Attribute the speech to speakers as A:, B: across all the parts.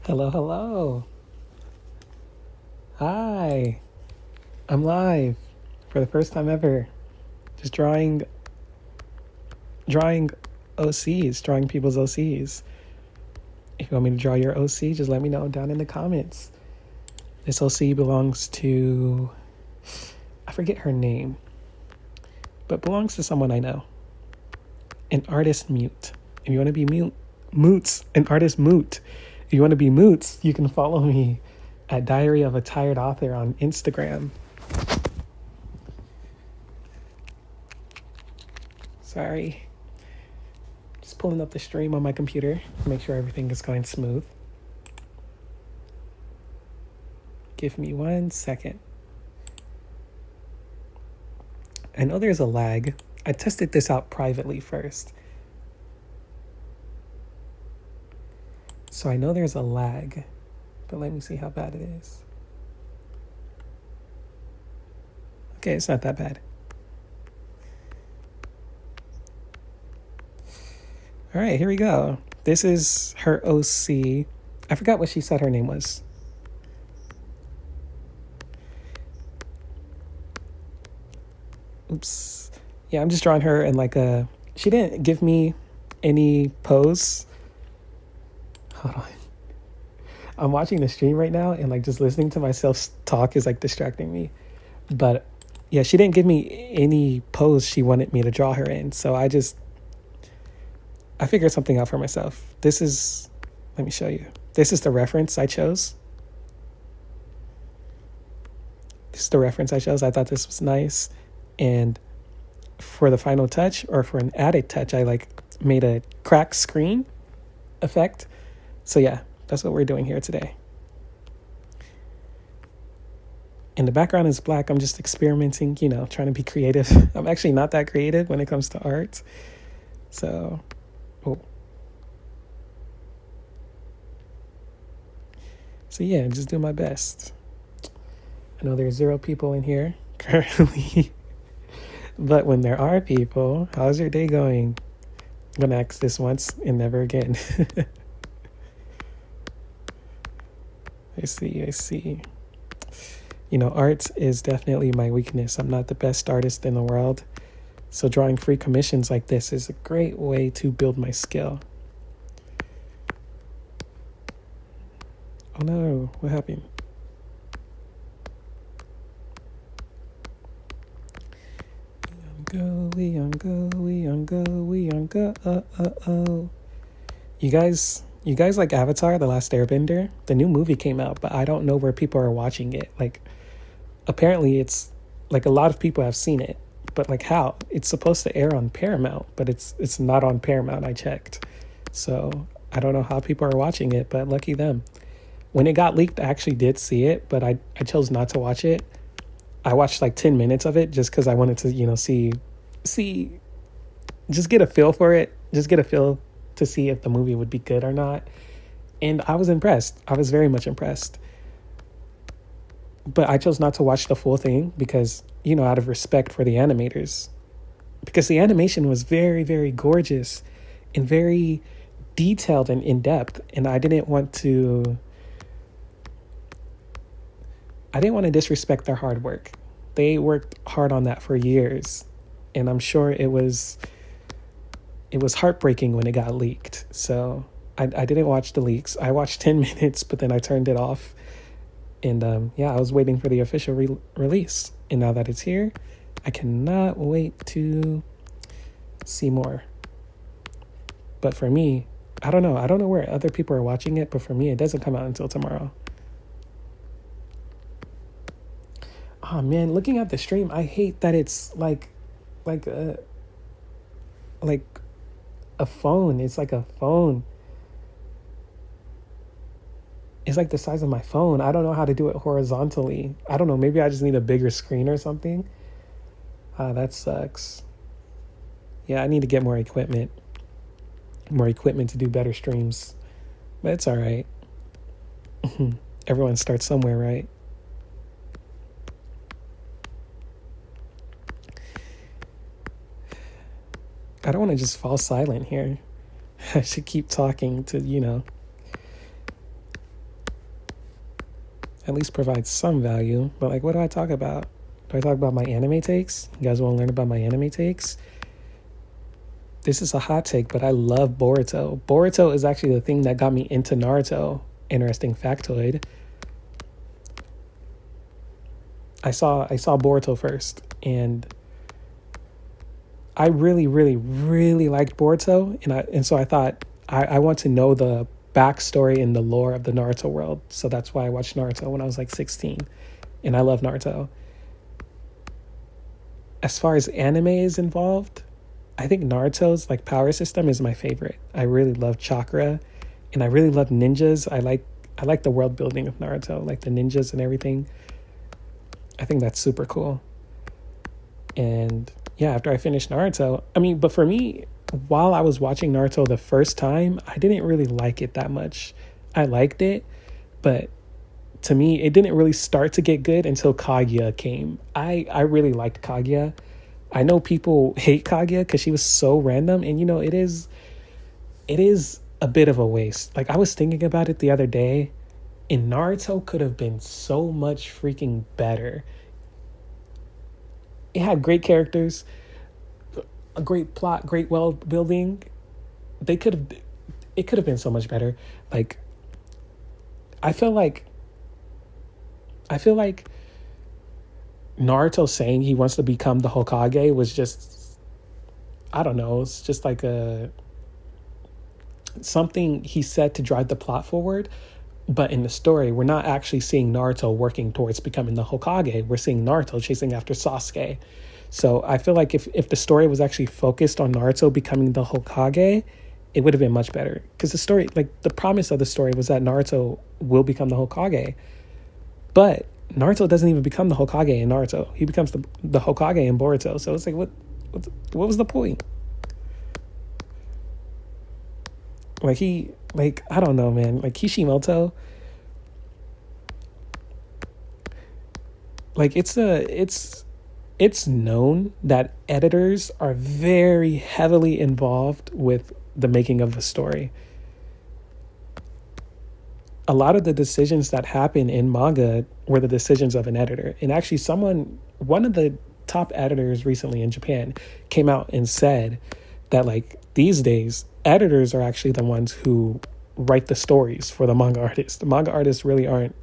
A: Hello, hello. Hi. I'm live for the first time ever. Just drawing OCs, drawing people's OCs. If you want me to draw your OC, just let me know down in the comments. This OC belongs to, I forget her name, but belongs to someone I know. An artist Mute. If you want to be Moots, an artist Moot. If you want to be Moots, you can follow me at Diary of a Tired Author on Instagram. Sorry. Just pulling up the stream on my computer to make sure everything is going smooth. Give me 1 second. I know there's a lag. I tested this out privately first. So I know there's a lag, but let me see how bad it is. Okay, it's not that bad. All right, here we go. This is her OC. I forgot what she said her name was. Oops. Yeah, I'm just drawing her in like a... She didn't give me any pose. Hold on. I'm watching the stream right now and like just listening to myself talk is like distracting me. But yeah, she didn't give me any pose she wanted me to draw her in. So I figured something out for myself. Let me show you. This is the reference I chose. I thought this was nice. And for the final touch, or for an added touch, I like made a crack screen effect. So yeah, that's what we're doing here today. And the background is black. I'm just experimenting, trying to be creative. I'm actually not that creative when it comes to art. So, So yeah, just do my best. I know there's 0 people in here currently. But when there are people, how's your day going? I'm going to ask this once and never again. I see. Art is definitely my weakness. I'm not the best artist in the world. So drawing free commissions like this is a great way to build my skill. Oh no, what happened? We on go. You guys like Avatar: The Last Airbender? The new movie came out, but I don't know where people are watching it. Like, apparently it's like a lot of people have seen it, but like how? It's supposed to air on Paramount, but it's not on Paramount. I checked, so I don't know how people are watching it, but lucky them. When it got leaked, I actually did see it, but I chose not to watch it. I watched like 10 minutes of it just because I wanted to, see, just get a feel for it. Just get a feel to see if the movie would be good or not. And I was impressed. I was very much impressed. But I chose not to watch the full thing because, out of respect for the animators. Because the animation was very, very gorgeous and very detailed and in-depth. And I didn't want to disrespect their hard work. They worked hard on that for years. And I'm sure it was heartbreaking when it got leaked. So I didn't watch the leaks. I watched 10 minutes, but then I turned it off. And I was waiting for the official release. And now that it's here, I cannot wait to see more. But for me, I don't know. I don't know where other people are watching it, but for me, it doesn't come out until tomorrow. Oh man, looking at the stream, I hate that it's like a phone. It's like a phone. It's like the size of my phone. I don't know how to do it horizontally. I don't know. Maybe I just need a bigger screen or something. That sucks. Yeah, I need to get more equipment to do better streams. But it's all right. Everyone starts somewhere, right? I don't want to just fall silent here. I should keep talking to, at least provide some value. But like, what do I talk about? Do I talk about my anime takes? You guys want to learn about my anime takes? This is a hot take, but I love Boruto. Boruto is actually the thing that got me into Naruto. Interesting factoid. I saw Boruto first, and I really, really, really liked Boruto, and so I thought I want to know the backstory and the lore of the Naruto world. So that's why I watched Naruto when I was like 16, and I love Naruto. As far as anime is involved, I think Naruto's like power system is my favorite. I really love chakra, and I really love ninjas. I like the world building of Naruto, like the ninjas and everything. I think that's super cool. And yeah, after I finished Naruto, but for me, while I was watching Naruto the first time, I didn't really like it that much. I liked it, but to me, it didn't really start to get good until Kaguya came. I really liked Kaguya. I know people hate Kaguya because she was so random, and it is a bit of a waste. Like, I was thinking about it the other day, and Naruto could have been so much freaking better. It had great characters, a great plot, great world building. It could have been so much better. Like, I feel like Naruto saying he wants to become the Hokage was just, I don't know, it's just like something he said to drive the plot forward. But in the story, we're not actually seeing Naruto working towards becoming the Hokage. We're seeing Naruto chasing after Sasuke. So I feel like if the story was actually focused on Naruto becoming the Hokage, it would have been much better. Because the story, like the promise of the story was that Naruto will become the Hokage. But Naruto doesn't even become the Hokage in Naruto. He becomes the Hokage in Boruto. So it's like, what was the point? I don't know, man. Like, Kishimoto, like, it's known that editors are very heavily involved with the making of a story. A lot of the decisions that happen in manga were the decisions of an editor. And actually one of the top editors recently in Japan came out and said that, like, these days, editors are actually the ones who write the stories for the manga artists. The manga artists really aren't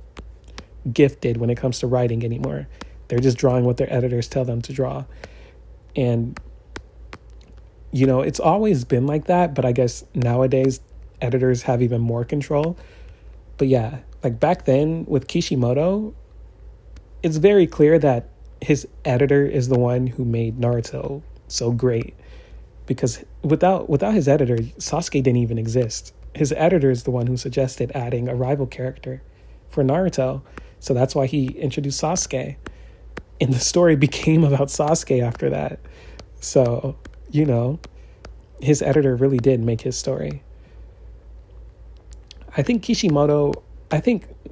A: gifted when it comes to writing anymore. They're just drawing what their editors tell them to draw. And, it's always been like that, but I guess nowadays editors have even more control. But yeah, like back then with Kishimoto, it's very clear that his editor is the one who made Naruto so great. Because without his editor, Sasuke didn't even exist. His editor is the one who suggested adding a rival character for Naruto. So that's why he introduced Sasuke. And the story became about Sasuke after that. So, his editor really did make his story. I think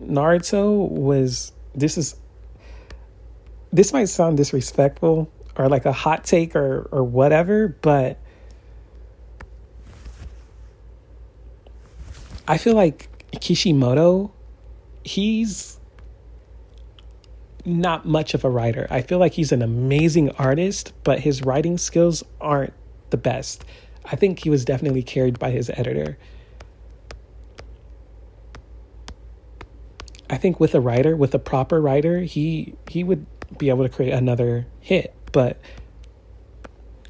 A: Naruto was, this might sound disrespectful or like a hot take or whatever, but I feel like Kishimoto, he's not much of a writer. I feel like he's an amazing artist, but his writing skills aren't the best. I think he was definitely carried by his editor. I think with a proper writer, he would be able to create another hit, but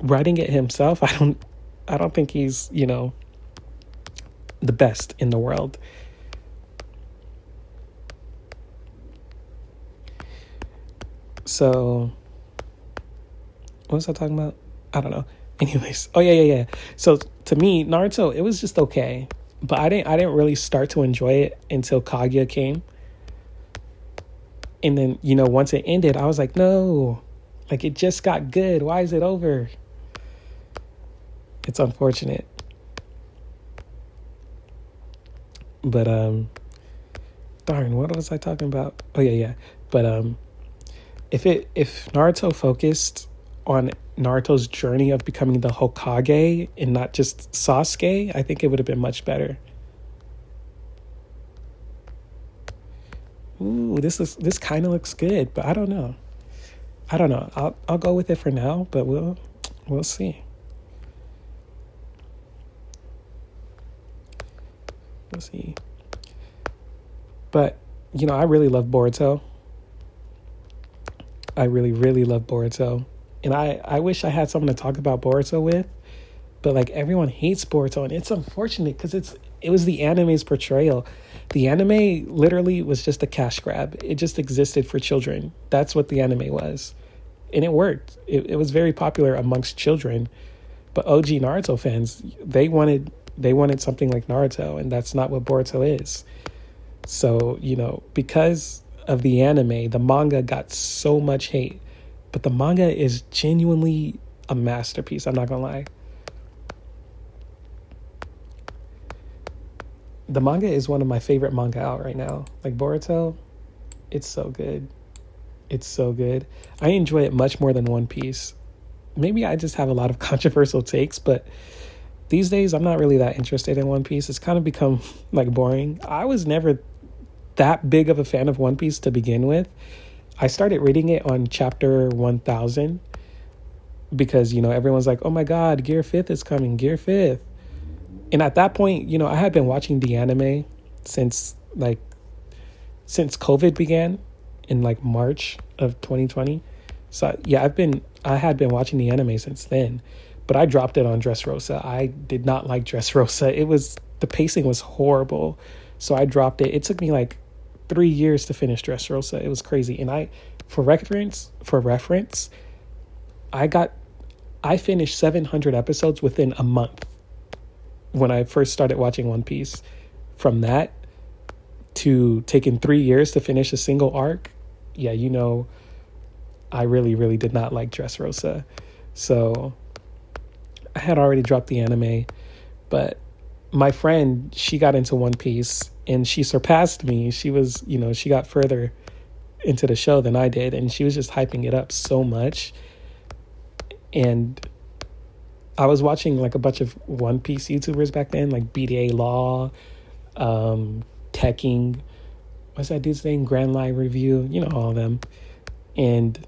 A: writing it himself, I don't think he's, the best in the world. So what was I talking about? I don't know. Anyways, oh yeah. So to me, Naruto, it was just okay, but I didn't really start to enjoy it until Kaguya came. And then, once it ended, I was like, no, like, it just got good. Why is it over? It's unfortunate. But, darn, what was I talking about? Oh, yeah. But, if Naruto focused on Naruto's journey of becoming the Hokage and not just Sasuke, I think it would have been much better. ooh, this kind of looks good, but I don't know. I don't know. I'll go with it for now, but we'll see. We'll see. But I really love Boruto. I really, really love Boruto. And I wish I had someone to talk about Boruto with, but like everyone hates Boruto, and it's unfortunate because it was the anime's portrayal. The anime literally was just a cash grab. It just existed for children. That's what the anime was. And it worked. It was very popular amongst children. But OG Naruto fans, they wanted something like Naruto, and that's not what Boruto is. So, because of the anime, the manga got so much hate. But the manga is genuinely a masterpiece, I'm not gonna lie. The manga is one of my favorite manga out right now. Like Boruto, it's so good. It's so good. I enjoy it much more than One Piece. Maybe I just have a lot of controversial takes, but these days I'm not really that interested in One Piece. It's kind of become like boring. I was never that big of a fan of One Piece to begin with. I started reading it on chapter 1000 because, everyone's like, oh my God, Gear 5th is coming, Gear 5th. And at that point, I had been watching the anime since COVID began in like March of 2020. So yeah, I had been watching the anime since then, but I dropped it on Dressrosa. I did not like Dressrosa. The pacing was horrible. So I dropped it. It took me like 3 years to finish Dressrosa. It was crazy. And for reference, I finished 700 episodes within a month when I first started watching One Piece. From that to taking 3 years to finish a single arc, yeah, I really, really did not like Dressrosa. So I had already dropped the anime, but my friend, she got into One Piece and she surpassed me. She was, she got further into the show than I did, and she was just hyping it up so much. And I was watching like a bunch of One Piece YouTubers back then, like BDA Law, Tekking, what's that dude's name? Grand Line Review, all of them. And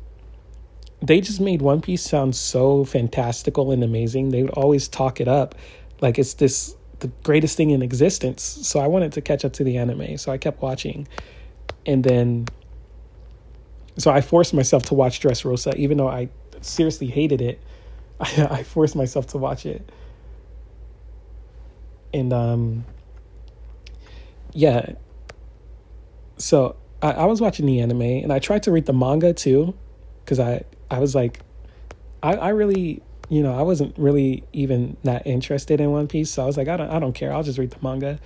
A: they just made One Piece sound so fantastical and amazing. They would always talk it up like it's the greatest thing in existence. So I wanted to catch up to the anime. So I kept watching. And then, so I forced myself to watch Dressrosa, even though I seriously hated it. I forced myself to watch it. And yeah. So I was watching the anime, and I tried to read the manga too, because I was like, I really, I wasn't really even that interested in One Piece. So I was like, I don't care. I'll just read the manga.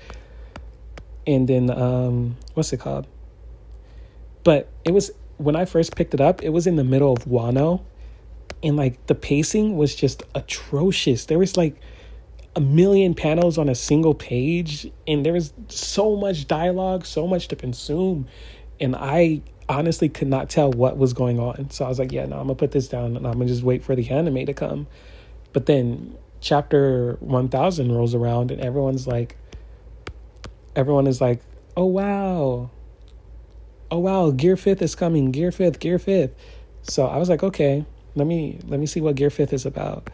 A: And then, what's it called? But when I first picked it up, it was in the middle of Wano. And like the pacing was just atrocious. There was like a million panels on a single page, and there was so much dialogue, so much to consume. And I honestly could not tell what was going on. So I was like, yeah, no, I'm gonna put this down and I'm gonna just wait for the anime to come. But then chapter 1000 rolls around, and everyone is like, oh wow, Gear 5th is coming, Gear 5th. So I was like, okay, let me see what Gear 5th is about.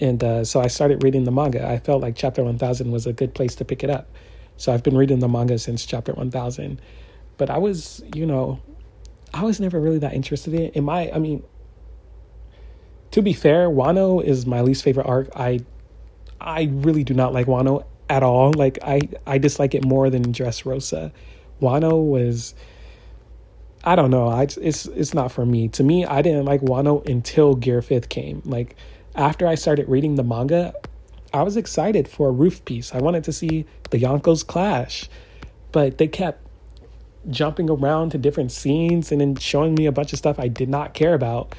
A: And so I started reading the manga. I felt like chapter 1000 was a good place to pick it up. So I've been reading the manga since chapter 1000. But I was never really that interested in it. I mean, to be fair, Wano is my least favorite arc. I really do not like Wano at all. Like I dislike it more than Dressrosa. Wano was, I don't know. It's not for me. To me, I didn't like Wano until Gear 5th came. Like after I started reading the manga, I was excited for a Roof Piece. I wanted to see the Yonkos clash, but they kept jumping around to different scenes and then showing me a bunch of stuff I did not care about.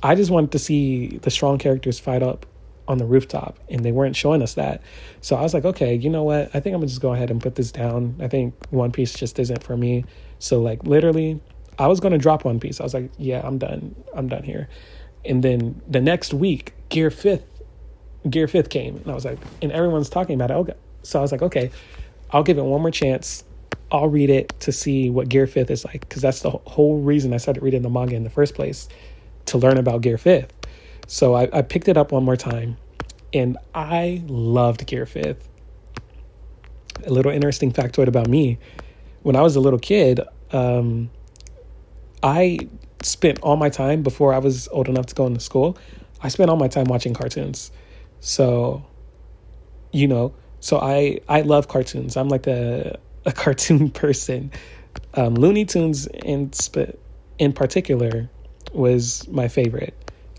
A: I just wanted to see the strong characters fight up on the rooftop, and they weren't showing us that. So I was like, okay, you know what? I think I'm gonna just go ahead and put this down. I think One Piece just isn't for me. So like literally, I was gonna drop One Piece. I was like, yeah, I'm done here. And then the next week, Gear 5th came, and I was like, and everyone's talking about it. Okay. So I was like, okay, I'll give it one more chance. I'll read it to see what Gear Fifth is like, because that's the whole reason I started reading the manga in the first place, to learn about Gear Fifth. So I picked it up one more time, and I loved Gear Fifth. A little interesting factoid about me: when I was a little kid, I spent all my time, before I was old enough to go into school, I spent all my time watching cartoons. So, so I love cartoons. I'm like a cartoon person. Looney Tunes in particular was my favorite.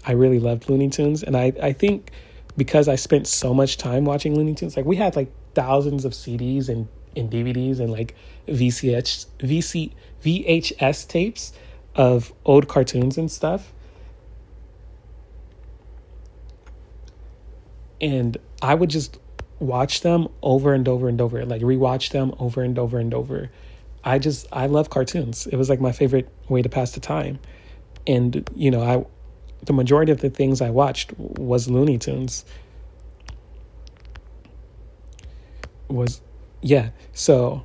A: I really loved Looney Tunes. And I think because I spent so much time watching Looney Tunes, like we had like thousands of CDs and DVDs and like VHS tapes of old cartoons and stuff. And I would just watch them over and over and over, like rewatch them over and over and over. I love cartoons. It was like my favorite way to pass the time. And, the majority of the things I watched was Looney Tunes. So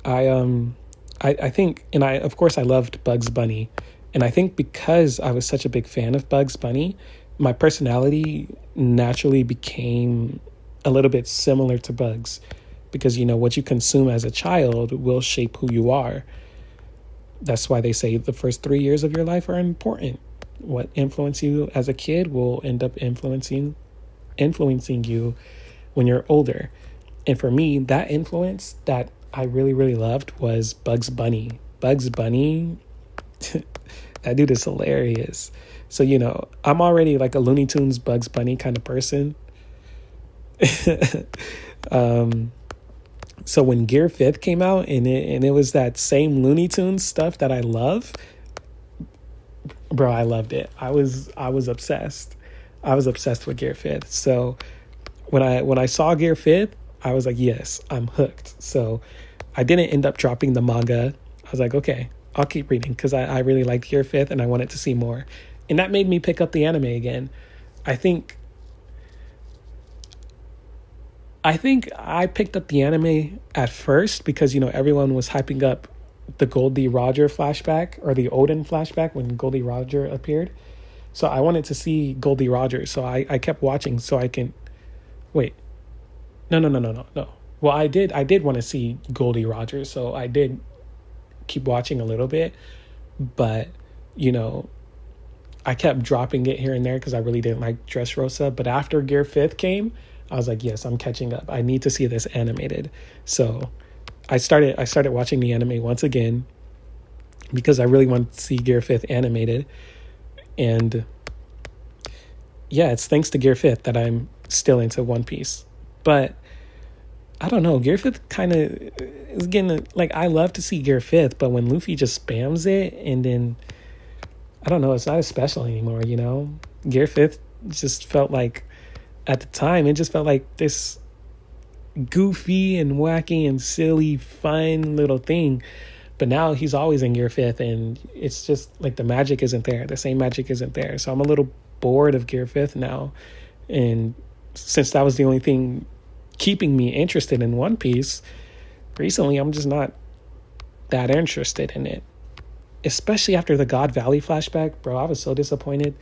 A: I think, and of course I loved Bugs Bunny. And I think because I was such a big fan of Bugs Bunny, my personality naturally became a little bit similar to Bugs, because, what you consume as a child will shape who you are. That's why they say the first 3 years of your life are important. What influenced you as a kid will end up influencing you when you're older. And for me, that influence that I really, really loved was Bugs Bunny. Bugs Bunny, that dude is hilarious. So, I'm already like a Looney Tunes, Bugs Bunny kind of person. So when Gear Fifth came out and it was that same Looney Tunes stuff that I love, bro, I loved it. I was obsessed. I was obsessed with Gear Fifth. So when I saw Gear Fifth, I was like, yes, I'm hooked. So I didn't end up dropping the manga. I was like, okay, I'll keep reading, because I really liked Gear Fifth and I wanted to see more. And that made me pick up the anime again. I think I picked up the anime at first because, everyone was hyping up the Goldie Roger flashback, or the Odin flashback when Goldie Roger appeared. So I wanted to see Goldie Roger. So I kept watching so I can... Wait. No. Well, I did want to see Goldie Roger. So I did keep watching a little bit. But, I kept dropping it here and there because I really didn't like Dressrosa. But after Gear Fifth came, I was like, yes, I'm catching up. I need to see this animated. So I started watching the anime once again because I really wanted to see Gear Fifth animated. And yeah, it's thanks to Gear Fifth that I'm still into One Piece. But I don't know, Gear Fifth kind of is getting, like, I love to see Gear Fifth, but when Luffy just spams it, and then, I don't know, it's not as special anymore, Gear Fifth just felt like, at the time, it just felt like this goofy and wacky and silly, fun little thing. But now he's always in Gear Fifth, and it's just like the magic isn't there. The same magic isn't there. So I'm a little bored of Gear Fifth now. And since that was the only thing keeping me interested in One Piece, recently I'm just not that interested in it. Especially after the God Valley flashback, bro, I was so disappointed.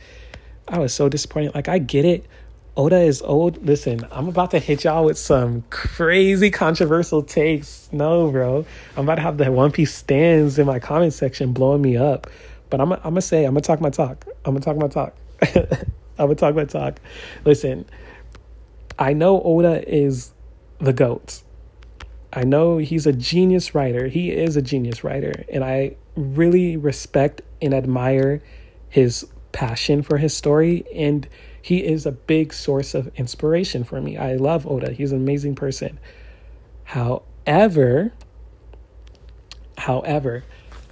A: Like, I get it. Oda is old. Listen, I'm about to hit y'all with some crazy controversial takes. No, bro. I'm about to have the One Piece stands in my comment section blowing me up. But I'm going to talk my talk. Listen, I know Oda is the GOAT. I know he's a genius writer. He is a genius writer. And I really respect and admire his passion for his story. And he is a big source of inspiration for me. I love Oda. He's an amazing person. However,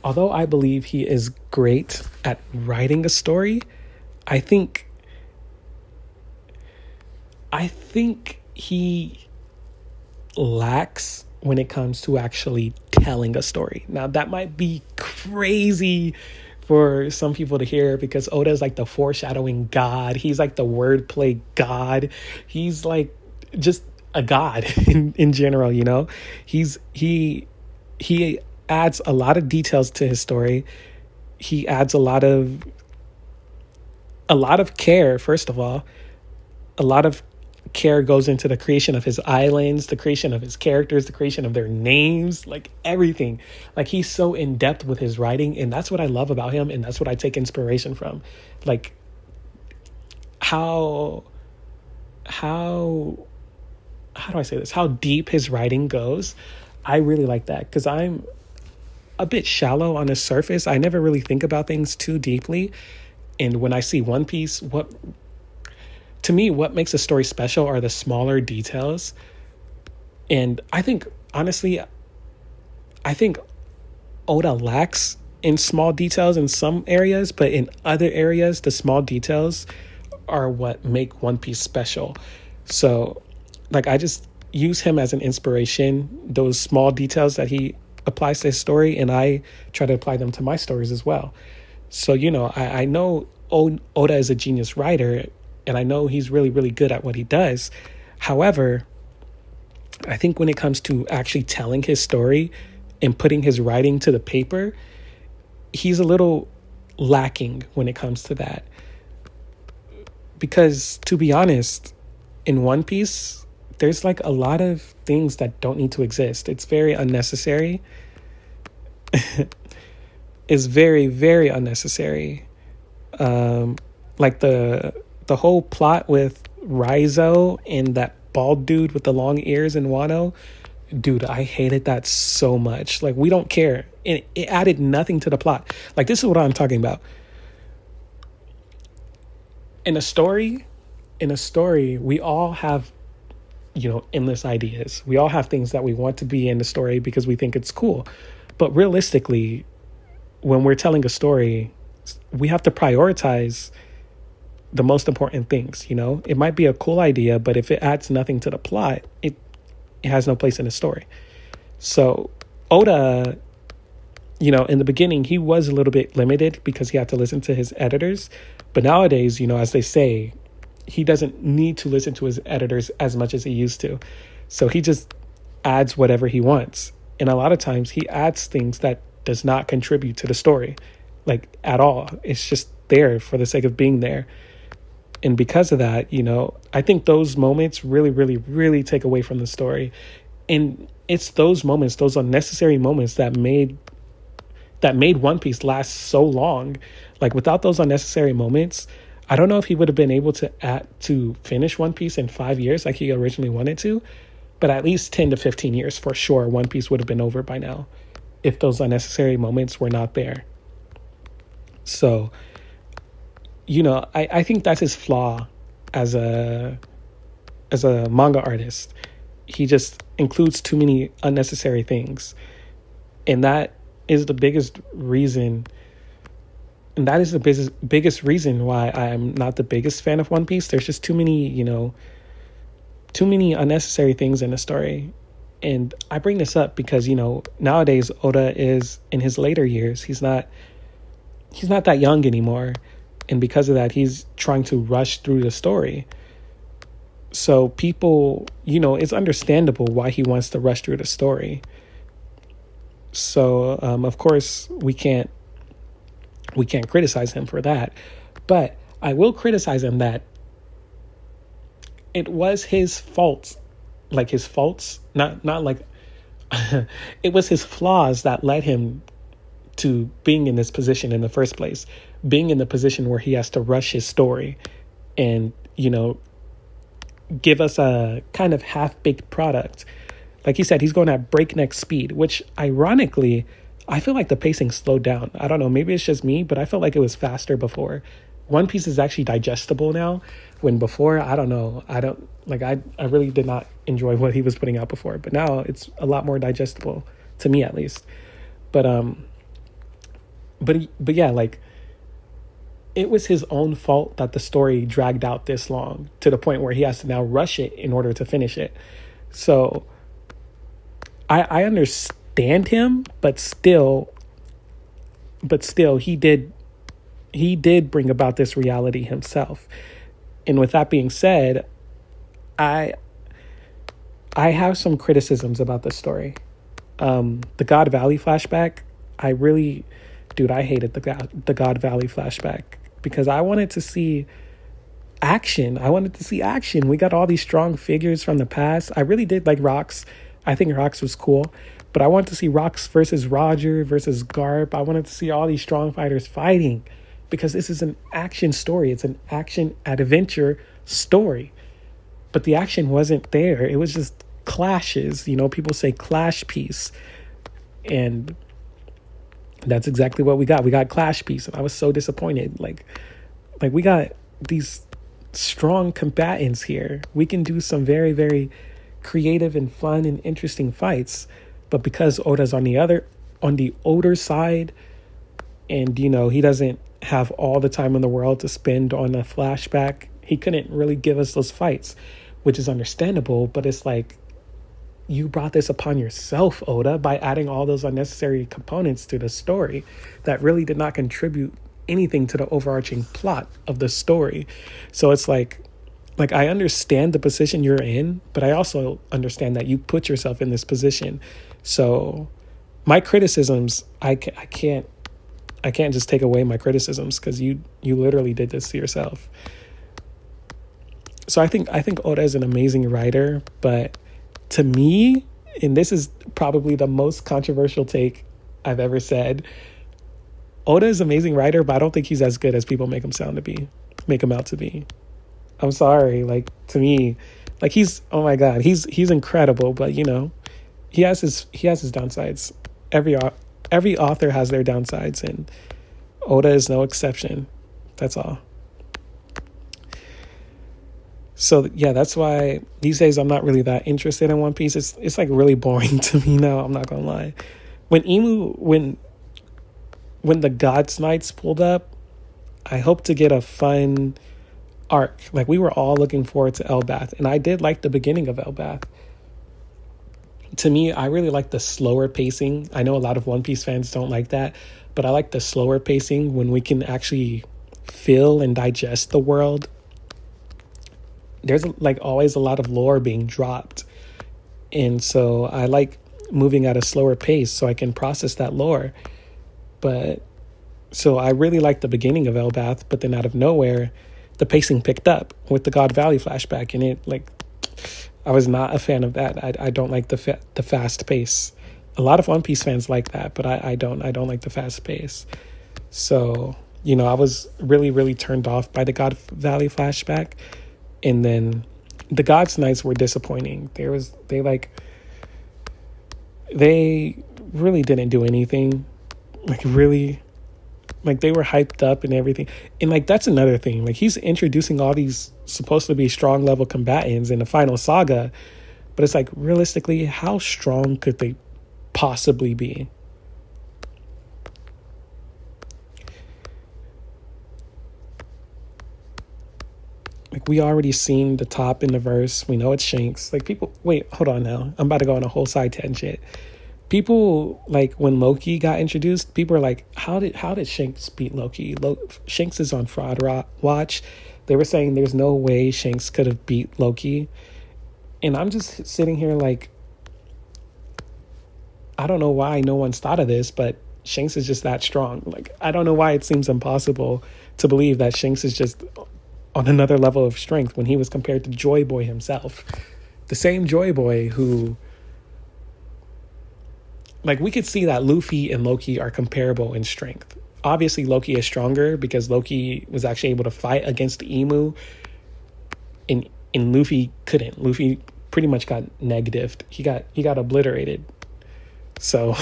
A: although I believe he is great at writing a story, I think he lacks when it comes to actually telling a story. Now, that might be crazy for some people to hear, because Oda is like the foreshadowing god. He's like the wordplay god. He's like just a god in general, He he adds a lot of details to his story. He adds a lot of care, first of all. A lot of care goes into the creation of his islands, the creation of his characters, the creation of their names, like everything. Like he's so in depth with his writing, and that's what I love about him, and that's what I take inspiration from. Like how how do I say this? How deep his writing goes. I really like that because I'm a bit shallow on the surface. I never really think about things too deeply. And when I see One Piece, to me, what makes a story special are the smaller details. And I think, honestly, I think Oda lacks in small details in some areas, but in other areas, the small details are what make One Piece special. So, like, I just use him as an inspiration, those small details that he applies to his story, and I try to apply them to my stories as well. So, I know Oda is a genius writer, and I know he's really, really good at what he does. However, I think when it comes to actually telling his story and putting his writing to the paper, he's a little lacking when it comes to that. Because to be honest, in One Piece, there's like a lot of things that don't need to exist. It's very unnecessary. It's very, very unnecessary. Like the whole plot with Raizo and that bald dude with the long ears in Wano, dude, I hated that so much. Like, we don't care. It added nothing to the plot. Like, this is what I'm talking about. In a story, we all have, endless ideas. We all have things that we want to be in the story because we think it's cool. But realistically, when we're telling a story, we have to prioritize the most important things. It might be a cool idea, but if it adds nothing to the plot, it has no place in the story. So Oda, in the beginning, he was a little bit limited because he had to listen to his editors. But nowadays, as they say, he doesn't need to listen to his editors as much as he used to. So he just adds whatever he wants. And a lot of times he adds things that does not contribute to the story, like, at all. It's just there for the sake of being there. And because of that, I think those moments really, really, really take away from the story. And it's those moments, those unnecessary moments that made One Piece last so long. Like, without those unnecessary moments, I don't know if he would have been able to finish One Piece in 5 years like he originally wanted to, but at least 10 to 15 years for sure, One Piece would have been over by now if those unnecessary moments were not there. So, I think that's his flaw as a manga artist. He just includes too many unnecessary things. And that is the biggest reason. And that is the biggest reason why I'm not the biggest fan of One Piece. There's just too many unnecessary things in the story. And I bring this up because, nowadays Oda is in his later years. He's not that young anymore. And because of that, he's trying to rush through the story. So people, it's understandable why he wants to rush through the story. So, of course, we can't criticize him for that. But I will criticize him that it was his fault. Like, his faults, not like it was his flaws that led him to being in this position in the first place, being in the position where he has to rush his story and, give us a kind of half-baked product. Like he said, he's going at breakneck speed, which ironically, I feel like the pacing slowed down. I don't know, maybe it's just me, but I felt like it was faster before. One Piece is actually digestible now, when before, I don't know. I really did not enjoy what he was putting out before, but now it's a lot more digestible, to me at least. But yeah, like, it was his own fault that the story dragged out this long to the point where he has to now rush it in order to finish it. So I understand him, but still he did bring about this reality himself. And with that being said, I have some criticisms about the story. The God Valley flashback, I really, dude, I hated the God Valley flashback because I wanted to see action. I wanted to see action. We got all these strong figures from the past. I really did like Rox. I think Rox was cool, but I wanted to see Rox versus Roger versus Garp. I wanted to see all these strong fighters fighting because this is an action story. It's an action adventure story. But the action wasn't there. It was just clashes. You know, people say clash piece. And that's exactly what we got. We got clash piece. And I was so disappointed. Like we got these strong combatants here. We can do some very, very creative and fun and interesting fights. But because Oda's on the older side, and, you know, he doesn't have all the time in the world to spend on a flashback, he couldn't really give us those fights, which is understandable. But it's like, you brought this upon yourself, Oda, by adding all those unnecessary components to the story that really did not contribute anything to the overarching plot of the story. So it's like I understand the position you're in, but I also understand that you put yourself in this position. So my criticisms, I can't just take away my criticisms because you literally did this to yourself. So I think Oda is an amazing writer, but to me, and this is probably the most controversial take I've ever said, Oda is an amazing writer, but I don't think he's as good as people make him out to be. I'm sorry, like, to me, like, he's, oh my God, he's incredible, but, you know, he has his downsides. Every author has their downsides, and Oda is no exception. That's all. So yeah, that's why these days I'm not really that interested in One Piece. It's like really boring to me now, I'm not gonna lie. When the Gods Knights pulled up, I hope to get a fun arc. Like, we were all looking forward to Elbath, and I did like the beginning of Elbath. To me, I really like the slower pacing. I know a lot of One Piece fans don't like that, but I like the slower pacing when we can actually feel and digest the world. There's like always a lot of lore being dropped. And so I like moving at a slower pace so I can process that lore. But so I really liked the beginning of Elbath, but then out of nowhere, the pacing picked up with the God Valley flashback. And it, like, I was not a fan of that. I don't like the fast pace. A lot of One Piece fans like that, but I don't like the fast pace. So, you know, I was really, really turned off by the God Valley flashback. And then the Gods Knights were disappointing. They really didn't do anything. Like, really, like, they were hyped up and everything. And like, that's another thing. Like, he's introducing all these supposed to be strong level combatants in the final saga, but it's like, realistically, how strong could they possibly be? Like, we already seen the top in the verse. We know it's Shanks. Like, people, wait, hold on now. I'm about to go on a whole side tangent. People, like, when Loki got introduced, people are like, how did Shanks beat Loki? Shanks is on Fraud Watch. They were saying there's no way Shanks could have beat Loki. And I'm just sitting here like, I don't know why no one's thought of this, but Shanks is just that strong. Like, I don't know why it seems impossible to believe that Shanks is just on another level of strength when he was compared to Joy Boy himself. The same Joy Boy who, like, we could see that Luffy and Loki are comparable in strength. Obviously, Loki is stronger because Loki was actually able to fight against Emu, and Luffy couldn't. Luffy pretty much got negatived. He got obliterated. So,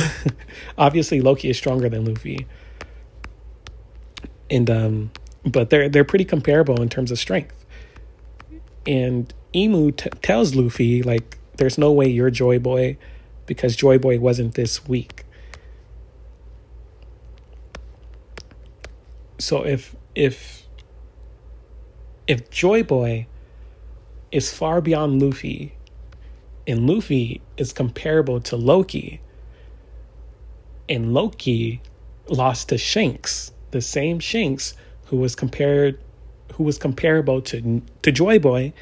A: obviously, Loki is stronger than Luffy. And but they're pretty comparable in terms of strength. And Emu tells Luffy, like, there's no way you're Joy Boy because Joy Boy wasn't this weak. So if Joy Boy is far beyond Luffy and Luffy is comparable to Loki, and Loki lost to Shanks, the same Shanks who was comparable to Joy Boy,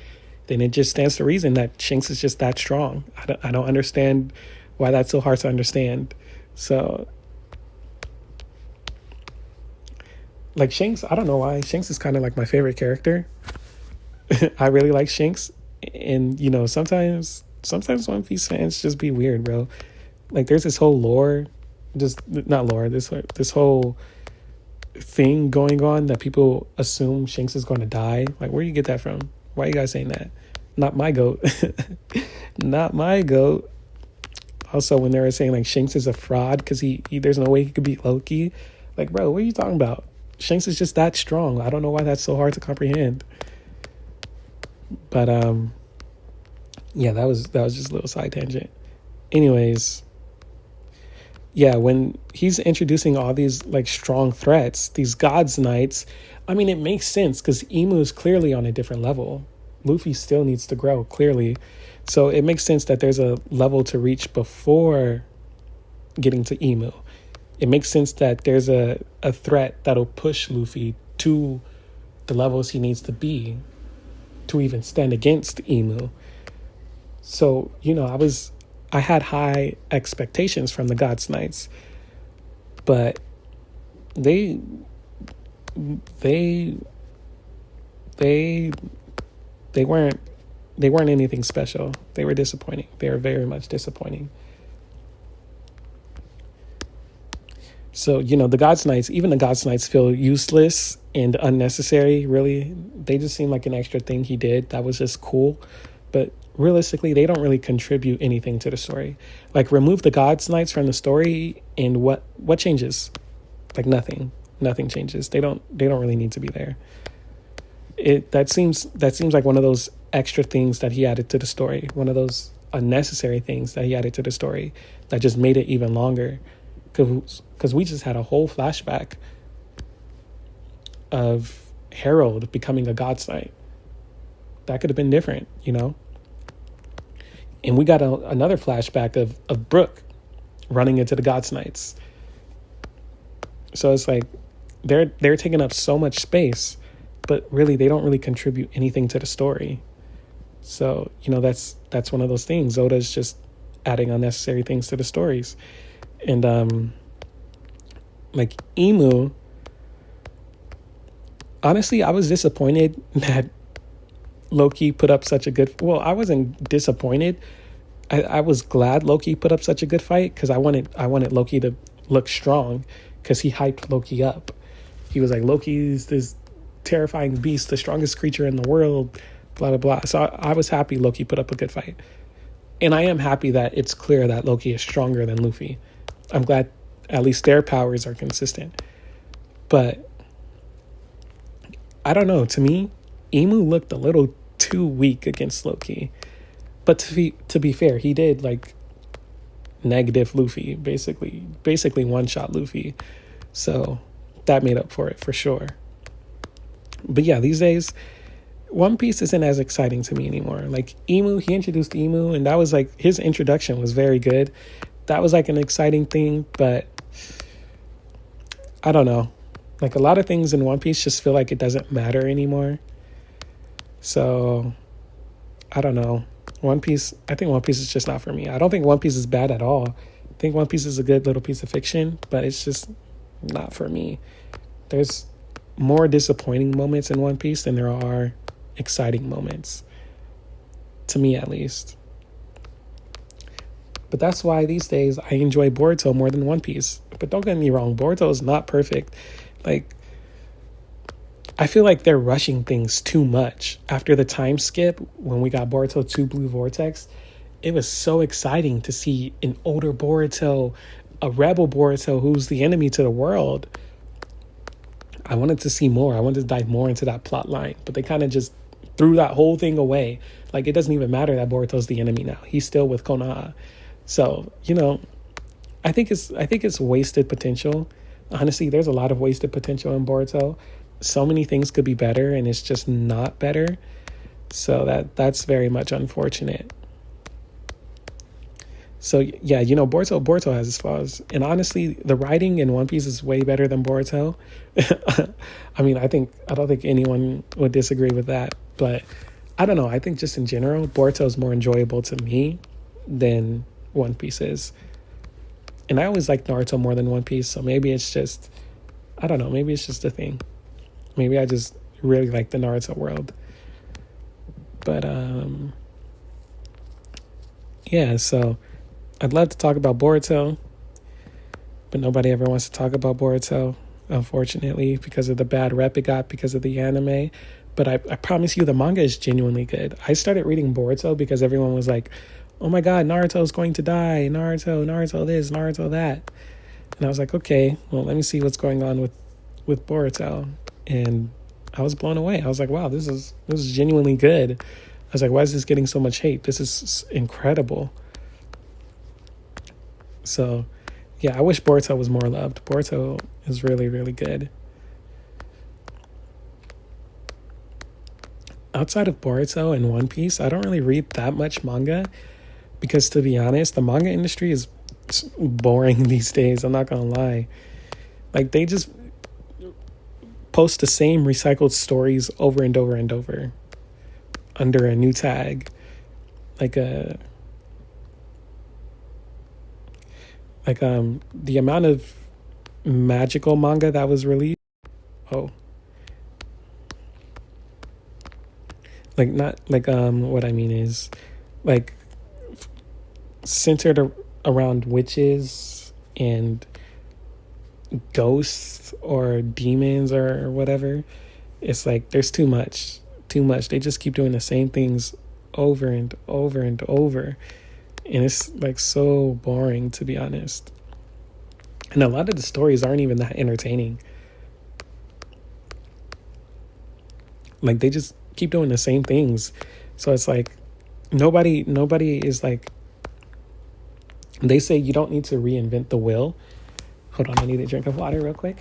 A: then it just stands to reason that Shanks is just that strong. I don't understand why that's so hard to understand. So, like Shanks, I don't know why. Shanks is kind of like my favorite character. I really like Shanks. And, sometimes One Piece fans just be weird, bro. Like, there's this whole lore, just not lore, this whole thing going on that people assume Shanks is going to die. Like, where do you get that from? Why are you guys saying that? Not my goat. Not my goat. Also, when they were saying like Shanks is a fraud because he there's no way he could beat Loki. Like, bro, what are you talking about? Shanks is just that strong. I don't know why that's so hard to comprehend. But yeah, that was just a little side tangent. Anyways, yeah, when he's introducing all these like strong threats, these gods knights, I mean, it makes sense because Emu is clearly on a different level. Luffy still needs to grow, clearly. So it makes sense that there's a level to reach before getting to Emu. It makes sense that there's a threat that'll push Luffy to the levels he needs to be to even stand against Emu. So, I had high expectations from the Gods Knights, but they weren't anything special. They were disappointing. They were very much disappointing. So, the Gods Knights, even the Gods Knights feel useless and unnecessary, really. They just seem like an extra thing he did that was just cool. But realistically, they don't really contribute anything to the story. Like, remove the Gods Knights from the story and what changes? Like, nothing. Nothing changes. They don't really need to be there. That seems like one of those extra things that he added to the story. One of those unnecessary things that he added to the story that just made it even longer. Because we just had a whole flashback of Harold becoming a God's Knight. That could have been different, And we got another flashback of Brook running into the God's Knights. So it's like they're taking up so much space, but really they don't really contribute anything to the story. So, that's one of those things. Oda's just adding unnecessary things to the stories. And like Emu, honestly, I was disappointed that Loki put up such a good... Well, I wasn't disappointed. I was glad Loki put up such a good fight because I wanted Loki to look strong because he hyped Loki up. He was like, Loki's this terrifying beast, the strongest creature in the world, blah, blah, blah. So I was happy Loki put up a good fight. And I am happy that it's clear that Loki is stronger than Luffy. I'm glad at least their powers are consistent. But I don't know. To me, Emu looked a little too weak against Loki. But to be fair, he did like negative Luffy, basically one-shot Luffy. So that made up for it for sure. But yeah, these days, One Piece isn't as exciting to me anymore. Like Emu, he introduced Emu, and that was like, his introduction was very good. That was like an exciting thing, but I don't know. Like a lot of things in One Piece just feel like it doesn't matter anymore. So I don't know. I think One Piece is just not for me. I don't think One Piece is bad at all. I think One Piece is a good little piece of fiction, but it's just not for me. There's more disappointing moments in One Piece than there are exciting moments. To me, at least. But that's why these days I enjoy Boruto more than One Piece. But don't get me wrong, Boruto is not perfect. Like, I feel like they're rushing things too much. After the time skip, when we got Boruto 2 Blue Vortex, it was so exciting to see an older Boruto, a rebel Boruto who's the enemy to the world. I wanted to see more. I wanted to dive more into that plot line. But they kind of just threw that whole thing away. Like, it doesn't even matter that Boruto's the enemy now. He's still with Konoha. So, I think it's wasted potential. Honestly, there's a lot of wasted potential in Boruto. So many things could be better, and it's just not better. So that's very much unfortunate. So yeah, Boruto has its flaws, and honestly, the writing in One Piece is way better than Boruto. I mean, I don't think anyone would disagree with that, but I don't know. I think just in general, Boruto is more enjoyable to me than One Piece is. And I always like Naruto more than One Piece, so maybe it's just, I don't know, maybe it's just a thing. Maybe I just really like the Naruto world. But yeah, so I'd love to talk about Boruto, but nobody ever wants to talk about Boruto, unfortunately, because of the bad rep it got because of the anime. But I promise you, the manga is genuinely good. I started reading Boruto because everyone was like, oh my god, Naruto's going to die. Naruto this, Naruto that. And I was like, okay, well, let me see what's going on with Boruto. And I was blown away. I was like, wow, this is genuinely good. I was like, why is this getting so much hate? This is incredible. So, yeah, I wish Boruto was more loved. Boruto is really, really good. Outside of Boruto and One Piece, I don't really read that much manga because, to be honest, the manga industry is boring these days. I'm not gonna lie. Like, they just post the same recycled stories over and over and over under a new tag, like the amount of magical manga that was released. Oh, like not like what I mean is like centered around witches and ghosts or demons or whatever. It's like there's too much. They just keep doing the same things over and over and over, and it's like so boring, to be honest. And a lot of the stories aren't even that entertaining. Like, they just keep doing the same things, so it's like nobody is like, they say you don't need to reinvent the wheel. Hold on, I need a drink of water real quick.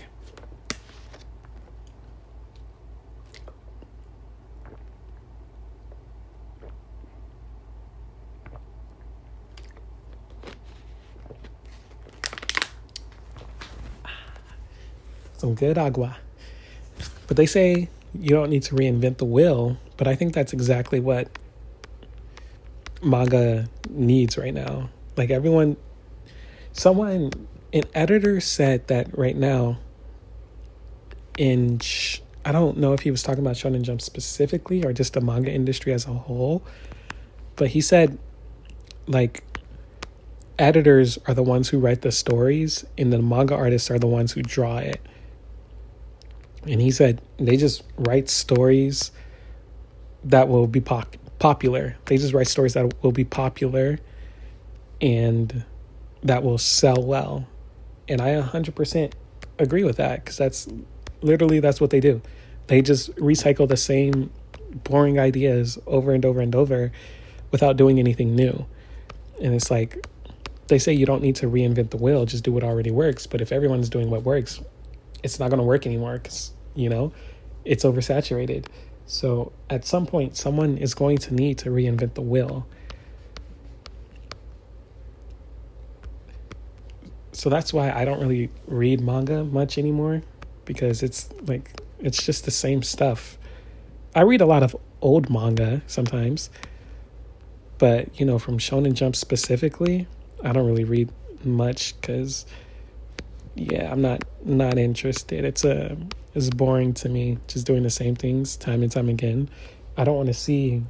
A: Some good agua. But they say you don't need to reinvent the wheel, but I think that's exactly what manga needs right now. Like, an editor said that right now I don't know if he was talking about Shonen Jump specifically or just the manga industry as a whole, but he said, like, editors are the ones who write the stories and the manga artists are the ones who draw it. And he said they just write stories that will be popular. They just write stories that will be popular and that will sell well. And I 100% agree with that, because that's what they do. They just recycle the same boring ideas over and over and over without doing anything new. And it's like, they say you don't need to reinvent the wheel, just do what already works. But if everyone's doing what works, it's not going to work anymore, because, it's oversaturated. So at some point, someone is going to need to reinvent the wheel. So that's why I don't really read manga much anymore, because it's just the same stuff. I read a lot of old manga sometimes, but from Shonen Jump specifically, I don't really read much because, yeah, I'm not interested. It's boring to me, just doing the same things time and time again. I don't want to see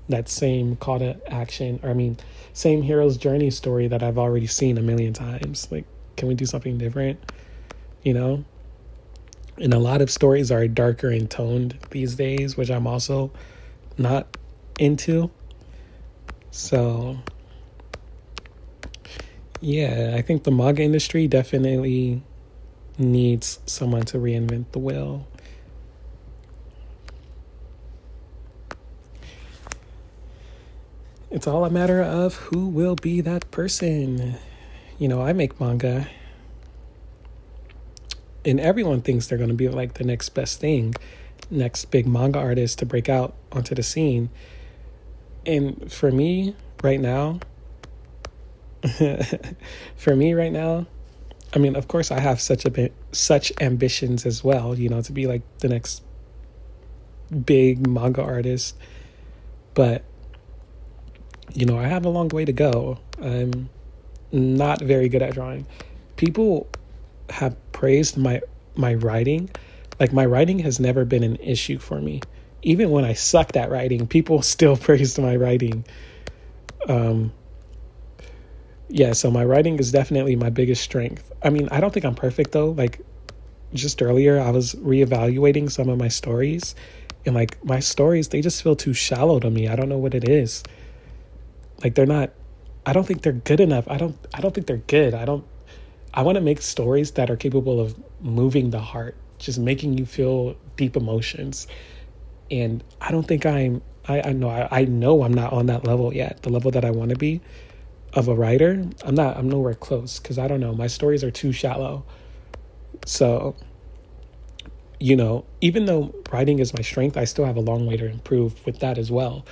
A: that same call to action, same hero's journey story that I've already seen a million times. Like, can we do something different? And a lot of stories are darker and toned these days, which I'm also not into. So, yeah, I think the manga industry definitely needs someone to reinvent the wheel. It's all a matter of who will be that person. I make manga, and everyone thinks they're going to be like the next best thing, next big manga artist to break out onto the scene. And for me right now, of course I have such ambitions as well, to be like the next big manga artist. But, I have a long way to go. I'm not very good at drawing. People have praised my writing. Like, my writing has never been an issue for me. Even when I sucked at writing, people still praised my writing. Yeah, so my writing is definitely my biggest strength. I mean, I don't think I'm perfect though. Like, just earlier, I was reevaluating some of my stories, and like, my stories, they just feel too shallow to me. I don't know what it is. Like, they're not. I don't think they're good enough. I don't think they're good. I want to make stories that are capable of moving the heart, just making you feel deep emotions. And I don't think I know I'm not on that level yet, the level that I want to be of a writer. I'm nowhere close, because I don't know, my stories are too shallow. So, even though writing is my strength, I still have a long way to improve with that as well.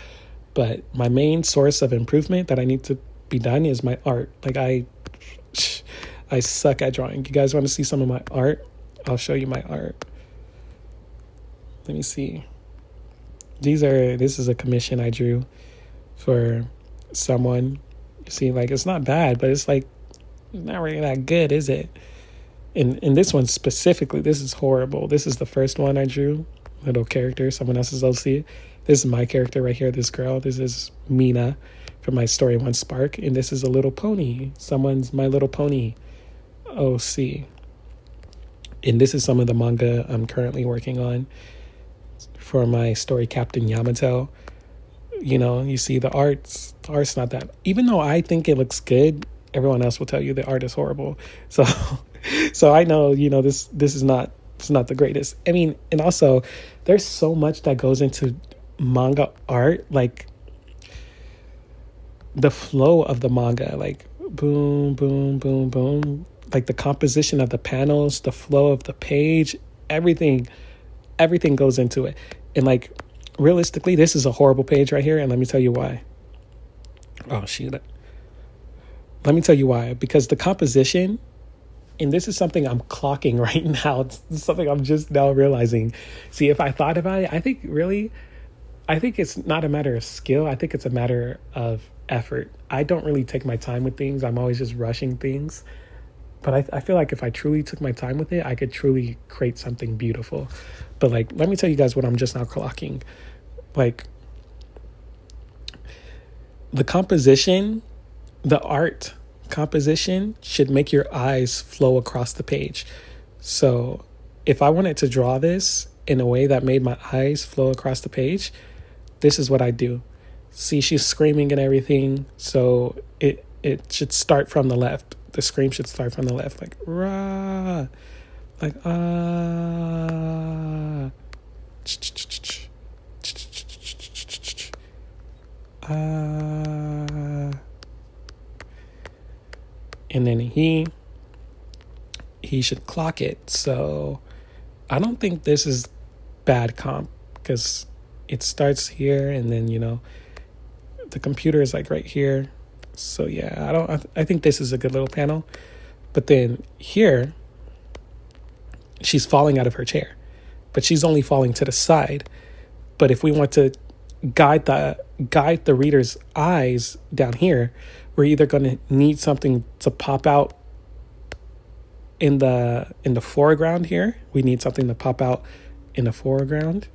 A: But my main source of improvement that I need to be done is my art. Like, I suck at drawing. You guys want to see some of my art? I'll show you my art. Let me see. This is a commission I drew for someone. You see, like, it's not bad, but it's like not really that good, is it? In this one specifically, this is horrible. This is the first one I drew. Little character, someone else's OC. This is my character right here, this girl. This is Mina from my story One Spark. And this is a little pony. Someone's My Little Pony OC. And this is some of the manga I'm currently working on for my story Captain Yamato. You see the art's not that. Even though I think it looks good, everyone else will tell you the art is horrible. So so I know, this is not, it's not the greatest. I mean, and also there's so much that goes into manga art, like the flow of the manga, like boom, boom, boom, boom, like the composition of the panels, the flow of the page, everything goes into it. And like, realistically, this is a horrible page right here, and let me tell you why. Oh shoot. Let me tell you why. Because the composition, and this is something I'm clocking right now. It's something I'm just now realizing. See, if I thought about it, I think it's not a matter of skill. I think it's a matter of effort. I don't really take my time with things. I'm always just rushing things. But I feel like if I truly took my time with it, I could truly create something beautiful. But like, let me tell you guys what I'm just now clocking. Like, the composition, the art composition should make your eyes flow across the page. So if I wanted to draw this in a way that made my eyes flow across the page, this is what I do. See, she's screaming and everything. So it should start from the left. The scream should start from the left, like rah, like ah, and then he should clock it. So I don't think this is bad comp, because it starts here, and then the computer is like right here. So yeah, I think this is a good little panel. But then here, she's falling out of her chair, but she's only falling to the side. But if we want to guide the reader's eyes down here, we're either going to need something to pop out in the foreground here. We need something to pop out in the foreground.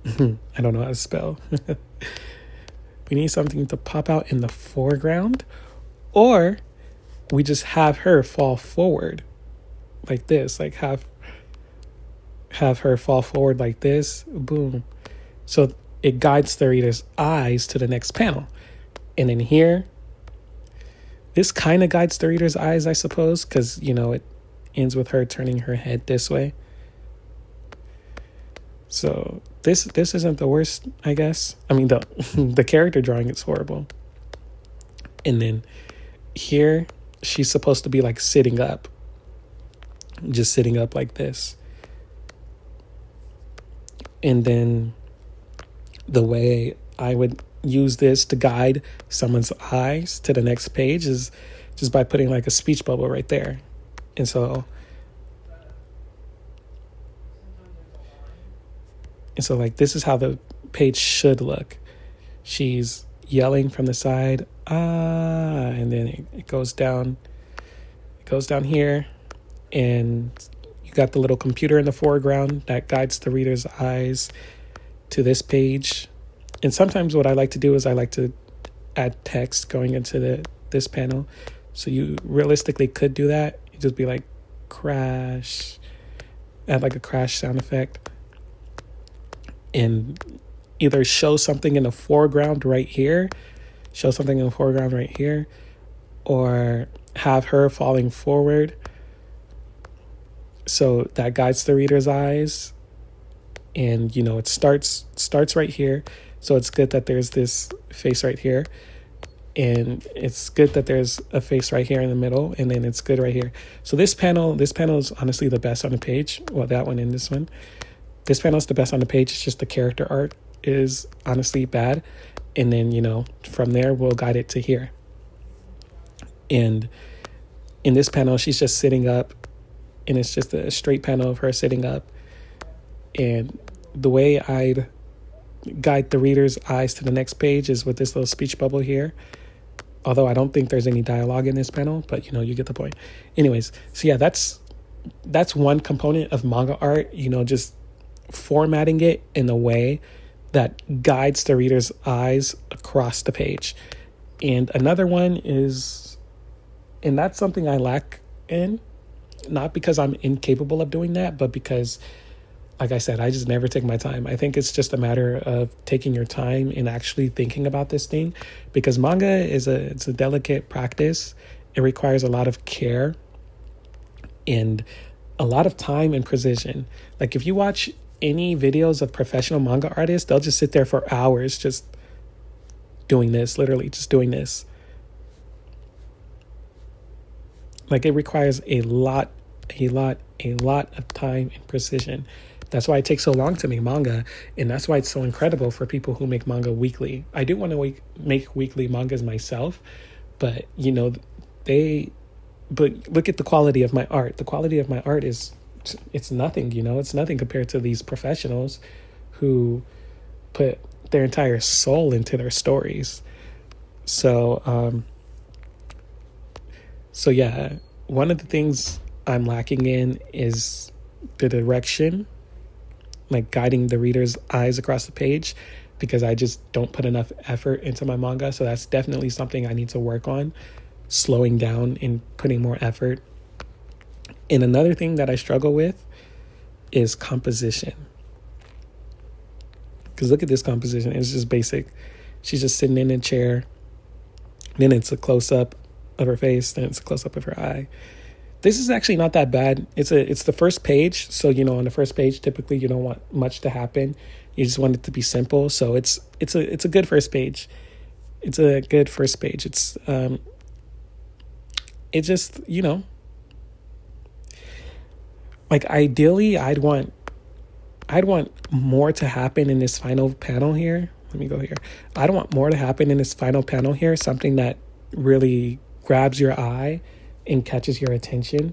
A: I don't know how to spell. We need something to pop out in the foreground, or we just have her fall forward like this, like have her fall forward like this, boom. So it guides the reader's eyes to the next panel. And in here, this kind of guides the reader's eyes, I suppose, because, it ends with her turning her head this way. So this isn't the worst, I guess. I mean, the character drawing is horrible. And then here, she's supposed to be like sitting up. Just sitting up like this. And then the way I would use this to guide someone's eyes to the next page is just by putting like a speech bubble right there. And so like, this is how the page should look. She's, yelling from the side, and then it goes down. It goes down here, and you got the little computer in the foreground that guides the reader's eyes to this page. And sometimes what I like to do is I like to add text going into this panel. So you realistically could do that. You just be like crash, add like a crash sound effect, and either show something in the foreground right here, or have her falling forward so that guides the reader's eyes. And it starts right here, so it's good that there's this face right here, and it's good that there's a face right here in the middle, and then it's good right here. So this panel is honestly the best on the page. Well, that one and this one. This panel is the best on the page. It's just the character art is honestly bad. And then, from there, we'll guide it to here. And in this panel, she's just sitting up, and it's just a straight panel of her sitting up. And the way I'd guide the reader's eyes to the next page is with this little speech bubble here. Although I don't think there's any dialogue in this panel, but you get the point. Anyways, so yeah, that's one component of manga art, just formatting it in a way that guides the reader's eyes across the page. And another one is, and that's something I lack in, not because I'm incapable of doing that, but because, like I said, I just never take my time. I think it's just a matter of taking your time and actually thinking about this thing, because manga it's a delicate practice. It requires a lot of care and a lot of time and precision. Like if you watch any videos of professional manga artists, they'll just sit there for hours just doing this, literally just doing this. Like it requires a lot of time and precision. That's why it takes so long to make manga, and that's why it's so incredible for people who make manga weekly. I do want to make weekly mangas myself, but but look at the quality of my art. The quality of my art it's nothing, it's nothing compared to these professionals who put their entire soul into their stories. So yeah, one of the things I'm lacking in is the direction, like guiding the reader's eyes across the page, because I just don't put enough effort into my manga. So that's definitely something I need to work on, slowing down and putting more effort. And another thing that I struggle with is composition. Because look at this composition. It's just basic. She's just sitting in a chair. Then it's a close-up of her face. Then it's a close-up of her eye. This is actually not that bad. It's the first page. So, on the first page, typically you don't want much to happen. You just want it to be simple. So it's a good first page. It's a good first page. It's it just, like ideally I'd want more to happen in this final panel here. Let me go here. I'd want more to happen in this final panel here, something that really grabs your eye and catches your attention.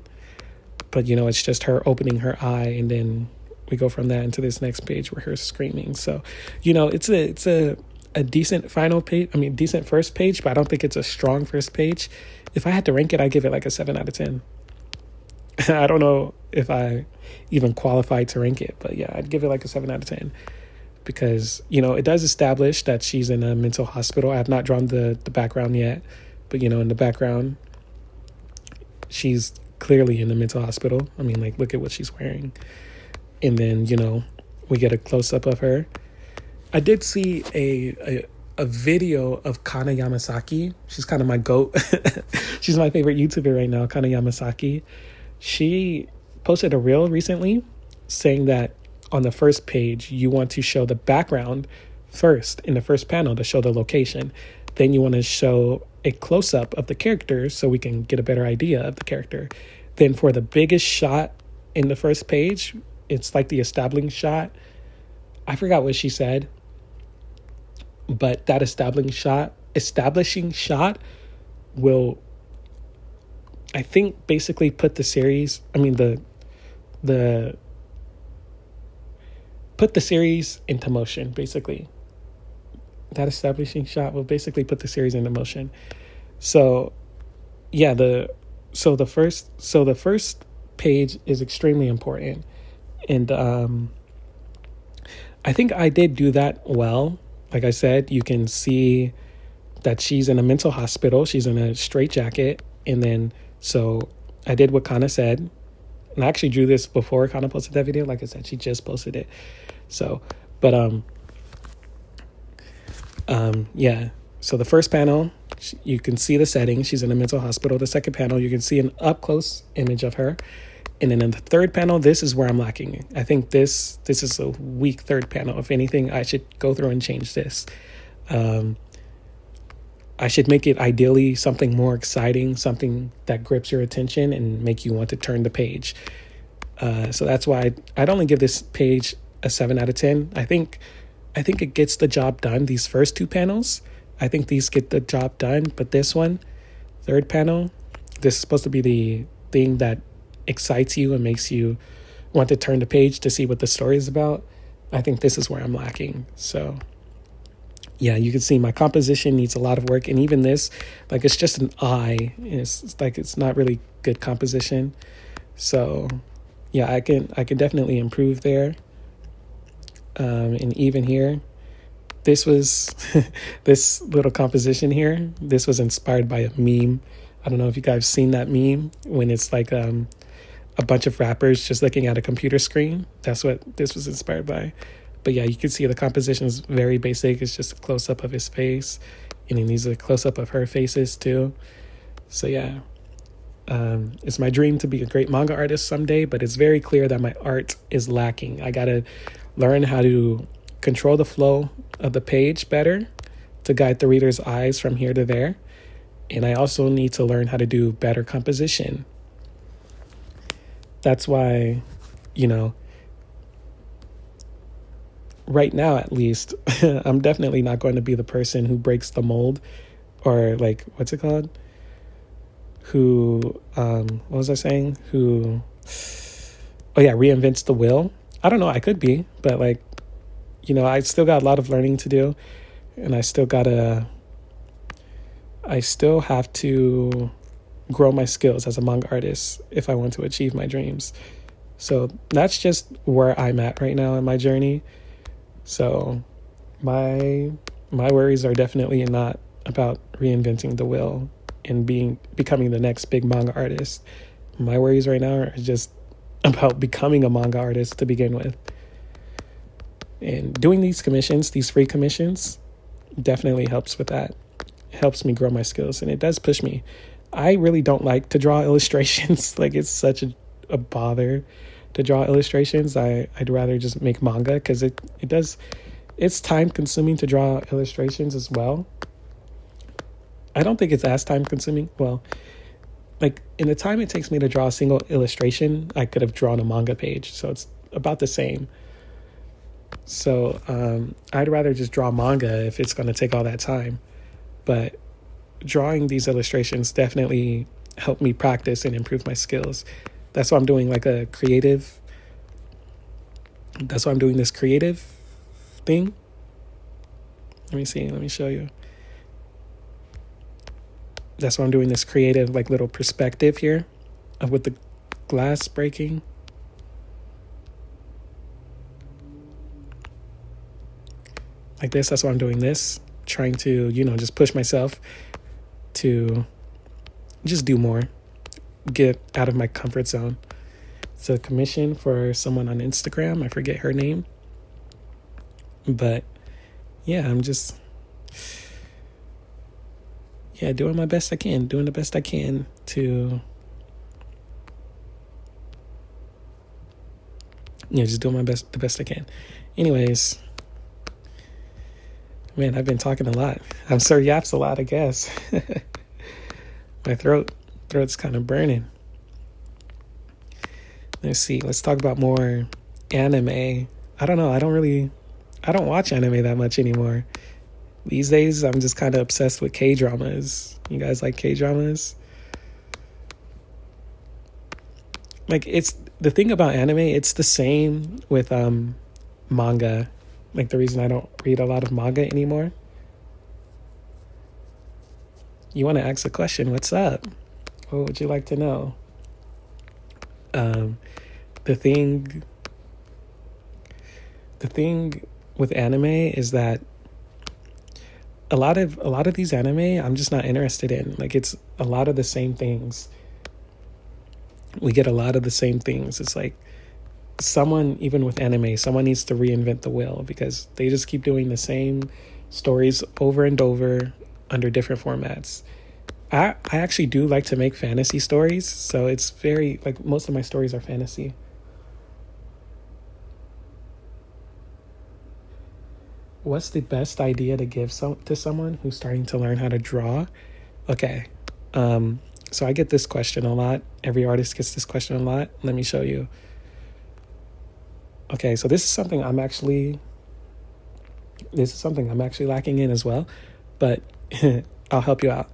A: But it's just her opening her eye, and then we go from that into this next page where her screaming. So it's a decent final page. I mean, decent first page, but I don't think it's a strong first page. If I had to rank it, I'd give it like a 7 out of 10. I don't know if I even qualify to rank it, but yeah, I'd give it like a 7 out of 10, because it does establish that she's in a mental hospital. I have not drawn the background yet, but in the background she's clearly in a mental hospital. I mean, like, look at what she's wearing. And then we get a close-up of her. I did see a video of Kana Yamasaki. She's kind of my goat. She's my favorite YouTuber right now, Kana Yamasaki. She posted a reel recently saying that on the first page, you want to show the background first in the first panel to show the location. Then you want to show a close-up of the character so we can get a better idea of the character. Then for the biggest shot in the first page, it's like the establishing shot. I forgot what she said, but that establishing shot will, I think, basically put the series, put the series into motion, basically. that establishing shot will basically put the series into motion. So yeah, the first page is extremely important, and I think I did do that well. Like I said, you can see that she's in a mental hospital. She's in a straitjacket. And then, so I did what Kana said. And I actually drew this before Kana posted that video. Like I said, she just posted it. So, but, yeah. So the first panel, you can see the setting. She's in a mental hospital. The second panel, you can see an up close image of her. And then in the third panel, this is where I'm lacking. I think this is a weak third panel. If anything, I should go through and change this. I should make it ideally something more exciting, something that grips your attention and make you want to turn the page. So that's why I'd only give this page a 7 out of 10. I think it gets the job done. These first two panels, I think these get the job done. But this one, third panel, this is supposed to be the thing that excites you and makes you want to turn the page to see what the story is about. I think this is where I'm lacking. So yeah, you can see my composition needs a lot of work. And even this, like, it's just an eye. It's like, it's not really good composition. So yeah, I can definitely improve there. And even here, this was this little composition here, this was inspired by a meme. I don't know if you guys seen that meme when it's like a bunch of rappers just looking at a computer screen. That's what this was inspired by. But yeah, you can see the composition is very basic. It's just a close-up of his face. And then these are a close-up of her faces too. So yeah, it's my dream to be a great manga artist someday, but it's very clear that my art is lacking. I gotta learn how to control the flow of the page better to guide the reader's eyes from here to there. And I also need to learn how to do better composition. That's why, right now at least, I'm definitely not going to be the person who breaks the mold, or like, what's it called? Who, what was I saying? Reinvents the wheel. I don't know, I could be, but like, I still got a lot of learning to do, and I still have to grow my skills as a manga artist if I want to achieve my dreams. So that's just where I'm at right now in my journey. So my worries are definitely not about reinventing the wheel and becoming the next big manga artist. My worries right now are just about becoming a manga artist to begin with. And doing these commissions, these free commissions, definitely helps with that. It helps me grow my skills, and it does push me. I really don't like to draw illustrations. Like, it's such a bother to draw illustrations. I'd rather just make manga, because it's time consuming to draw illustrations as well. I don't think it's as time consuming. Well, like, in the time it takes me to draw a single illustration, I could have drawn a manga page. So it's about the same. So I'd rather just draw manga if it's going to take all that time. But drawing these illustrations definitely helped me practice and improve my skills. That's why I'm doing this creative thing. Let me show you. That's why I'm doing this creative, like, little perspective here with the glass breaking. Like this, that's why I'm doing this. Trying to, just push myself to just do more. Get out of my comfort zone. It's a commission for someone on Instagram. I forget her name. But yeah, I'm just doing my best I can, doing the best I can to just doing the best I can. Anyways, man, I've been talking a lot. I'm Sir Yaps a lot, I guess. My throat's kind of burning. Let's see. Let's talk about more anime. I don't know. I don't watch anime that much anymore. These days, I'm just kind of obsessed with K-dramas. You guys like K-dramas? Like, it's the thing about anime, it's the same with manga. Like, the reason I don't read a lot of manga anymore, You want to ask a question? What's up? What would you like to know? Um, the thing, the thing with anime is that a lot of these anime I'm just not interested in. Like it's a lot of the same things. We get a lot of the same things. It's like someone, even with anime, someone needs to reinvent the wheel because they just keep doing the same stories over and over under different formats. I actually do like to make fantasy stories, so it's very like most of my stories are fantasy. What's the best idea to give to someone who's starting to learn how to draw? Okay. So I get this question a lot. Every artist gets this question a lot. Let me show you. Okay, so this is something I'm actually lacking in as well, but I'll help you out.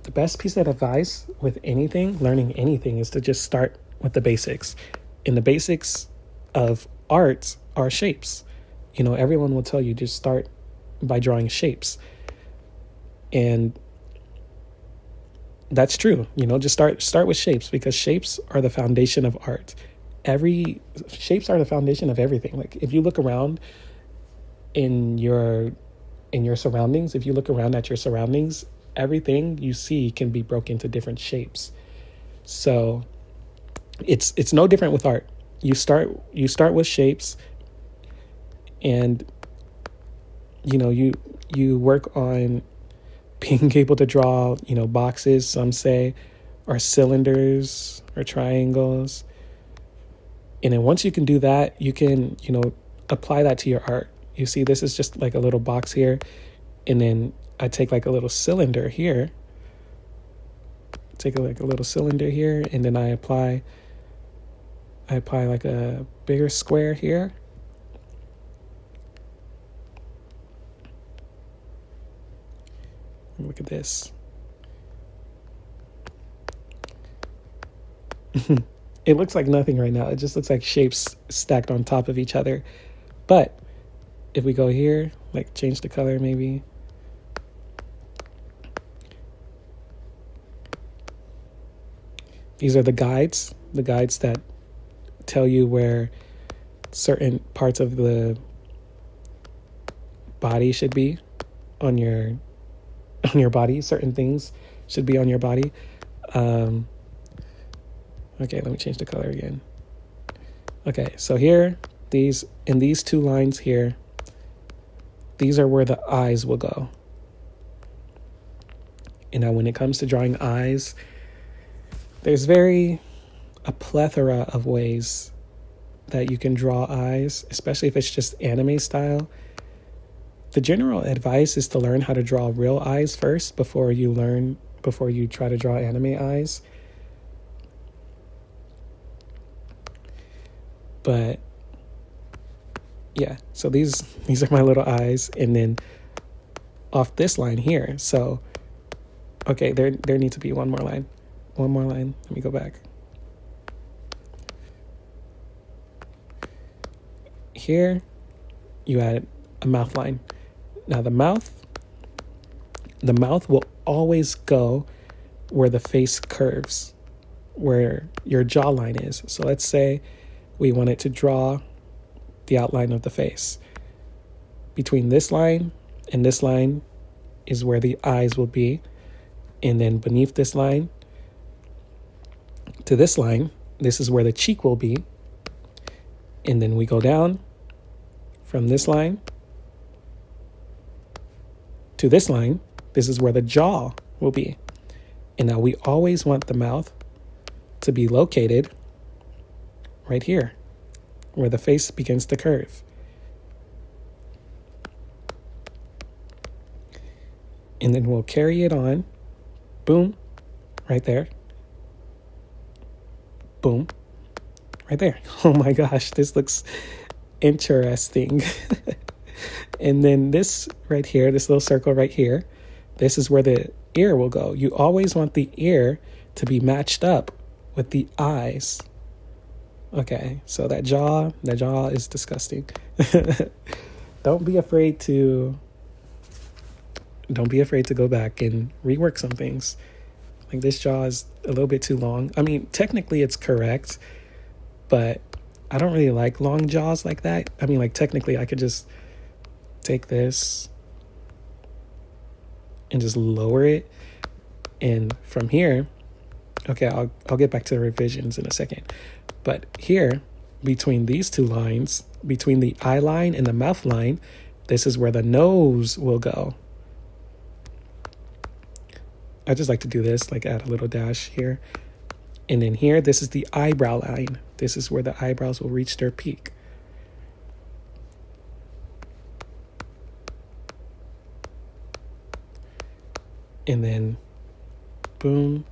A: The best piece of advice with anything, learning anything, is to just start with the basics. And the basics of art are shapes. Everyone will tell you just start by drawing shapes. And that's true. Just start with shapes because shapes are the foundation of art. Every Shapes are the foundation of everything. Like if you look around in your surroundings, if you look around at your surroundings, everything you see can be broken into different shapes. So it's no different with art. You start with shapes, and you work on being able to draw boxes, some say, or cylinders or triangles. And then once you can do that, you can apply that to your art. You see, this is just like a little box here, and then I take like a little cylinder here, and then I apply like a bigger square here. Look at this. It looks like nothing right now. It just looks like shapes stacked on top of each other. But if we go here, like change the color maybe. These are the guides that tell you where certain parts of the body should be on your body. Certain things should be on your body. Okay, let me change the color again. Okay, so here, these two lines here, these are where the eyes will go. And now when it comes to drawing eyes, there's a plethora of ways that you can draw eyes, especially if it's just anime style. The general advice is to learn how to draw real eyes first before you try to draw anime eyes. But yeah, so these are my little eyes, and then off this line here. So okay, there needs to be one more line. Let me go back. Here you add a mouth line. Now the mouth will always go where the face curves, where your jawline is. So let's say we wanted to draw the outline of the face. Between this line and this line is where the eyes will be. And then beneath this line to this line, this is where the cheek will be. And then we go down from this line to this line. This is where the jaw will be. And now we always want the mouth to be located right here, where the face begins to curve. And then we'll carry it on. Boom, right there. Boom, right there. Oh my gosh, this looks interesting. And then this right here, this little circle right here, this is where the ear will go. You always want the ear to be matched up with the eyes. Okay, so that jaw is disgusting. Don't be afraid to don't be afraid to go back and rework some things. Like this jaw is a little bit too long. I mean, technically it's correct, but I don't really like long jaws like that. I mean, like technically I could just take this and just lower it. And from here, okay, I'll get back to the revisions in a second. But here, between these two lines, between the eye line and the mouth line, this is where the nose will go. I just like to do this, like add a little dash here. And then here, this is the eyebrow line. This is where the eyebrows will reach their peak. And then, boom.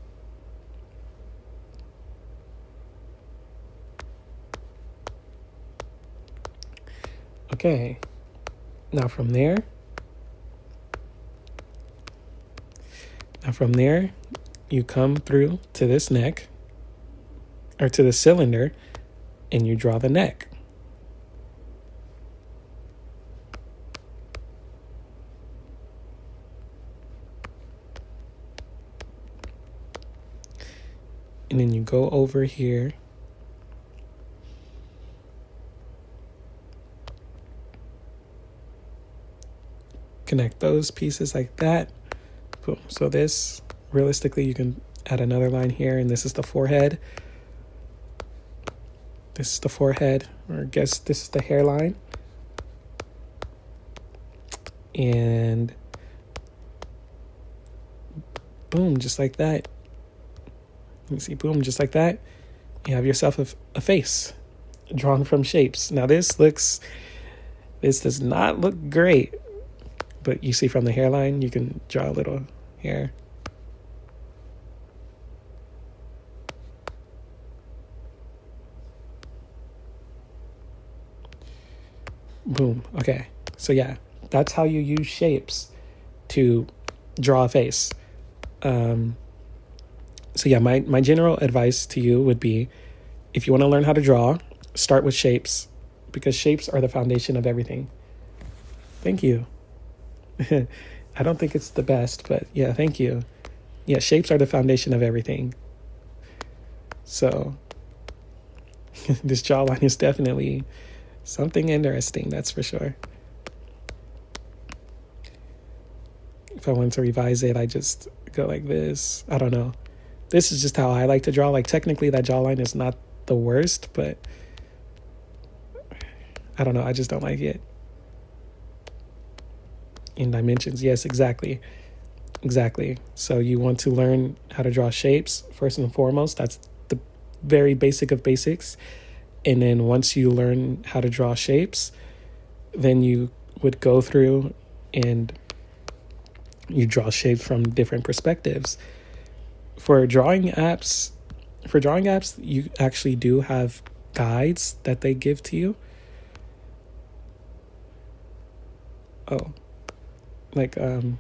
A: Okay, now from there, you come through to this neck, or to the cylinder, and you draw the neck. And then you go over here. Connect those pieces like that. Boom. So this, realistically, you can add another line here, and this is the forehead. This is the forehead, or I guess this is the hairline. And boom, just like that. You see, boom, just like that. You have yourself a face drawn from shapes. Now this does not look great, but you see from the hairline, you can draw a little hair. Boom. Okay. So yeah, that's how you use shapes to draw a face. So yeah, my general advice to you would be, if you want to learn how to draw, start with shapes, because shapes are the foundation of everything. Thank you. I don't think it's the best, but yeah, thank you. Yeah, shapes are the foundation of everything. So this jawline is definitely something interesting, that's for sure. If I wanted to revise it, I just go like this. I don't know. This is just how I like to draw. Like technically that jawline is not the worst, but I don't know. I just don't like it. In dimensions, yes, exactly. So you want to learn how to draw shapes first and foremost. That's the very basic of basics. And then once you learn how to draw shapes, then you would go through and you draw shapes from different perspectives. For drawing apps, you actually do have guides that they give to you. Oh, like, okay,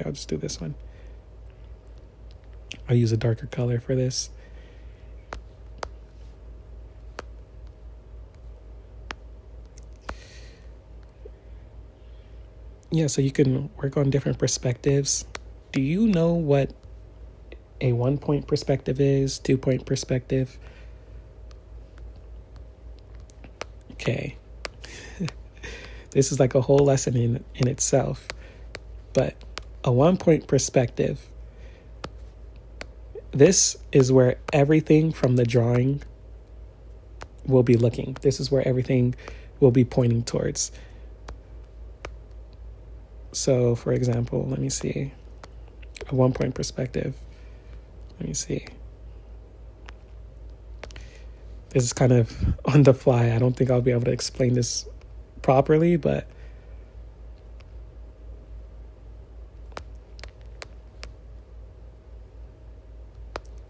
A: I'll just do this one. I'll use a darker color for this. Yeah, so you can work on different perspectives. Do you know what a 1-point perspective is? 2-point perspective? Okay. This is like a whole lesson in itself. But a 1-point perspective, this is where everything from the drawing will be looking. This is where everything will be pointing towards. So, for example, let me see. A 1-point perspective. Let me see. This is kind of on the fly. I don't think I'll be able to explain this properly, but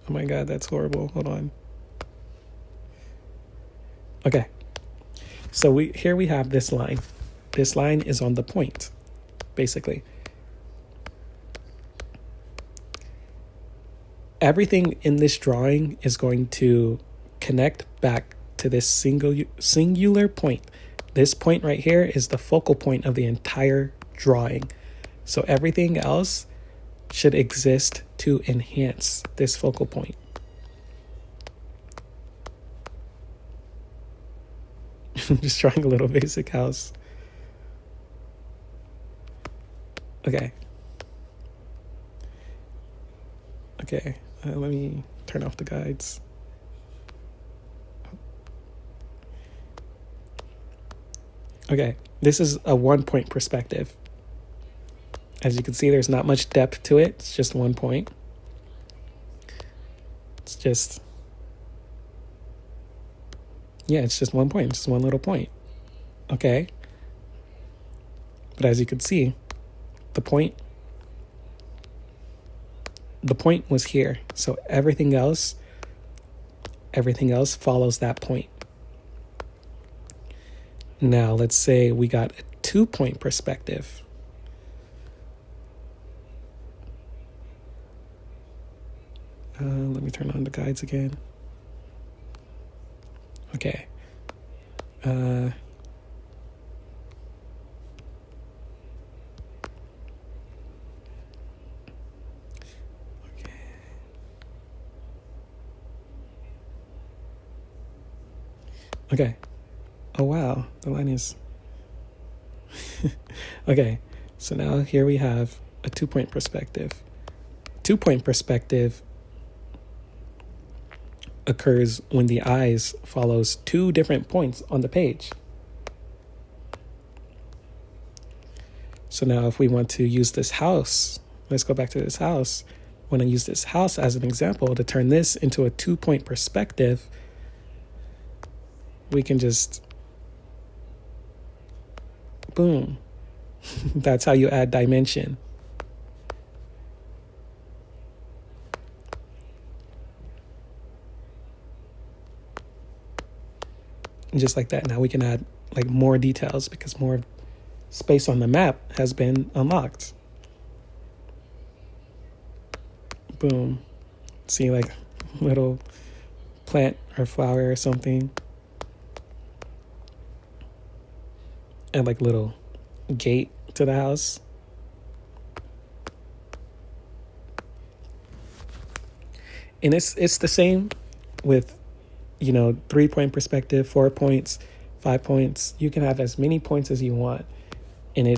A: oh my God, that's horrible. Hold on. Okay. So we have this line. This line is on the point, basically. Everything in this drawing is going to connect back to this singular point. This point right here is the focal point of the entire drawing. So everything else should exist to enhance this focal point. Just drawing a little basic house. Okay. Okay, let me turn off the guides. Okay, this is a 1-point perspective. As you can see, there's not much depth to it. It's just 1 point. It's just 1 point. It's just one little point. Okay. But as you can see, the point was here. So everything else follows that point. Now, let's say we got a 2-point perspective. Let me turn on the guides again. Okay. Okay. Oh, wow. The line is... Okay. So now here we have a 2-point perspective. 2-point perspective occurs when the eyes follows 2 different points on the page. So now if we want to use this house, let's go back to this house. When I use this house as an example to turn this into a 2-point perspective, we can just, boom. That's how you add dimension. And just like that, now we can add like more details because more space on the map has been unlocked. Boom. See like little plant or flower or something. And like little gate to the house. And it's the same with, 3-point perspective, 4 points, 5 points. You can have as many points as you want. And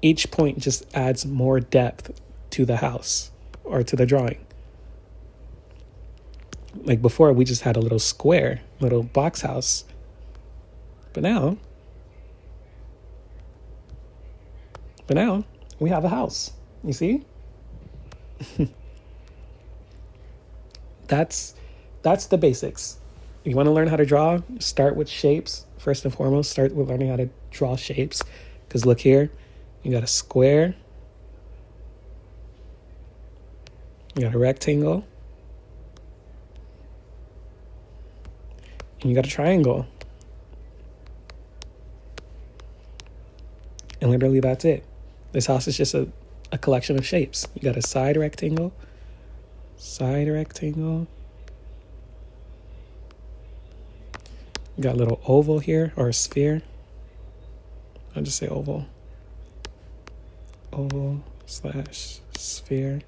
A: each point just adds more depth to the house or to the drawing. Like before, we just had a little square, little box house. But now we have a house. You see? That's the basics. You want to learn how to draw? Start with shapes. First and foremost, start with learning how to draw shapes. Because look here, you got a square. You got a rectangle. And you got a triangle. And literally that's it. This house is just a collection of shapes. You got a side rectangle. You got a little oval here, or a sphere. I'll just say oval. Oval/sphere.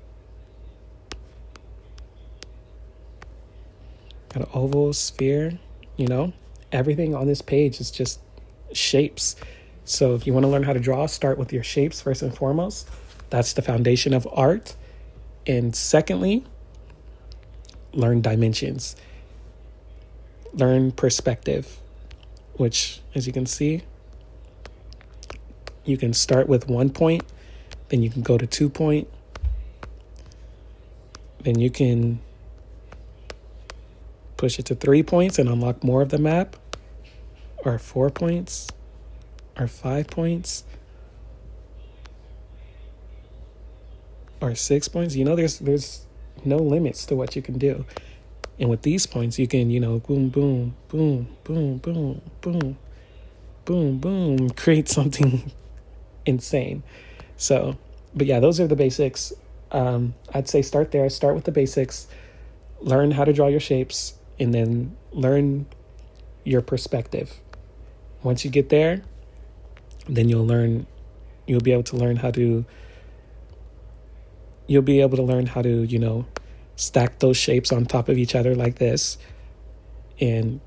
A: Got an oval, sphere, Everything on this page is just shapes. So if you want to learn how to draw, start with your shapes first and foremost. That's the foundation of art. And secondly, learn dimensions. Learn perspective, which, as you can see, you can start with 1 point, then you can go to 2 point, then you can push it to 3 points and unlock more of the map, or 4 points, or 5 points, or 6 points. There's no limits to what you can do. And with these points, you can, boom, boom, boom, boom, boom, boom, boom, boom, create something insane. So, but yeah, those are the basics. I'd say start there. Start with the basics. Learn how to draw your shapes, and then learn your perspective. Once you get there, then you'll be able to learn how to stack those shapes on top of each other like this. And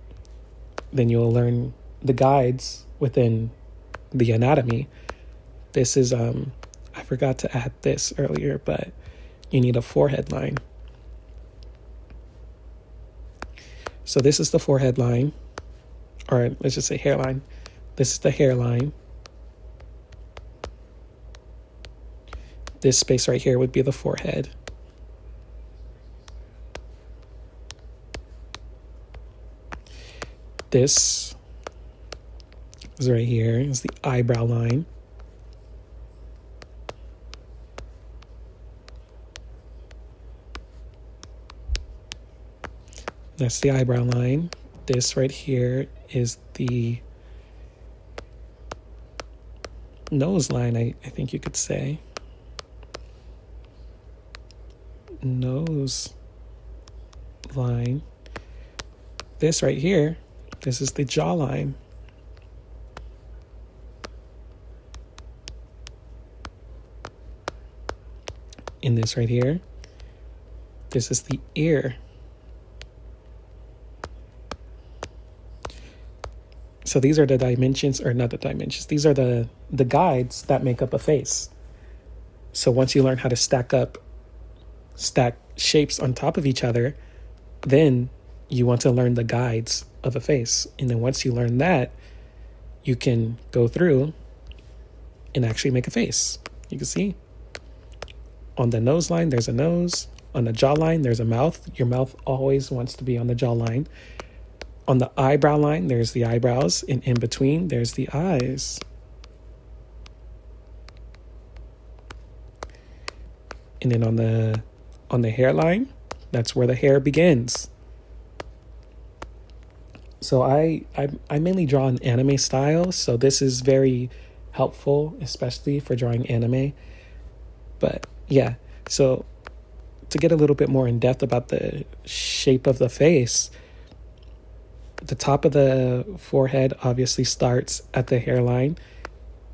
A: then you'll learn the guides within the anatomy. This is I forgot to add this earlier, but you need a forehead line. So this is the forehead line, or let's just say hairline. This is the hairline. This space right here would be the forehead. This is right here is the eyebrow line. That's the eyebrow line. This right here is the nose line, I think you could say. Nose line. This right here, this is the jawline. And this right here, this is the ear. So these are the dimensions, or not the dimensions, these are the guides that make up a face. So once you learn how to stack shapes on top of each other, then you want to learn the guides of a face. And then once you learn that, you can go through and actually make a face. You can see on the nose line, there's a nose. On the jawline, there's a mouth. Your mouth always wants to be on the jawline. On the eyebrow line, there's the eyebrows, and in between, there's the eyes. And then on the hairline, that's where the hair begins. So I mainly draw in anime style, so this is very helpful, especially for drawing anime. But yeah, so to get a little bit more in depth about the shape of the face, the top of the forehead obviously starts at the hairline,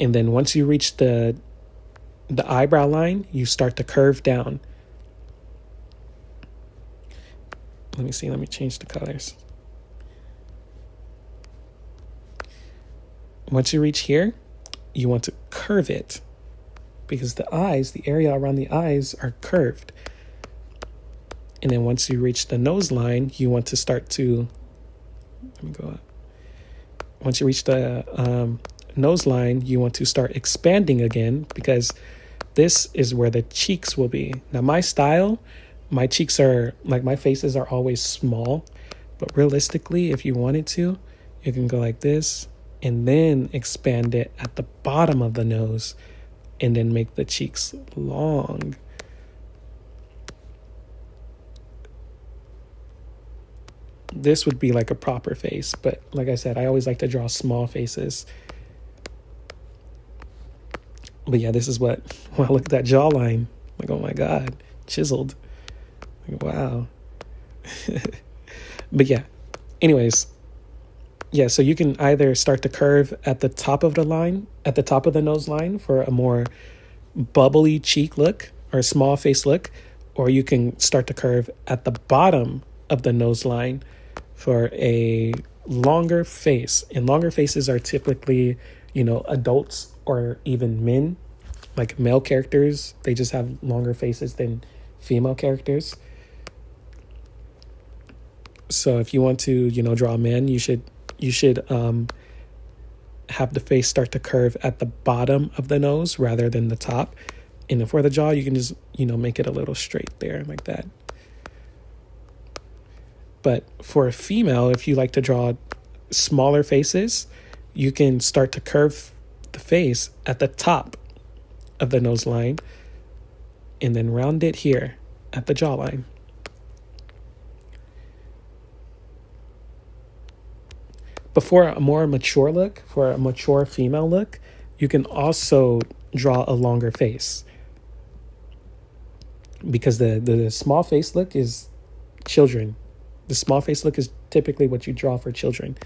A: and then once you reach the eyebrow line, you start to curve down. Let me change the colors. Once you reach here, you want to curve it, because the eyes, the area around the eyes are curved. And then once you reach the nose line, you want to start to, let me go up. Once you reach the nose line, you want to start expanding again, because this is where the cheeks will be. Now my style, my cheeks are, like my faces are always small, but realistically, if you wanted to, you can go like this and then expand it at the bottom of the nose and then make the cheeks long. This would be like a proper face, but like I said, I always like to draw small faces. But yeah, this is when I look at that jawline, like, oh my God, chiseled. Like, wow. But yeah, anyways, yeah, so you can either start to curve at the top of the line, at the top of the nose line for a more bubbly cheek look or small face look, or you can start to curve at the bottom of the nose line for a longer face. And longer faces are typically, adults or even men, like male characters. They just have longer faces than female characters. So if you want to, draw a man, you should have the face start to curve at the bottom of the nose rather than the top. And then for the jaw, you can just, make it a little straight there like that. But for a female, if you like to draw smaller faces, you can start to curve the face at the top of the nose line and then round it here at the jawline. But for a more mature look, for a mature female look, you can also draw a longer face. Because the small face look is children. The small face look is typically what you draw for children.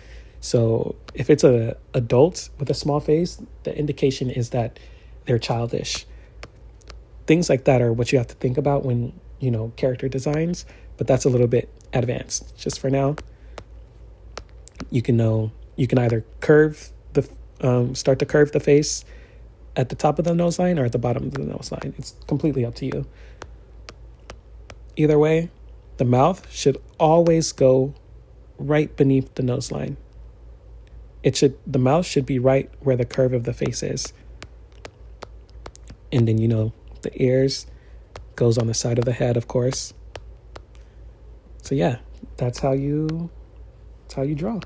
A: So if it's a adult with a small face, the indication is that they're childish. Things like that are what you have to think about when, character designs, but that's a little bit advanced. Just for now, you can either start to curve the face at the top of the nose line or at the bottom of the nose line. It's completely up to you. Either way, the mouth should always go right beneath the nose line. The mouth should be right where the curve of the face is. And then, the ears goes on the side of the head, of course. So yeah, that's how you draw.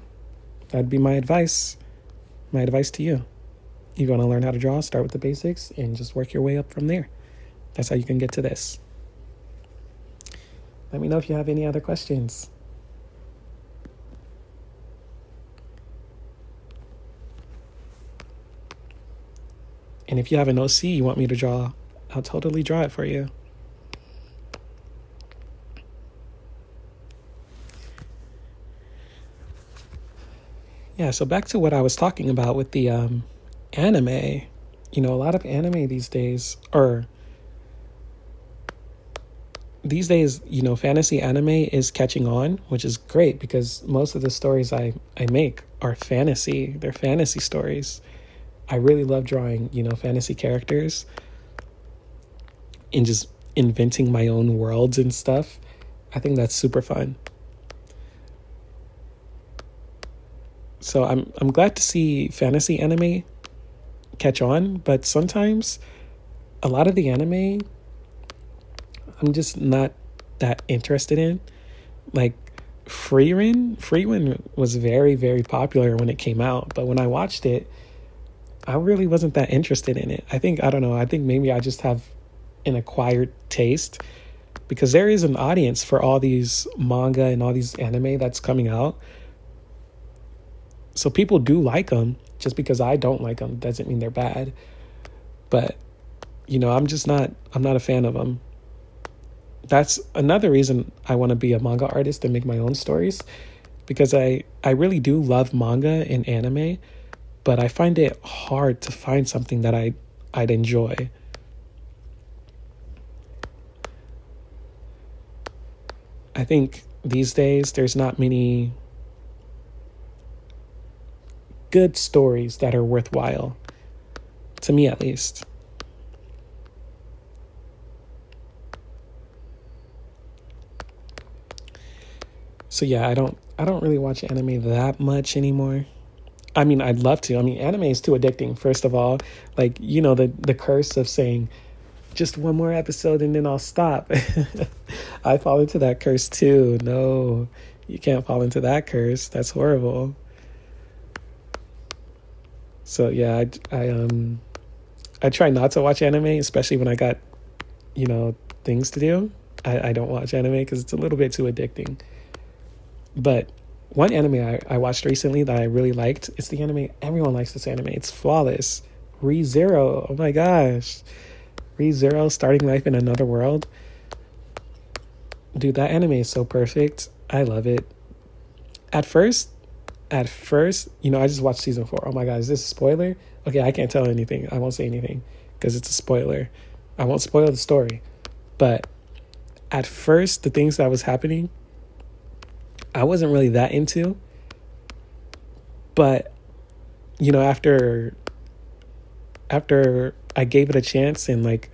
A: That'd be my advice. My advice to you. You want to learn how to draw, start with the basics and just work your way up from there. That's how you can get to this. Let me know if you have any other questions. And if you have an OC you want me to draw, I'll totally draw it for you. Yeah, so back to what I was talking about with the anime. A lot of anime these days, fantasy anime is catching on, which is great because most of the stories I make are fantasy. They're fantasy stories. I really love drawing, fantasy characters and just inventing my own worlds and stuff. I think that's super fun. So I'm glad to see fantasy anime catch on, but sometimes a lot of the anime I'm just not that interested in. Like Frieren was very, very popular when it came out, but when I watched it, I really wasn't that interested in it. I think maybe I just have an acquired taste because there is an audience for all these manga and all these anime that's coming out. So people do like them. Just because I don't like them doesn't mean they're bad. But, I'm not a fan of them. That's another reason I want to be a manga artist and make my own stories. Because I really do love manga and anime, but I find it hard to find something that I'd enjoy. I think these days there's not many good stories that are worthwhile, to me at least. So yeah, I don't really watch anime that much anymore. I mean, I'd love to. I mean, anime is too addicting, first of all. Like, the curse of saying, just one more episode and then I'll stop. I fall into that curse too. No, you can't fall into that curse. That's horrible. So yeah, I try not to watch anime, especially when I got, things to do. I don't watch anime because it's a little bit too addicting. But one anime I watched recently that I really liked, it's the anime, everyone likes this anime. It's flawless. Re:Zero. Oh my gosh. Re:Zero, Starting Life in Another World. Dude, that anime is so perfect. I love it. At first, I just watched season 4. Oh my God, is this a spoiler? Okay, I can't tell anything. I won't say anything because it's a spoiler. I won't spoil the story. But at first, the things that was happening, I wasn't really that into. But, after I gave it a chance and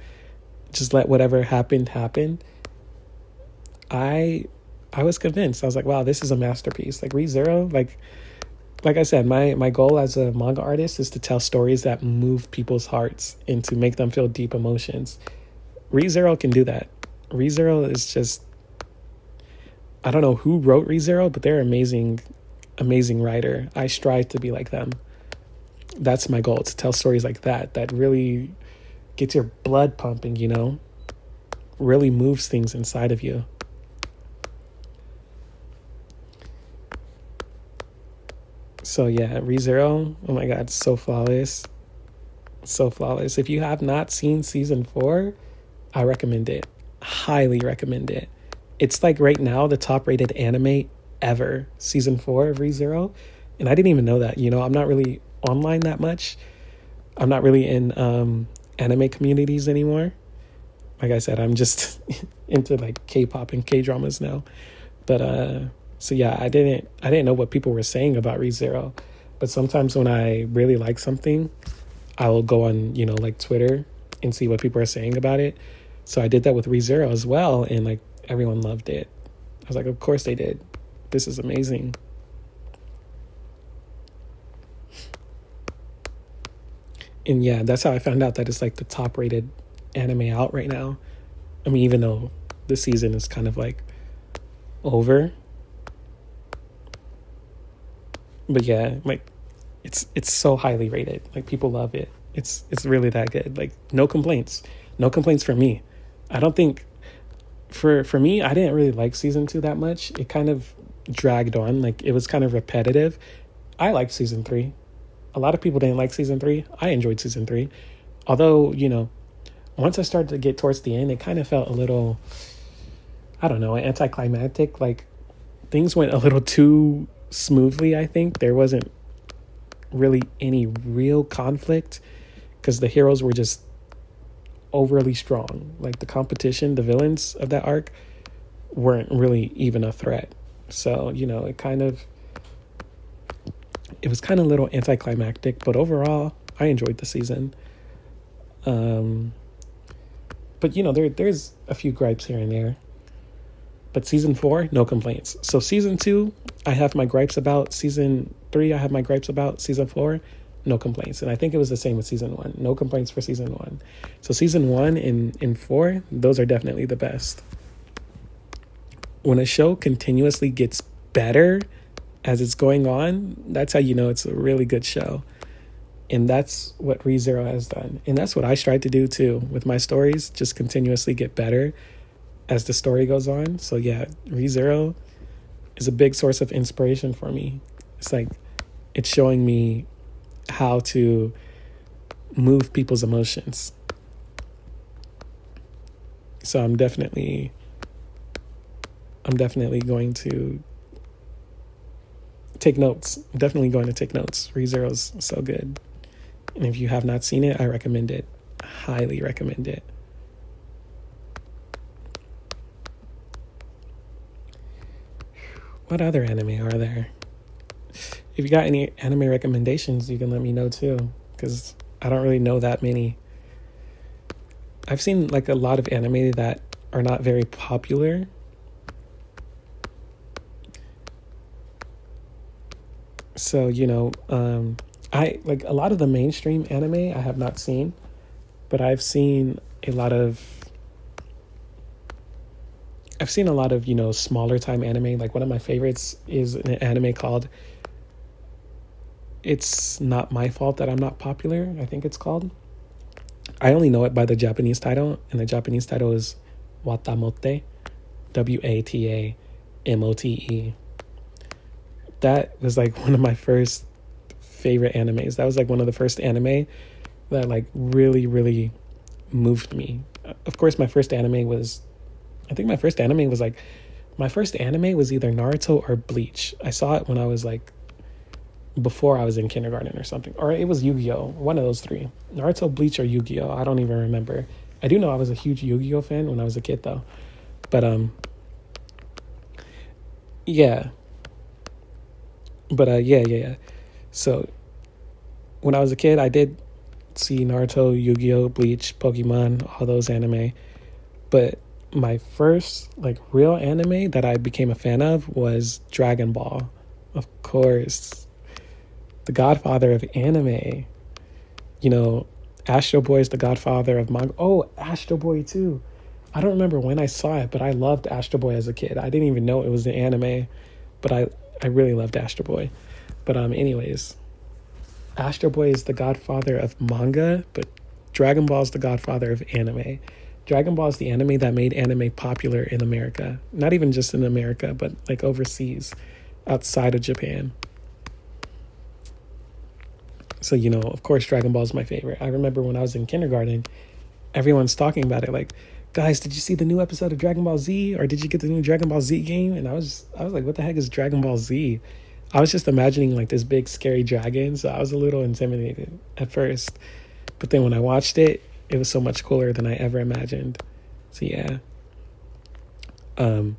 A: just let whatever happened, I was convinced. I was like, wow, this is a masterpiece. Re:Zero, like I said, my goal as a manga artist is to tell stories that move people's hearts and to make them feel deep emotions. Re:Zero can do that. Re:Zero is just, I don't know who wrote Re:Zero, but they're amazing writer. I strive to be like them. That's my goal, to tell stories like that really gets your blood pumping, really moves things inside of you. So yeah, Re:Zero, oh my God, so flawless. So flawless. If you have not seen season 4, I recommend it. Highly recommend it. It's right now the top rated anime ever. Season 4 of Re:Zero And I didn't even know that. I'm not really online that much. I'm not really in anime communities anymore. Like I said, I'm just into like K-pop and K-dramas now. But so yeah, I didn't know what people were saying about ReZero. But sometimes when I really like something, I will go on, like Twitter and see what people are saying about it. So I did that with ReZero as well, and like everyone loved it. I was like, of course they did. This is amazing. And yeah, that's how I found out that it's like the top rated anime out right now. I mean, even though the season is kind of like over. But yeah, like it's so highly rated. Like people love it. It's really that good. Like no complaints. No complaints from me. I don't think for me, I didn't really like season 2 that much. It kind of dragged on. Like it was kind of repetitive. I liked season 3. A lot of people didn't like season 3. I enjoyed season 3. Although, once I started to get towards the end, it kind of felt a little, I don't know, anticlimactic. Like things went a little too smoothly, I think. There wasn't really any real conflict because the heroes were just overly strong. Like the competition, the villains of that arc weren't really even a threat. So, it was kind of a little anticlimactic, but overall, I enjoyed the season. But there's a few gripes here and there. But season 4, no complaints. So season 2, I have my gripes about. Season 3, I have my gripes about. Season 4, no complaints. And I think it was the same with season 1. No complaints for season 1. So season 1 and 4, those are definitely the best. When a show continuously gets better as it's going on, that's how you know it's a really good show. And that's what ReZero has done. And that's what I strive to do too with my stories, just continuously get better as the story goes on. So yeah, ReZero is a big source of inspiration for me. It's like, it's showing me how to move people's emotions. So I'm definitely going to take notes. I'm definitely going to take notes. ReZero's so good. And if you have not seen it, I recommend it. Highly recommend it. What other anime are there? If you got any anime recommendations, you can let me know too, because I don't really know that many. I've seen like a lot of anime that are not very popular. So, I like a lot of the mainstream anime I have not seen, but I've seen a lot of, smaller time anime. Like one of my favorites is an anime called It's Not My Fault That I'm Not Popular, I think it's called. I only know it by the Japanese title, and the Japanese title is Watamote, Watamote. That was like one of my first favorite animes. That was like one of the first anime that like really, really moved me. Of course, my first anime was either Naruto or Bleach. I saw it when I was like, before I was in kindergarten or something. Or it was Yu-Gi-Oh! One of those three. Naruto, Bleach, or Yu-Gi-Oh! I don't even remember. I do know I was a huge Yu-Gi-Oh! Fan when I was a kid though. But yeah. But yeah. So when I was a kid, I did see Naruto, Yu-Gi-Oh!, Bleach, Pokemon, all those anime. But my first like real anime that I became a fan of was Dragon Ball. Of course. The godfather of anime. Astro Boy is the godfather of manga. Oh, Astro Boy too. I don't remember when I saw it, but I loved Astro Boy as a kid. I didn't even know it was an anime, but I really loved Astro Boy. But anyways, Astro Boy is the godfather of manga, but Dragon Ball is the godfather of anime. Dragon Ball is the anime that made anime popular in America. Not even just in America, but like overseas, outside of Japan. So, of course, Dragon Ball is my favorite. I remember when I was in kindergarten, everyone's talking about it. Like, guys, did you see the new episode of Dragon Ball Z? Or did you get the new Dragon Ball Z game? And I was like, what the heck is Dragon Ball Z? I was just imagining like this big scary dragon, so I was a little intimidated at first. But then when I watched it, it was so much cooler than I ever imagined. So yeah. Um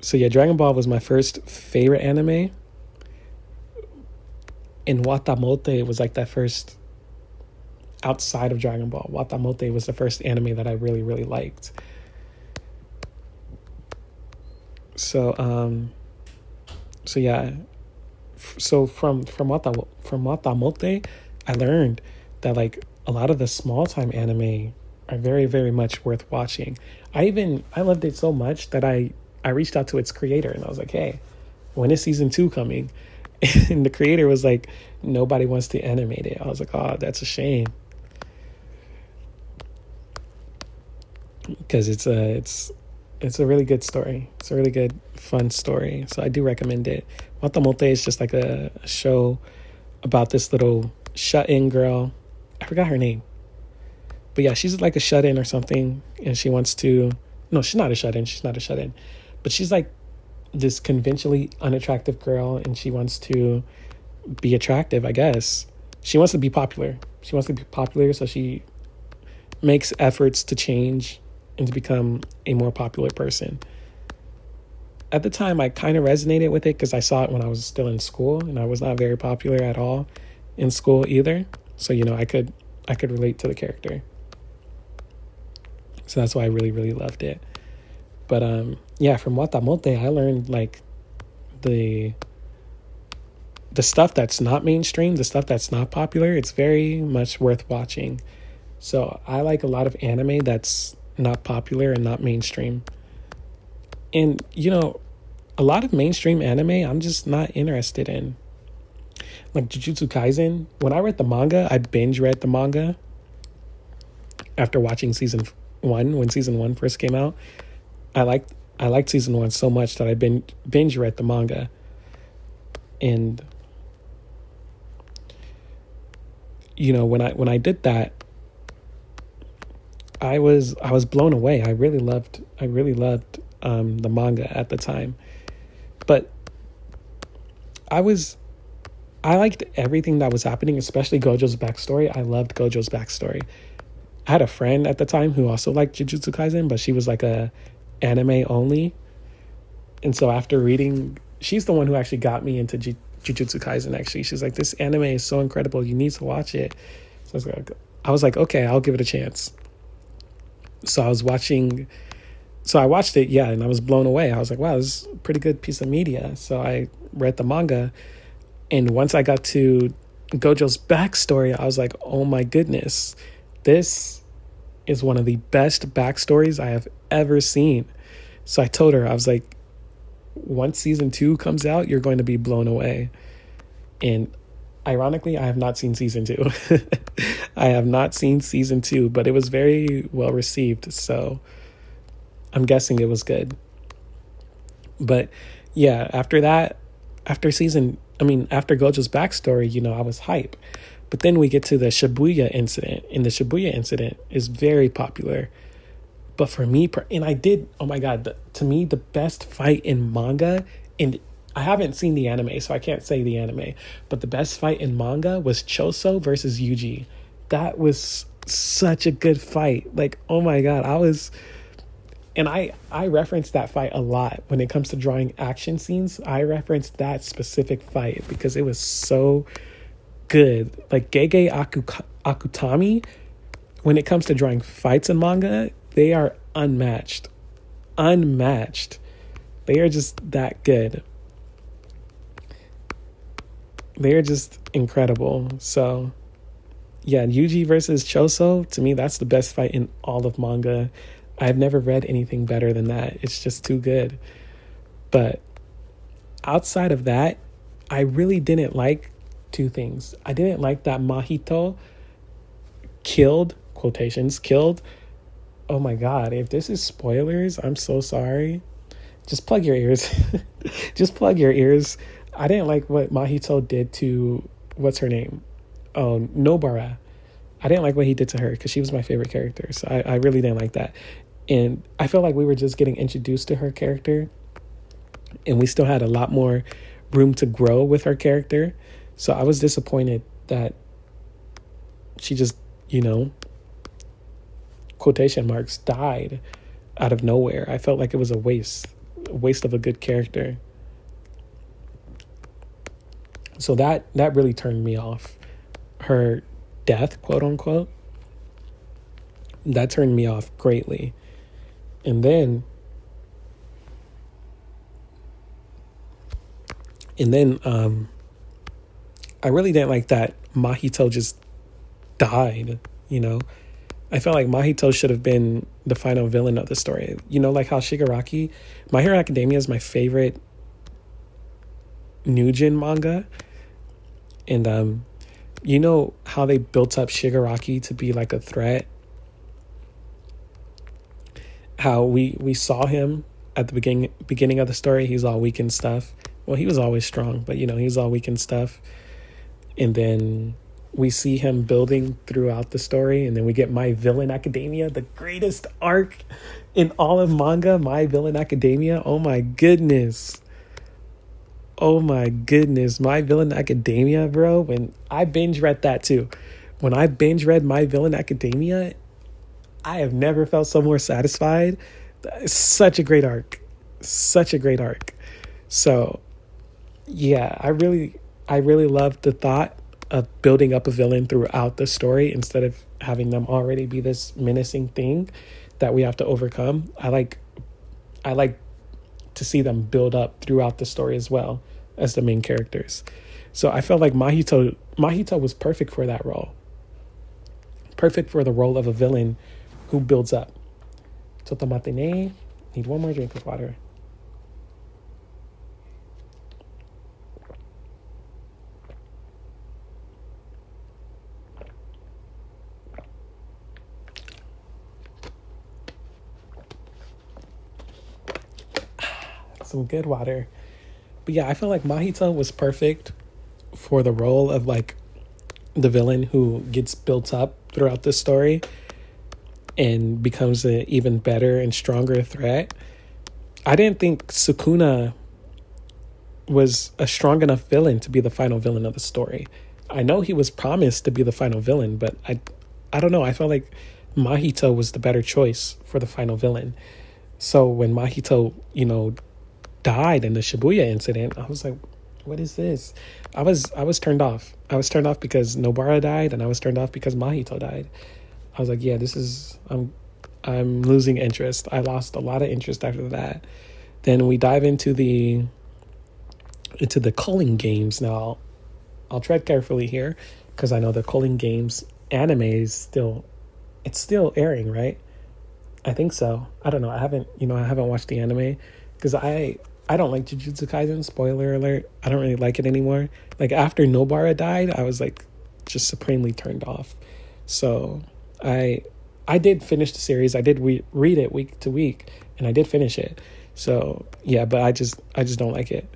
A: so yeah, Dragon Ball was my first favorite anime. And Watamote was like that first outside of Dragon Ball. Watamote was the first anime that I really, really liked. So so yeah, so from Watamote, I learned that like a lot of the small time anime are very, very much worth watching. I loved it so much that I reached out to its creator and I was like, hey, when is season 2 coming? And the creator was like, nobody wants to animate it. I was like, oh, that's a shame, because it's a really good story. It's a really good fun story. So I do recommend it. Watamote is just like a show about this little shut-in girl. I forgot her name. But yeah, she's like a shut-in or something, and she wants to. No, she's not a shut-in. She's not a shut-in, but she's like this conventionally unattractive girl, and she wants to be attractive. I guess she wants to be popular. She wants to be popular, so she makes efforts to change and to become a more popular person. At the time, I kind of resonated with it because I saw it when I was still in school, and I was not very popular at all in school either. So I could relate to the character. So that's why I really, really loved it. But yeah, from Watamote, I learned like the stuff that's not mainstream, the stuff that's not popular. It's very much worth watching. So I like a lot of anime that's not popular and not mainstream. And a lot of mainstream anime I'm just not interested in. Like Jujutsu Kaisen, when I read the manga, I binge read the manga after watching season 1 when season 1 first came out. I liked season 1 so much that I binge read the manga. And when I did that, I was blown away. I really loved the manga at the time. But I liked everything that was happening, especially Gojo's backstory. I loved Gojo's backstory. I had a friend at the time who also liked Jujutsu Kaisen, but she was like a anime only. And so after reading, she's the one who actually got me into Jujutsu Kaisen, actually. She's like, this anime is so incredible. You need to watch it. So I was like, okay, I'll give it a chance. So I watched it, yeah, and I was blown away. I was like, wow, this is a pretty good piece of media. So I read the manga. And once I got to Gojo's backstory, I was like, oh my goodness, this is one of the best backstories I have ever seen. So I told her, I was like, once season 2 comes out, you're going to be blown away. And ironically, I have not seen season 2. I have not seen season 2, but it was very well received. So I'm guessing it was good. But yeah, after that, after Gojo's backstory, I was hype. But then we get to the Shibuya incident, and the Shibuya incident is very popular. But for me, oh my God, to me, the best fight in manga, and I haven't seen the anime, so I can't say the anime, but the best fight in manga was Choso versus Yuji. That was such a good fight. Like, oh my God, I reference that fight a lot when it comes to drawing action scenes. I reference that specific fight because it was so good. Like Gege Akutami, when it comes to drawing fights in manga, they are unmatched. They are just that good. They are just incredible. So yeah, Yuji versus Choso, to me, that's the best fight in all of manga. I've never read anything better than that. It's just too good. But outside of that, I really didn't like 2 things. I didn't like that Mahito killed, oh my God, if this is spoilers, I'm so sorry. Just plug your ears. Just plug your ears. I didn't like what Mahito did to, what's her name? Oh, Nobara. I didn't like what he did to her because she was my favorite character. So I really didn't like that. And I felt like we were just getting introduced to her character. and we still had a lot more room to grow with her character. So I was disappointed that she just, you know, quotation marks, died out of nowhere. I felt like it was a waste of a good character. So that really turned me off. Her death, quote unquote, that turned me off greatly. And then I really didn't like that Mahito just died, you know. I felt like Mahito should have been the final villain of the story. You know, like how Shigaraki, My Hero Academia is my favorite Nujin manga. And you know how they built up Shigaraki to be like a threat? How we saw him at the beginning of the story, he's all weak and stuff. Well, he was always strong, but you know, he's all weak and stuff. And then we see him building throughout the story, and then we get My Villain Academia, the greatest arc in all of manga, My Villain Academia. Oh my goodness. Oh my goodness. My Villain Academia, bro. When I binge read that too. When I binge read My Villain Academia, I have never felt so more satisfied. It's such a great arc. Such a great arc. So yeah, I really love the thought of building up a villain throughout the story instead of having them already be this menacing thing that we have to overcome. I like to see them build up throughout the story as well as the main characters. So I felt like Mahito was perfect for that role. Perfect for the role of a villain who builds up. Totomate ne. Need one more drink of water. Some good water. But yeah, I feel like Mahito was perfect for the role of like the villain who gets built up throughout the story and becomes an even better and stronger threat. I didn't think Sukuna was a strong enough villain to be the final villain of the story. I know he was promised to be the final villain, but I don't know. I felt like Mahito was the better choice for the final villain. So when Mahito, you know, died in the Shibuya incident, I was like, what is this? I was turned off. I was turned off because Nobara died, and I was turned off because Mahito died. I was like, yeah, this is I'm losing interest. I lost a lot of interest after that. Then we dive into the Culling Games. Now I'll tread carefully here because I know the Culling Games anime is still airing, right? I think so. I don't know. I haven't watched the anime because I don't like Jujutsu Kaisen, spoiler alert. I don't really like it anymore. Like after Nobara died, I was like just supremely turned off. So I did finish the series. I did read it week to week, and I did finish it. So yeah, but I just don't like it.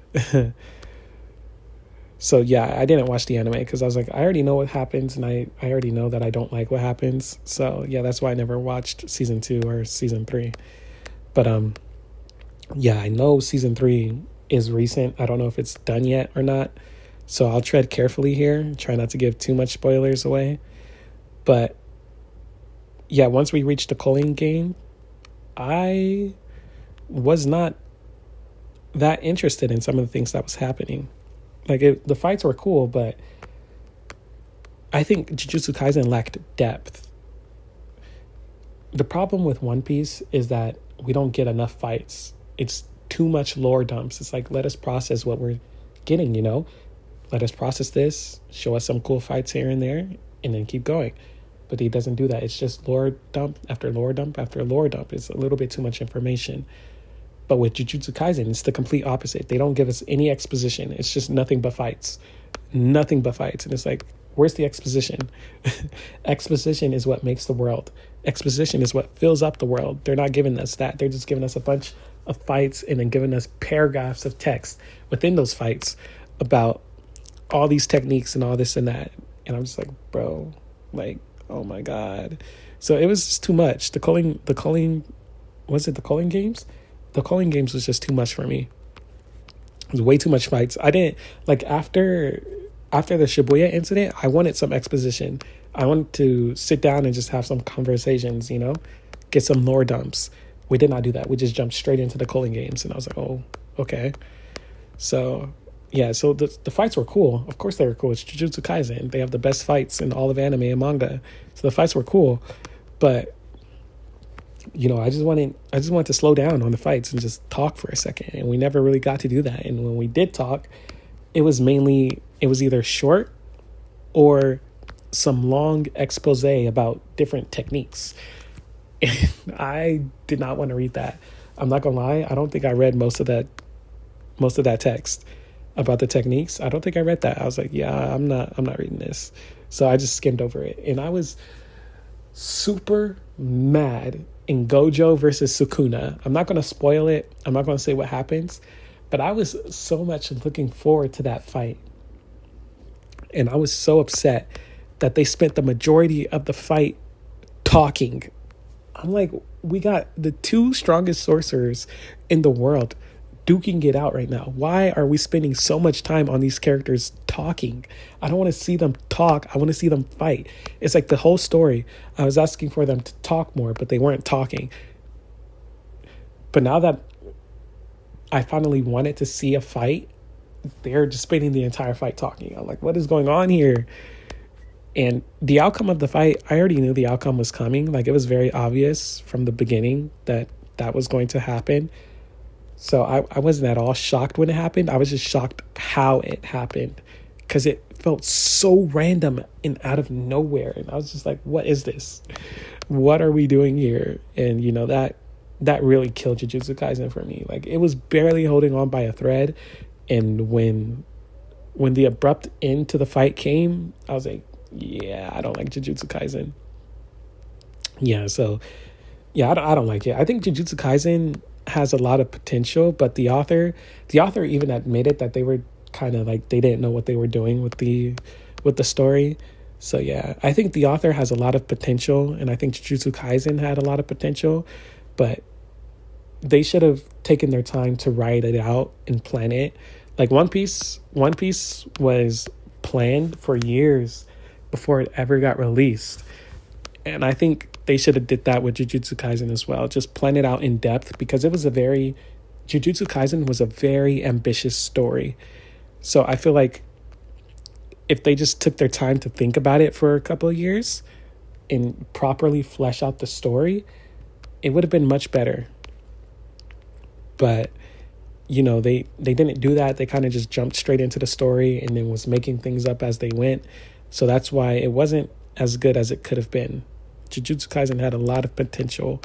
A: So yeah, I didn't watch the anime because I was like, I already know what happens, and I already know that I don't like what happens. So yeah, that's why I never watched season 2 or season 3. But yeah, I know season 3 is recent. I don't know if it's done yet or not. So I'll tread carefully here. Try not to give too much spoilers away. But yeah, once we reached the Culling game, I was not that interested in some of the things that was happening. Like the fights were cool, but I think Jujutsu Kaisen lacked depth. The problem with One Piece is that we don't get enough fights. It's too much lore dumps. It's like, let us process what we're getting, you know? Let us process this, show us some cool fights here and there, and then keep going. But he doesn't do that. It's just lore dump after lore dump after lore dump. It's a little bit too much information. But with Jujutsu Kaisen, it's the complete opposite. They don't give us any exposition. It's just nothing but fights. Nothing but fights. And it's like, where's the exposition? Exposition is what makes the world. Exposition is what fills up the world. They're not giving us that. They're just giving us a bunch of fights and then giving us paragraphs of text within those fights about all these techniques and all this and that. And I'm just like, bro, like, oh my God. So it was just too much. The Culling, was it the Culling Games? The Culling Games was just too much for me. It was way too much fights. I didn't like after the Shibuya incident, I wanted some exposition. I wanted to sit down and just have some conversations, get some lore dumps. We did not do that. We just jumped straight into the Culling games, and I was like, oh, okay. So, yeah, so the fights were cool. Of course they were cool. It's Jujutsu Kaisen. They have the best fights in all of anime and manga. So the fights were cool. But, I just wanted to slow down on the fights and just talk for a second. And we never really got to do that. And when we did talk, it was either short or some long expose about different techniques. And I did not want to read that. I'm not gonna lie, I don't think I read most of that text about the techniques. I don't think I read that. I was like, yeah, I'm not reading this. So I just skimmed over it. And I was super mad in Gojo versus Sukuna. I'm not gonna spoil it. I'm not gonna say what happens, but I was so much looking forward to that fight. And I was so upset that they spent the majority of the fight talking. I'm like, we got the two strongest sorcerers in the world duking it out right now. Why are we spending so much time on these characters talking? I don't want to see them talk. I want to see them fight. It's like the whole story. I was asking for them to talk more, but they weren't talking. But now that I finally wanted to see a fight, they're just spending the entire fight talking. I'm like, what is going on here? And the outcome of the fight, I already knew the outcome was coming. Like, it was very obvious from the beginning that was going to happen. So I wasn't at all shocked when it happened. I was just shocked how it happened, because it felt so random and out of nowhere. And I was just like, what is this? What are we doing here? And, that really killed Jujutsu Kaisen for me. Like, it was barely holding on by a thread. And when the abrupt end to the fight came, I was like, yeah, I don't like Jujutsu Kaisen. Yeah, so, yeah, I don't like it. I think Jujutsu Kaisen has a lot of potential, but the author even admitted that they were kind of like, they didn't know what they were doing with the story. So, yeah, I think the author has a lot of potential, and I think Jujutsu Kaisen had a lot of potential, but they should have taken their time to write it out and plan it. Like One Piece was planned for years before it ever got released. And I think they should have did that with Jujutsu Kaisen as well. Just plan it out in depth, because Jujutsu Kaisen was a very ambitious story. So I feel like if they just took their time to think about it for a couple of years and properly flesh out the story, it would have been much better. But, they didn't do that. They kind of just jumped straight into the story and then was making things up as they went. So that's why it wasn't as good as it could have been. Jujutsu Kaisen had a lot of potential,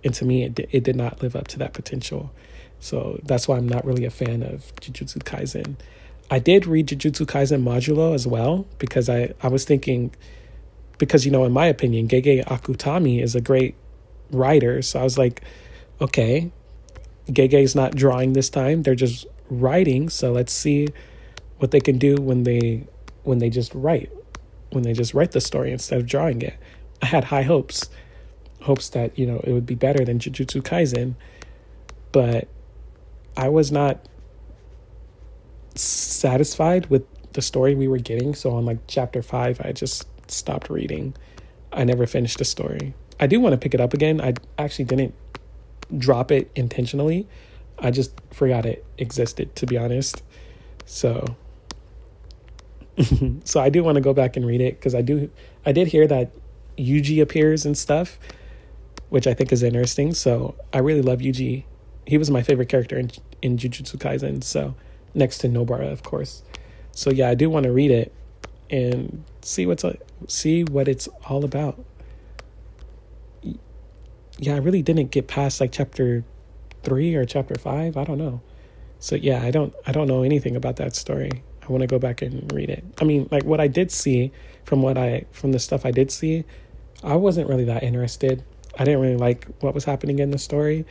A: and to me, it did not live up to that potential. So that's why I'm not really a fan of Jujutsu Kaisen. I did read Jujutsu Kaisen Modulo as well, because I was thinking, because, in my opinion, Gege Akutami is a great writer. So I was like, okay, Gege's not drawing this time. They're just writing. So let's see what they can do when they just write the story instead of drawing it. I had high hopes that, it would be better than Jujutsu Kaisen, but I was not satisfied with the story we were getting. So on like chapter 5, I just stopped reading. I never finished the story. I do want to pick it up again. I actually didn't drop it intentionally. I just forgot it existed, to be honest. So I do want to go back and read it, because I did hear that Yuji appears and stuff, which I think is interesting. So I really love Yuji. He was my favorite character in Jujutsu Kaisen, so next to Nobara, of course. So yeah, I do want to read it and see what it's all about. Yeah, I really didn't get past like chapter 3 or chapter 5. I don't know. So yeah, I don't know anything about that story. I want to go back and read it. I mean, like what I did see from the stuff I did see, I wasn't really that interested. I didn't really like what was happening in the story,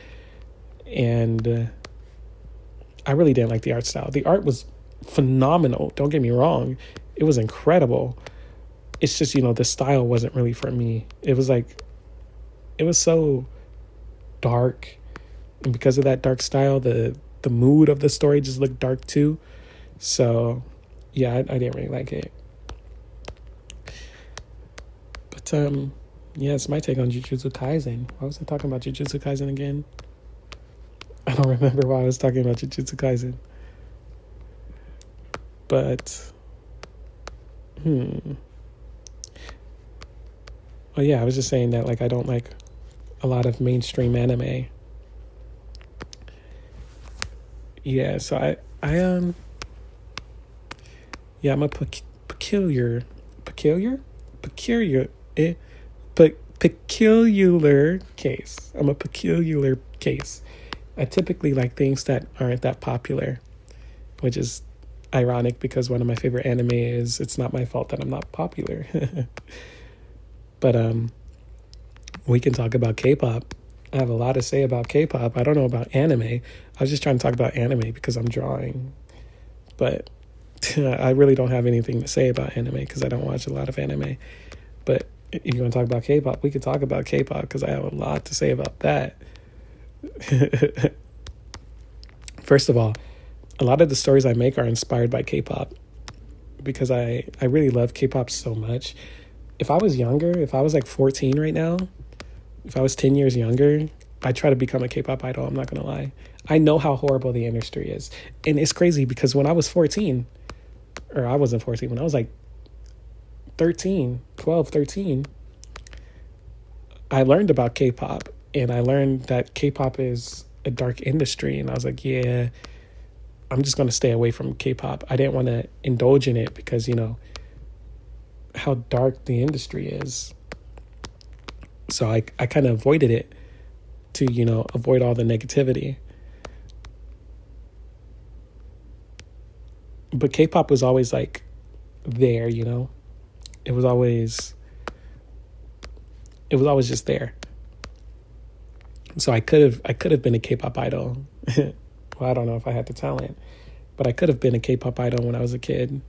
A: and I really didn't like the art style. The art was phenomenal. Don't get me wrong. It was incredible. It's just, the style wasn't really for me. It was so dark. And because of that dark style, the the mood of the story just looked dark too. So yeah, I didn't really like it. But yeah, it's my take on Jujutsu Kaisen. Why was I talking about Jujutsu Kaisen again? I don't remember why I was talking about Jujutsu Kaisen. But oh yeah, I was just saying that like I don't like a lot of mainstream anime. Yeah, so yeah, I'm a peculiar peculiar case. I'm a peculiar case. I typically like things that aren't that popular, which is ironic because one of my favorite anime is It's Not My Fault That I'm Not Popular. But we can talk about K-pop. I have a lot to say about K-pop. I don't know about anime. I was just trying to talk about anime because I'm drawing. But I really don't have anything to say about anime because I don't watch a lot of anime. But if you want to talk about K-pop, we could talk about K-pop because I have a lot to say about that. First of all, a lot of the stories I make are inspired by K-pop because I really love K-pop so much. If I was younger, if I was like 14 right now, if I was 10 years younger, I'd try to become a K-pop idol. I'm not going to lie. I know how horrible the industry is. And it's crazy because when I was 14, or I wasn't 14, when I was like 13, I learned about K-pop. And I learned that K-pop is a dark industry. And I was like, yeah, I'm just going to stay away from K-pop. I didn't want to indulge in it because, you know, how dark the industry is. So I kind of avoided it to, you know, avoid all the negativity. But K-pop was always like there, you know. It was always just there. So I could have been a K-pop idol. Well, I don't know if I had the talent, but I could have been a K-pop idol when I was a kid.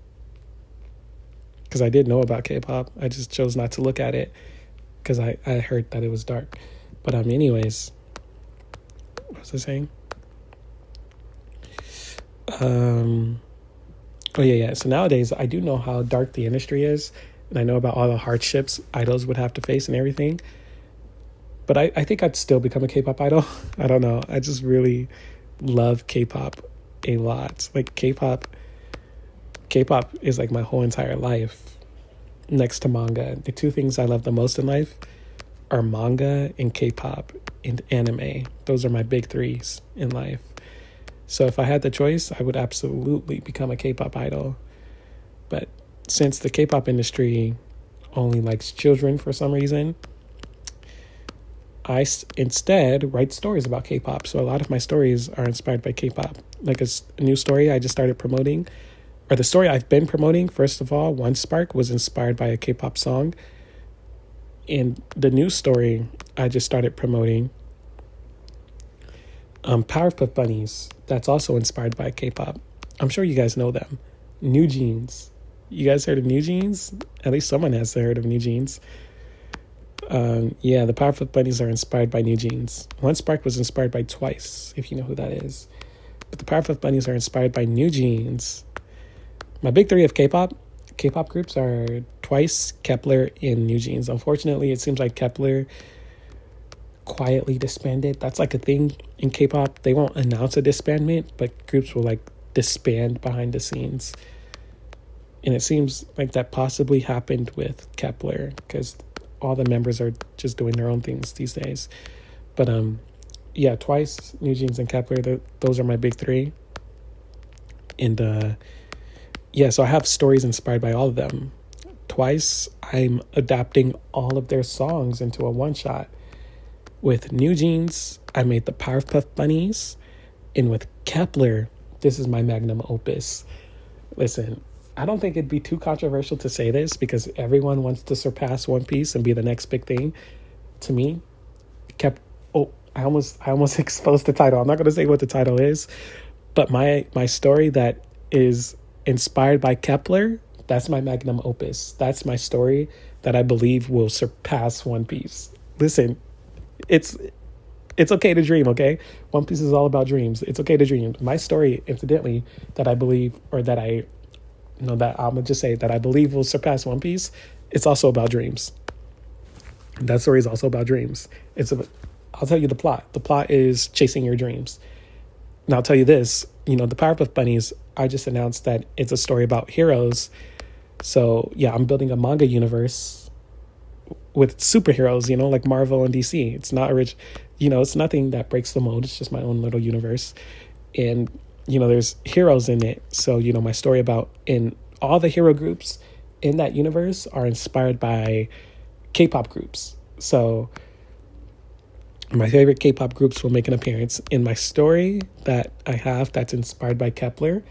A: Because I did know about K-pop. I just chose not to look at it because I heard that it was dark. But anyways, what was I saying? Oh yeah. So nowadays I do know how dark the industry is, and I know about all the hardships idols would have to face and everything. But I think I'd still become a K-pop idol. I don't know. I just really love K-pop a lot. Like K-pop is like my whole entire life next to manga. The two things I love the most in life are manga and K-pop and anime. Those are my big threes in life. So if I had the choice, I would absolutely become a K-pop idol. But since the K-pop industry only likes children for some reason, I instead write stories about K-pop. So a lot of my stories are inspired by K-pop. Like a new story I just started promoting, or the story I've been promoting, first of all, One Spark, was inspired by a K-pop song. And the new story I just started promoting, Powerpuff Bunnies, that's also inspired by K-pop. I'm sure you guys know them. New Jeans. You guys heard of New Jeans? At least someone has heard of New Jeans. Yeah, the Powerpuff Bunnies are inspired by New Jeans. One Spark was inspired by Twice, if you know who that is. But the Powerpuff Bunnies are inspired by New Jeans. My big three of K-pop groups are Twice, Kepler, and New Jeans. Unfortunately, it seems like Kepler quietly disbanded. That's like a thing in K-pop. They won't announce a disbandment, but groups will like disband behind the scenes. And it seems like that possibly happened with Kepler because all the members are just doing their own things these days. But yeah, Twice, New Jeans, and Kepler, those are my big three. And yeah, so I have stories inspired by all of them. Twice, I'm adapting all of their songs into a one-shot. With New Jeans, I made the Powerpuff Bunnies. And with Kepler, this is my magnum opus. Listen, I don't think it'd be too controversial to say this because everyone wants to surpass One Piece and be the next big thing. To me, I almost exposed the title. I'm not going to say what the title is, but my story that is inspired by Kepler, that's my magnum opus. That's my story that I believe will surpass One Piece. Listen, it's It's okay to dream, okay? One Piece is all about dreams. It's okay to dream. My story, incidentally, that I believe, or that I, that I'm gonna just say that I believe will surpass One Piece, it's also about dreams. That story is also about dreams. I'll tell you the plot. The plot is chasing your dreams. And I'll tell you this, the Powerpuff Bunnies, I just announced that it's a story about heroes. So yeah, I'm building a manga universe with superheroes, like Marvel and DC. It's not rich, it's nothing that breaks the mold. It's just my own little universe. And, there's heroes in it. So, my story about in all the hero groups in that universe are inspired by K-pop groups. So my favorite K-pop groups will make an appearance in my story that I have that's inspired by Kepler.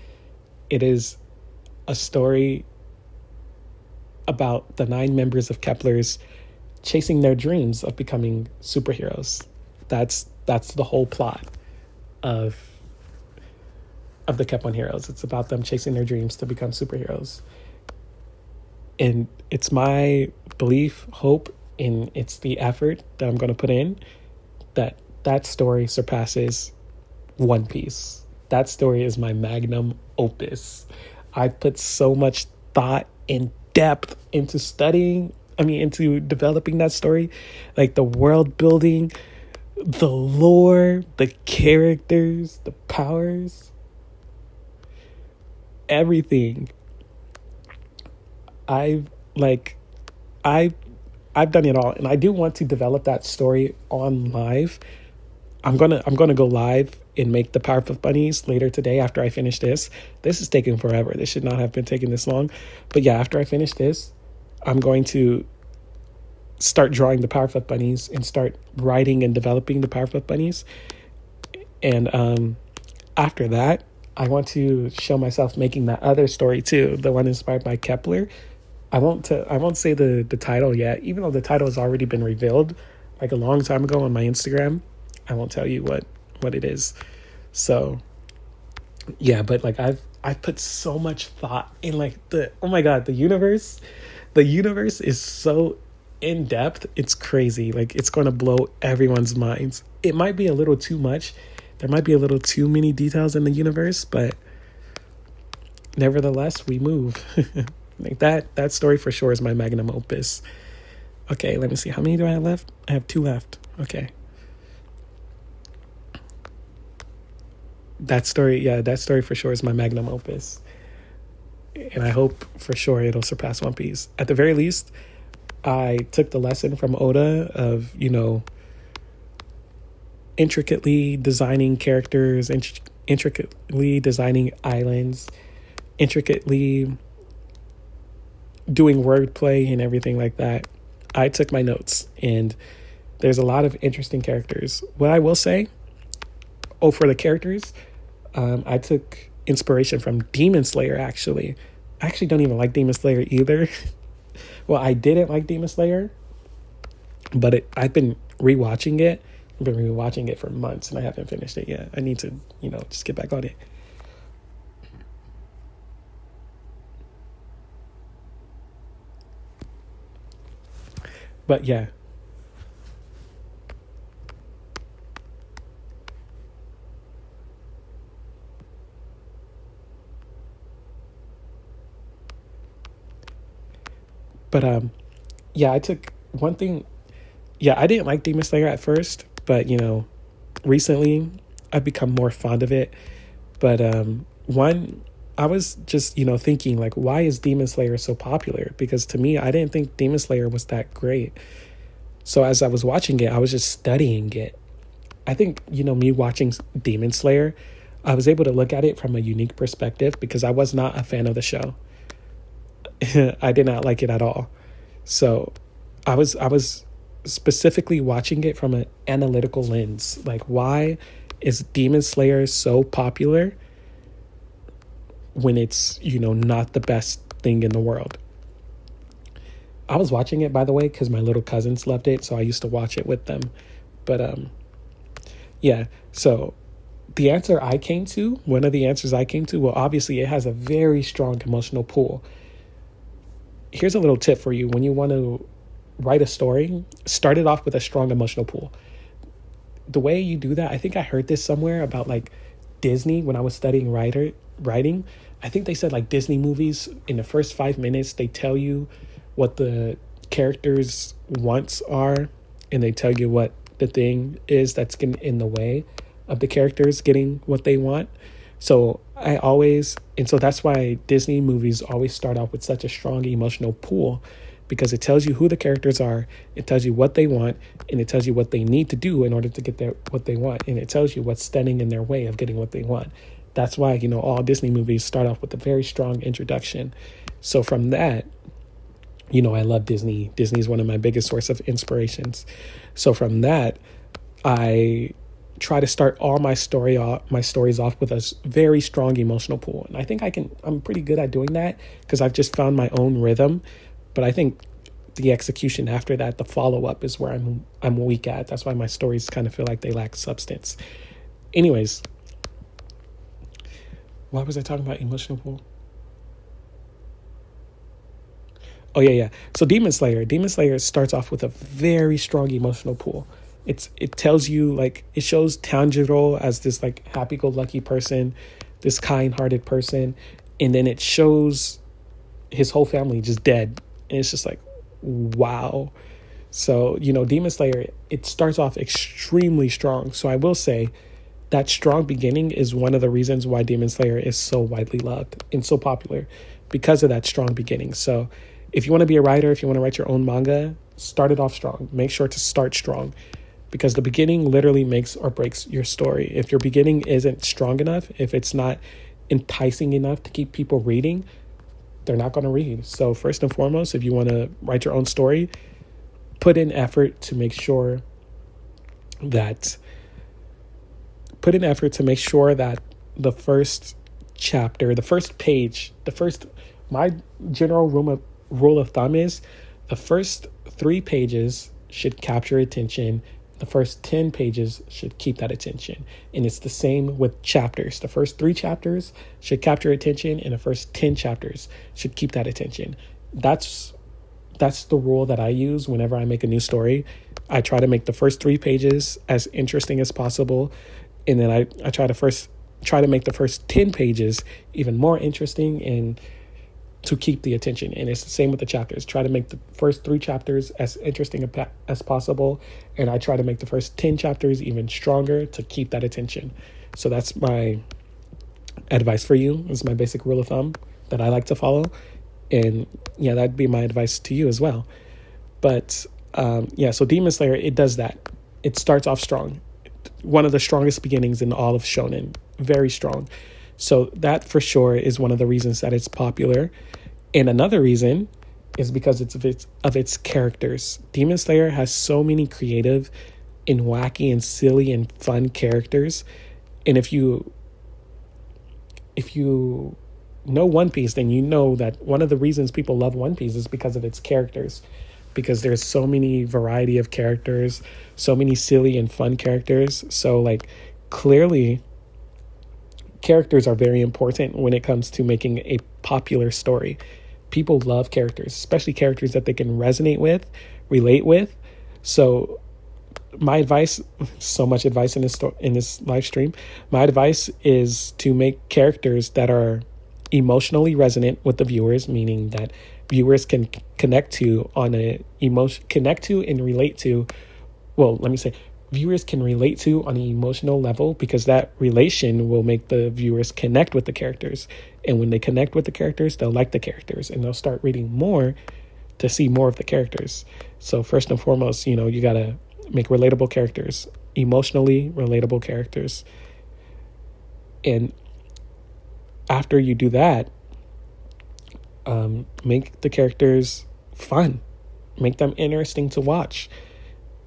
A: It is a story about the 9 members of Kepler's chasing their dreams of becoming superheroes. That's the whole plot of the Kep1 heroes. It's about them chasing their dreams to become superheroes. And it's my belief, hope, and it's the effort that I'm going to put in that story surpasses One Piece. That story is my magnum opus. I put so much thought and depth into developing that story, like the world building, the lore, the characters, the powers, everything. I've done it all, and I do want to develop that story on live. I'm gonna go live and make the Powerpuff Bunnies later today after I finish this. This is taking forever. This should not have been taking this long. But yeah, after I finish this, I'm going to start drawing the Powerpuff Bunnies and start writing and developing the Powerpuff Bunnies. And after that, I want to show myself making that other story too, the one inspired by Kepler. I won't say the title yet, even though the title has already been revealed like a long time ago on my Instagram. I won't tell you what it is. So yeah, but like I've put so much thought in oh my God, the universe is so in depth. It's crazy. Like it's going to blow everyone's minds. It might be a little too much. There might be a little too many details in the universe, but nevertheless, we move. Like that story for sure is my magnum opus. Okay, let me see. How many do I have left? I have 2 left. Okay. That story for sure is my magnum opus. And I hope for sure it'll surpass One Piece. At the very least, I took the lesson from Oda of, intricately designing characters, intricately designing islands, intricately doing wordplay and everything like that. I took my notes, and there's a lot of interesting characters. What I will say, for the characters, I took inspiration from Demon Slayer, actually. I actually don't even like Demon Slayer either. Well, I didn't like Demon Slayer, but I've been rewatching it. I've been rewatching it for months, and I haven't finished it yet. I need to, just get back on it. But yeah. But yeah, I took one thing. Yeah, I didn't like Demon Slayer at first, but recently I've become more fond of it. But one, I was just thinking like, why is Demon Slayer so popular? Because to me, I didn't think Demon Slayer was that great. So as I was watching it, I was just studying it. I think me watching Demon Slayer, I was able to look at it from a unique perspective because I was not a fan of the show. I did not like it at all. So I was specifically watching it from an analytical lens. Like, why is Demon Slayer so popular when it's, not the best thing in the world? I was watching it, by the way, because my little cousins loved it, so I used to watch it with them. But yeah, so one of the answers I came to, well, obviously it has a very strong emotional pull. Here's a little tip for you. When you want to write a story, start it off with a strong emotional pull. the way you do that, I think I heard this somewhere about like Disney when I was studying writing. I think they said like Disney movies in the first 5 minutes they tell you what the characters' wants are, and they tell you what the thing is that's getting in the way of the characters getting what they want. So so that's why Disney movies always start off with such a strong emotional pull, because it tells you who the characters are, it tells you what they want, and it tells you what they need to do in order to get what they want, and it tells you what's standing in their way of getting what they want. That's why, all Disney movies start off with a very strong introduction. So from that, I love Disney. Disney is one of my biggest source of inspirations. So from that, I try to start all my stories off with a very strong emotional pull. And I think I'm pretty good at doing that because I've just found my own rhythm. But I think the execution after that, the follow-up is where I'm weak at. That's why my stories kind of feel like they lack substance. Anyways, why was I talking about emotional pull? Oh, yeah. So Demon Slayer starts off with a very strong emotional pull. It tells you, like, it shows Tanjiro as this like happy-go-lucky person, this kind-hearted person, and then it shows his whole family just dead, and it's just like, wow. So Demon Slayer, it starts off extremely strong. So I will say that strong beginning is one of the reasons why Demon Slayer is so widely loved and so popular, because of that strong beginning. So if you want to be a writer, if you want to write your own manga, start it off strong. Make sure to start strong, because the beginning literally makes or breaks your story. If your beginning isn't strong enough, if it's not enticing enough to keep people reading, they're not going to read. So first and foremost, if you want to write your own story, put in effort to make sure that the first chapter, the first page, my general rule of thumb is the first 3 pages should capture attention. The first 10 pages should keep that attention. And it's the same with chapters. The first 3 chapters should capture attention, and the first 10 chapters should keep that attention. That's the rule that I use whenever I make a new story. I try to make the first 3 pages as interesting as possible, and then I try to make the first 10 pages even more interesting and to keep the attention. And it's the same with the chapters. Try to make the first 3 chapters as interesting as possible, and I try to make the first 10 chapters even stronger to keep that attention. So that's my advice for you. It's my basic rule of thumb that I like to follow, and that'd be my advice to you as well. But so Demon Slayer, it does that. It starts off strong. One of the strongest beginnings in all of shonen. Very strong. So that for sure is one of the reasons that it's popular. And another reason is because of its characters. Demon Slayer has so many creative and wacky and silly and fun characters. And if you know One Piece, then you know that one of the reasons people love One Piece is because of its characters. Because there's so many variety of characters, so many silly and fun characters. So like clearly characters are very important when it comes to making a popular story. People love characters, especially characters that they can resonate with, relate with. So my advice, so much advice in this live stream, my advice is to make characters that are emotionally resonant with the viewers, meaning that viewers can connect to and relate to. Well, let me say viewers can relate to on an emotional level, because that relation will make the viewers connect with the characters. And when they connect with the characters, they'll like the characters and they'll start reading more to see more of the characters. So first and foremost, you got to make relatable characters, emotionally relatable characters. And after you do that, make the characters fun, make them interesting to watch.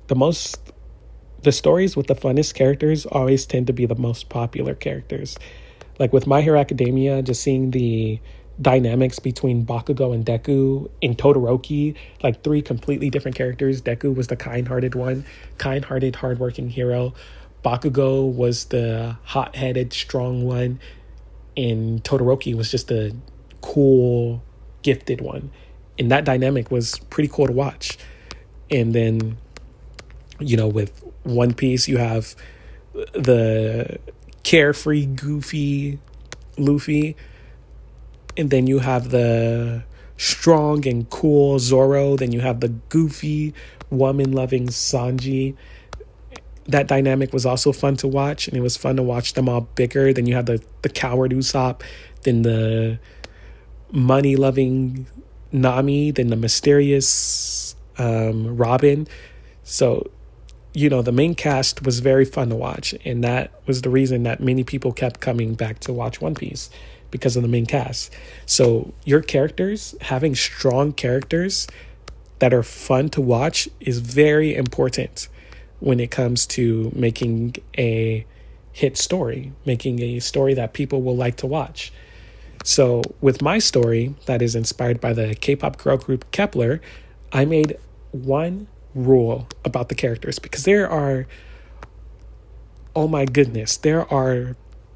A: The stories with the funnest characters always tend to be the most popular characters. Like with My Hero Academia, just seeing the dynamics between Bakugo and Deku. In Todoroki, like 3 completely different characters. Deku was the kind-hearted one, kind-hearted, hardworking hero. Bakugo was the hot-headed, strong one. And Todoroki was just the cool, gifted one. And that dynamic was pretty cool to watch. And then, with One Piece, you have the carefree, goofy Luffy, and then you have the strong and cool Zoro. Then you have the goofy, woman-loving Sanji. That dynamic was also fun to watch, and it was fun to watch them all bicker. Then you have the coward Usopp, then the money-loving Nami, then the mysterious Robin. So, the main cast was very fun to watch, and that was the reason that many people kept coming back to watch One Piece, because of the main cast. So your characters, having strong characters that are fun to watch, is very important when it comes to making a hit story, making a story that people will like to watch. So with my story that is inspired by the K-pop girl group Kepler, I made one rule about the characters, because there are, oh my goodness, there are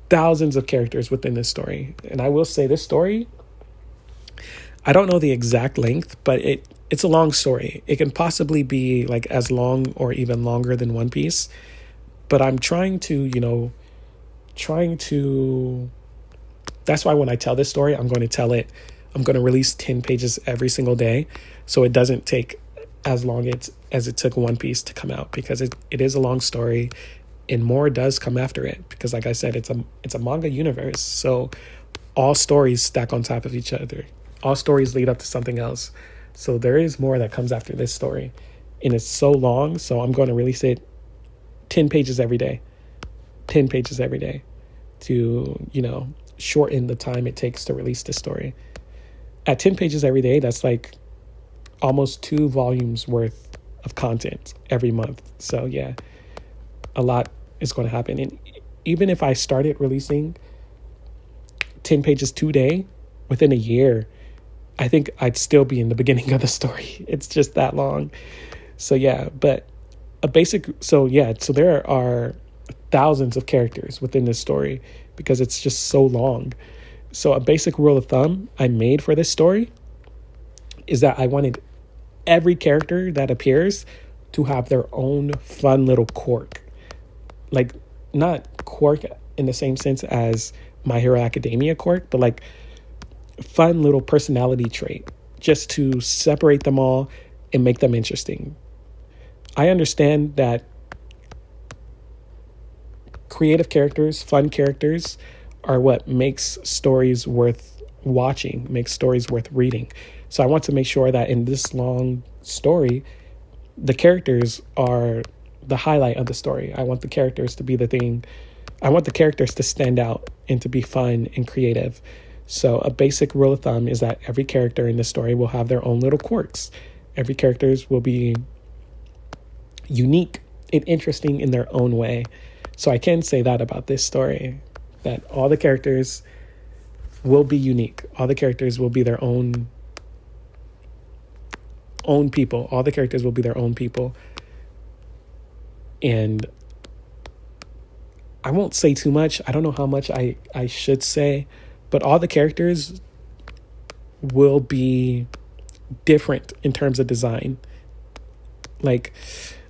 A: thousands of characters within this story. And I will say, this story, I don't know the exact length, but it's a long story. It can possibly be like as long or even longer than One Piece. But I'm trying to, that's why when I tell this story, I'm going to release 10 pages every single day, so it doesn't take as long as it took One Piece to come out, because it is a long story, and more does come after it, because like I said, it's a manga universe. So all stories stack on top of each other. All stories lead up to something else. So there is more that comes after this story, and it's so long. So I'm going to release it 10 pages every day, 10 pages every day to, shorten the time it takes to release this story. At 10 pages every day, that's like almost 2 volumes worth of content every month. So yeah, a lot is going to happen. And even if I started releasing 10 pages today, within a year, I think I'd still be in the beginning of the story. It's just that long. So yeah, but so there are thousands of characters within this story, because it's just so long. So a basic rule of thumb I made for this story is that I wanted every character that appears to have their own fun little quirk. Like, not quirk in the same sense as My Hero Academia quirk, but like fun little personality trait, just to separate them all and make them interesting. I understand that creative characters, fun characters, are what makes stories worth watching, makes stories worth reading. So I want to make sure that in this long story, the characters are the highlight of the story. I want the characters to be the thing. I want the characters to stand out and to be fun and creative. So a basic rule of thumb is that every character in the story will have their own little quirks. Every characters will be unique and interesting in their own way. So I can say that about this story, that all the characters will be unique. All the characters will be their own people. All the characters will be their own people. And I won't say too much. I don't know how much I should say, but all the characters will be different in terms of design. Like,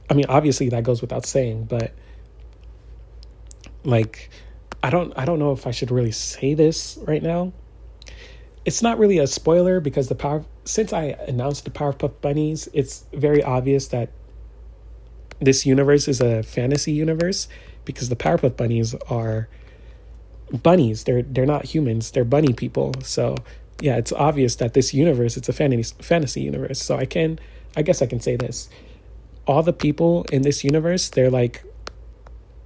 A: I mean, obviously that goes without saying, but like, I don't know if I should really say this right now. It's not really a spoiler, because since I announced the Powerpuff Bunnies, it's very obvious that this universe is a fantasy universe, because the Powerpuff Bunnies are bunnies. They're not humans. They're bunny people. So yeah, it's obvious that this universe, it's a fantasy universe. So I guess I can say this. All the people in this universe, they're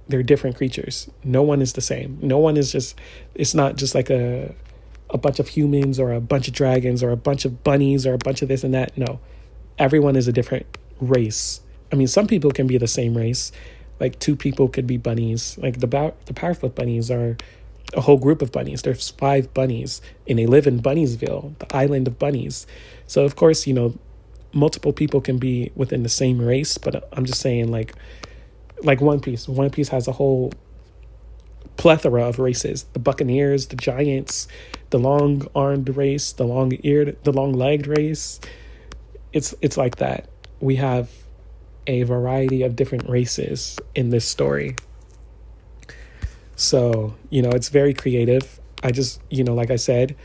A: different creatures. No one is the same. No one is just, it's not just like a bunch of humans or a bunch of dragons or a bunch of bunnies or a bunch of this and that. No, everyone is a different race. I mean, some people can be the same race. Like 2 people could be bunnies. Like the Powerpuff Bunnies are a whole group of bunnies. There's 5 bunnies, and they live in Bunniesville, the island of bunnies. So of course, multiple people can be within the same race, but I'm just saying, like One Piece. One Piece has a whole plethora of races: the Buccaneers, the Giants, the long-armed race, the long-legged race. It's like that. We have a variety of different races in this story. So, it's very creative. I just, like I said,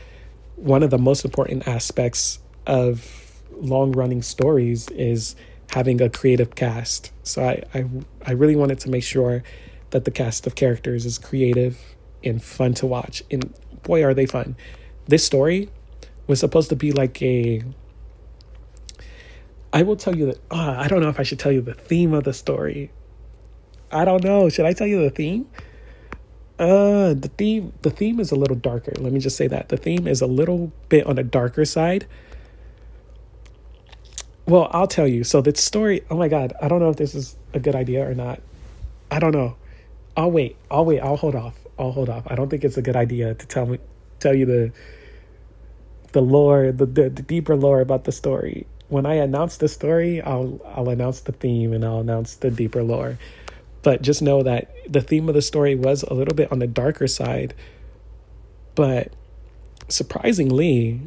A: one of the most important aspects of long running stories is having a creative cast. So I really wanted to make sure that the cast of characters is creative and fun to watch. And boy, are they fun. This story was supposed to be like I will tell you that, I don't know if I should tell you the theme of the story. I don't know. Should I tell you the theme? The theme is a little darker. Let me just say that. The theme is a little bit on the darker side. Well, I'll tell you. So the story, oh my God, I don't know if this is a good idea or not. I don't know. I'll wait. I'll hold off. I don't think it's a good idea to tell you the lore, the deeper lore about the story. When I announce the story, I'll announce the theme and I'll announce the deeper lore. But just know that the theme of the story was a little bit on the darker side. But surprisingly,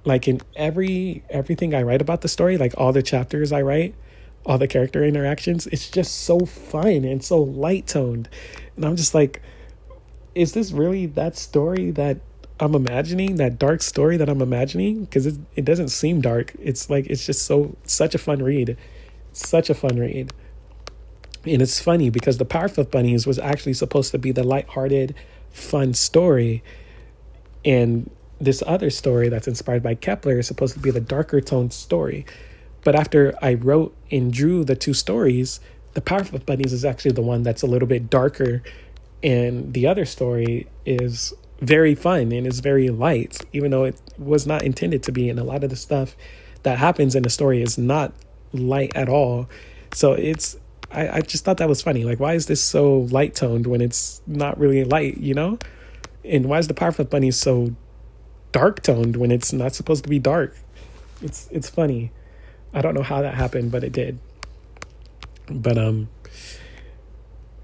A: like in everything I write about the story, like all the chapters I write, all the character interactions, it's just so fun and so light toned. And I'm just like, is this really that story that I'm imagining, that dark story that I'm imagining? Because it doesn't seem dark. It's like, it's just such a fun read. Such a fun read. And it's funny because the Powerpuff Bunnies was actually supposed to be the lighthearted, fun story. And this other story that's inspired by Kepler is supposed to be the darker toned story. But after I wrote and drew the two stories, the Powerpuff Bunnies is actually the one that's a little bit darker. And the other story is very fun and is very light, even though it was not intended to be. And a lot of the stuff that happens in the story is not light at all. So I just thought that was funny. Like, why is this so light toned when it's not really light, And why is the Powerpuff Bunny so dark toned when it's not supposed to be dark? It's funny. I don't know how that happened, but it did. But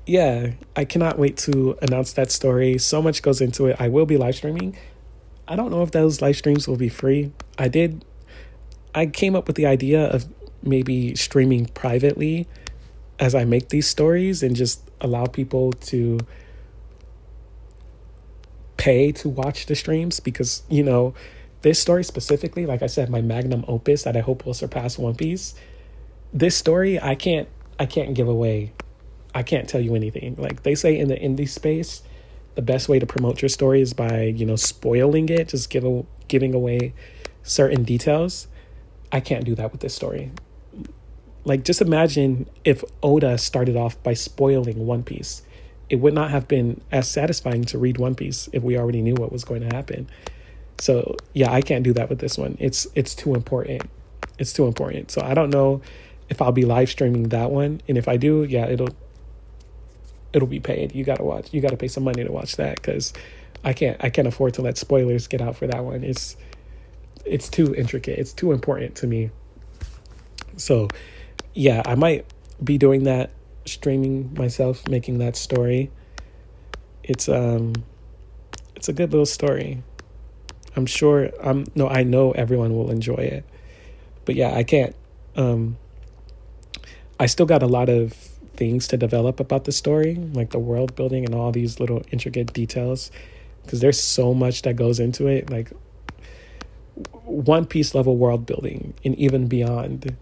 A: yeah, I cannot wait to announce that story. So much goes into it. I will be live streaming. I don't know if those live streams will be free. I came up with the idea of maybe streaming privately as I make these stories and just allow people to pay to watch the streams because, this story specifically, like I said, my magnum opus that I hope will surpass One Piece. This story, I can't give away. I can't tell you anything. Like they say in the indie space, the best way to promote your story is by, spoiling it, just giving away certain details. I can't do that with this story. Like, just imagine if Oda started off by spoiling One Piece. It would not have been as satisfying to read One Piece if we already knew what was going to happen. So, yeah, I can't do that with this one. It's too important. It's too important. So I don't know if I'll be live streaming that one. And if I do, yeah, it'll be paid. You got to pay some money to watch that because I can't afford to let spoilers get out for that one. It's too intricate. It's too important to me. So, yeah, I might be doing that, streaming myself, making that story. It's a good little story. I'm sure I know everyone will enjoy it. But yeah, I can't I still got a lot of things to develop about the story, like the world building and all these little intricate details, because there's so much that goes into it, like One Piece level world building and even beyond.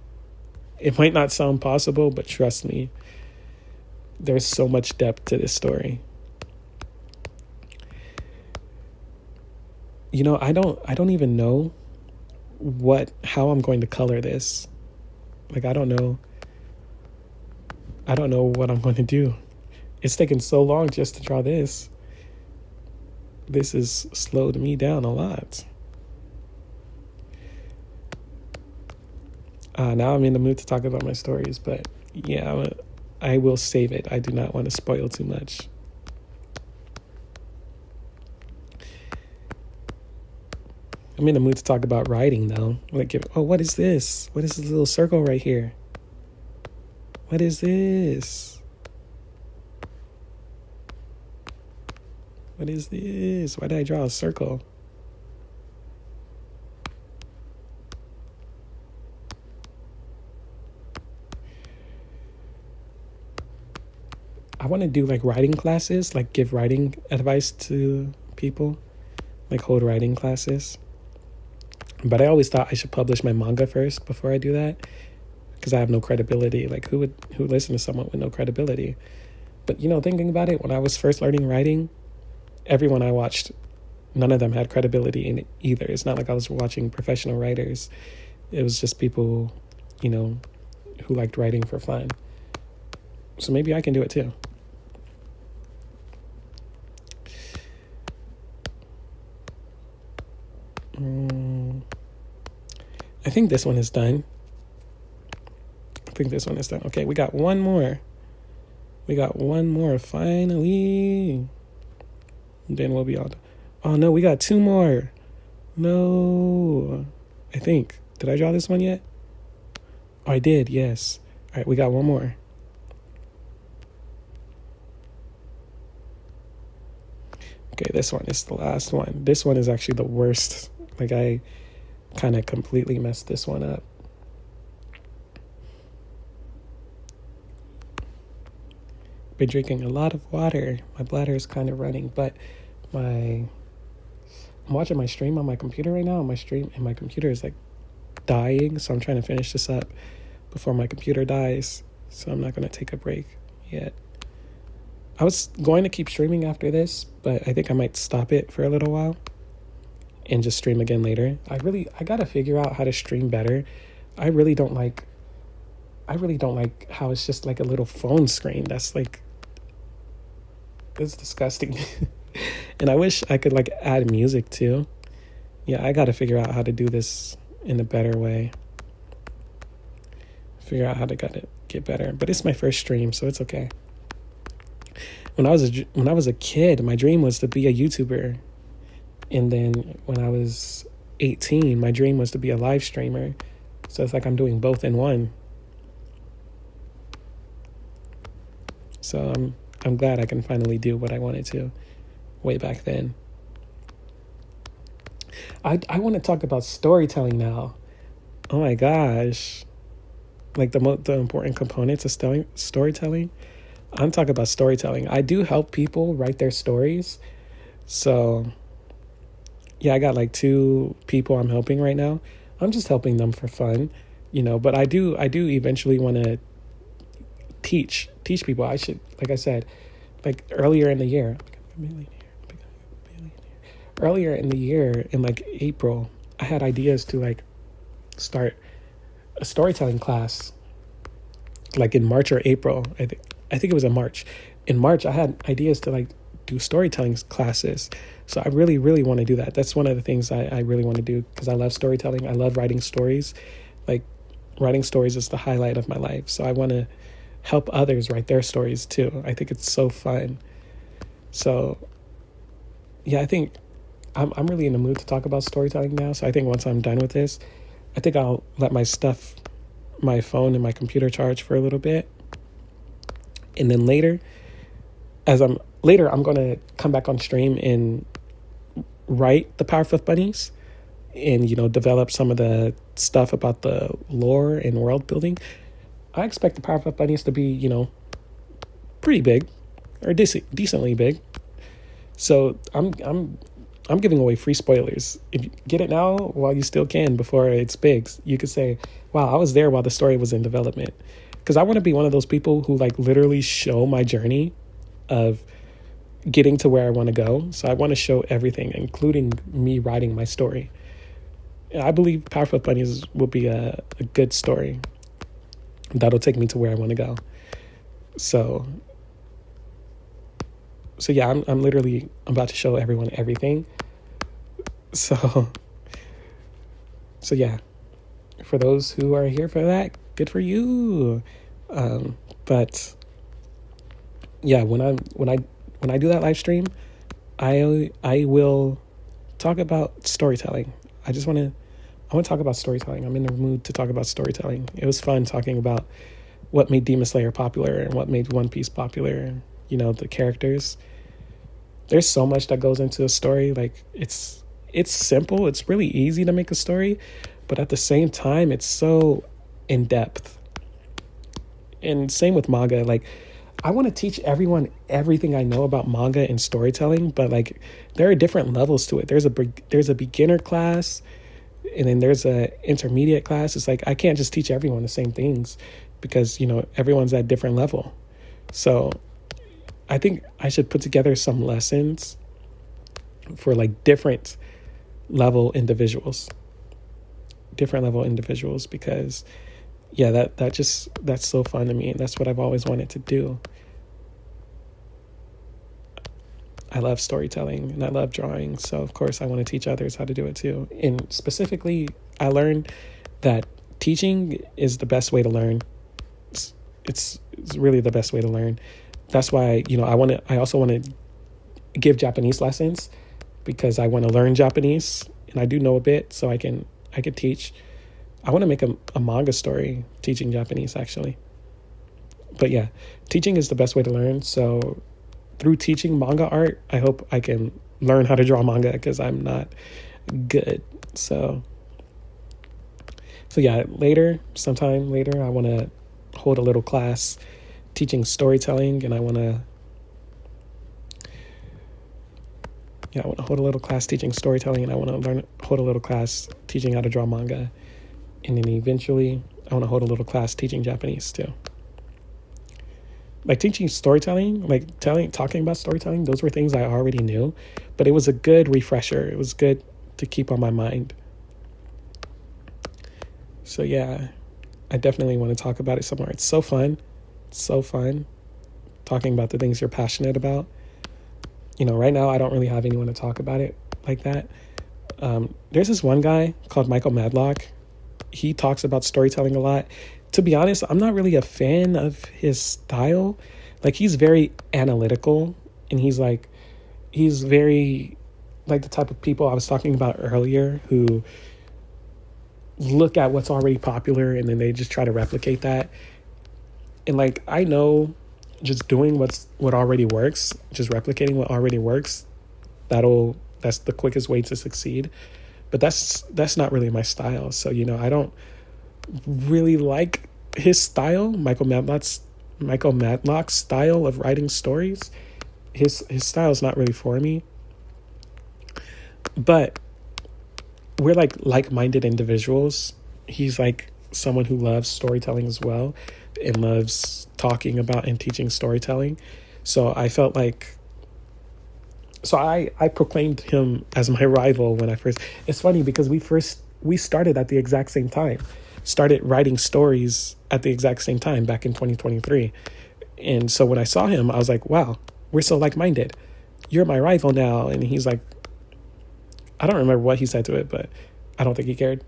A: It might not sound possible, but trust me, there's so much depth to this story. I don't even know how I'm going to color this. Like, I don't know what I'm going to do. It's taken so long just to draw this. This has slowed me down a lot. Now I'm in the mood to talk about my stories, but yeah, I will save it. I do not want to spoil too much. I'm in the mood to talk about writing though. What is this? What is this little circle right here? What is this? What is this? Why did I draw a circle? want to do like writing classes, like give writing advice to people, like hold writing classes. But I always thought I should publish my manga first before I do that, because I have no credibility. Like who would listen to someone with no credibility? But thinking about it, when I was first learning writing, everyone I watched, none of them had credibility in it either. It's not like I was watching professional writers. It was just people, who liked writing for fun. So maybe I can do it too. I think this one is done. Okay, we got one more. Finally. Then we'll be all done. Oh, no, we got two more. No. I think. Did I draw this one yet? Oh, I did, yes. All right, we got one more. Okay, this one is the last one. This one is actually the worst. Like, I kind of completely messed this one up. Been drinking a lot of water. My bladder is kind of running, but I'm watching my stream on my computer right now. My computer is like dying, so I'm trying to finish this up before my computer dies. So I'm not going to take a break yet. I was going to keep streaming after this, but I think I might stop it for a little while and just stream again later. I got to figure out how to stream better. I really don't like how it's just like a little phone screen. It's disgusting. And I wish I could like add music too. Yeah, I got to figure out how to do this in a better way. Figure out how to get better. But it's my first stream, so it's okay. When I was a kid, my dream was to be a YouTuber. And then when I was 18, my dream was to be a live streamer. So it's like I'm doing both in one. So I'm glad I can finally do what I wanted to way back then. I want to talk about storytelling now. Oh my gosh. Like the important components of storytelling. I'm talking about storytelling. I do help people write their stories. So yeah, I got like 2 people I'm helping right now. I'm just helping them for fun, but I do eventually want to teach people. I should, like I said, like earlier in the year, in like April, I had ideas to like start a storytelling class, like in March or April. I think it was in March. In March, I had ideas to like do storytelling classes. So I really, really want to do that. That's one of the things I really want to do, because I love storytelling. I love writing stories. Like writing stories is the highlight of my life. So I want to help others write their stories too. I think it's so fun. So yeah, I think I'm really in the mood to talk about storytelling now. So I think once I'm done with this, I think I'll let my phone and my computer charge for a little bit. And then later, I'm going to come back on stream and write the Powerpuff Bunnies and, develop some of the stuff about the lore and world building. I expect the Powerpuff Bunnies to be, pretty big or decently big. So I'm giving away free spoilers. If you get it now while you still can before it's big, you could say, wow, I was there while the story was in development. Because I want to be one of those people who like literally show my journey of getting to where I want to go. So I want to show everything, including me writing my story. And I believe Powerpuff Bunnies will be a good story that'll take me to where I want to go. So yeah, I'm literally about to show everyone everything. So yeah, for those who are here for that, good for you. But yeah, when I do that live stream, I will talk about storytelling. I want to talk about storytelling. I'm in the mood to talk about storytelling. It was fun talking about what made Demon Slayer popular and what made One Piece popular. The characters. There's so much that goes into a story. Like it's simple. It's really easy to make a story, but at the same time, it's so in depth. And same with manga. Like I want to teach everyone everything I know about manga and storytelling, but like there are different levels to it. There's a beginner class, and then there's a intermediate class. It's like I can't just teach everyone the same things because, everyone's at different level. So I think I should put together some lessons for like different level individuals, because yeah, that's so fun to me. That's what I've always wanted to do. I love storytelling and I love drawing, so of course I want to teach others how to do it too. And specifically, I learned that teaching is the best way to learn. It's really the best way to learn. That's why, I also want to give Japanese lessons, because I want to learn Japanese and I do know a bit, so I could teach. I want to make a manga story teaching Japanese, actually. But yeah, teaching is the best way to learn. So through teaching manga art, I hope I can learn how to draw manga, because I'm not good. So yeah, sometime later, I want to hold a little class teaching storytelling, and I want to hold a little class teaching storytelling, and I want to hold a little class teaching how to draw manga. And then eventually, I want to hold a little class teaching Japanese too. Like teaching storytelling, talking about storytelling, those were things I already knew, but it was a good refresher. It was good to keep on my mind. So yeah, I definitely want to talk about it somewhere. It's so fun. It's so fun talking about the things you're passionate about. Right now I don't really have anyone to talk about it like that. There's this one guy called Michael Madlock. He talks about storytelling a lot. To be honest, I'm not really a fan of his style. Like, he's very analytical, and he's very like the type of people I was talking about earlier, who look at what's already popular and then they just try to replicate that. And like, I know just doing what already works, just replicating what already works, that's the quickest way to succeed. But that's not really my style. So, I don't really like his style, Michael Matlock's style of writing stories. His style is not really for me. But we're like-minded individuals. He's like someone who loves storytelling as well, and loves talking about and teaching storytelling. So I felt like, I proclaimed him as my rival when I first. It's funny because we started at the exact same time, started writing stories at the exact same time back in 2023. And so when I saw him, I was like, wow, we're so like-minded. You're my rival now. And he's like, I don't remember what he said to it, but I don't think he cared.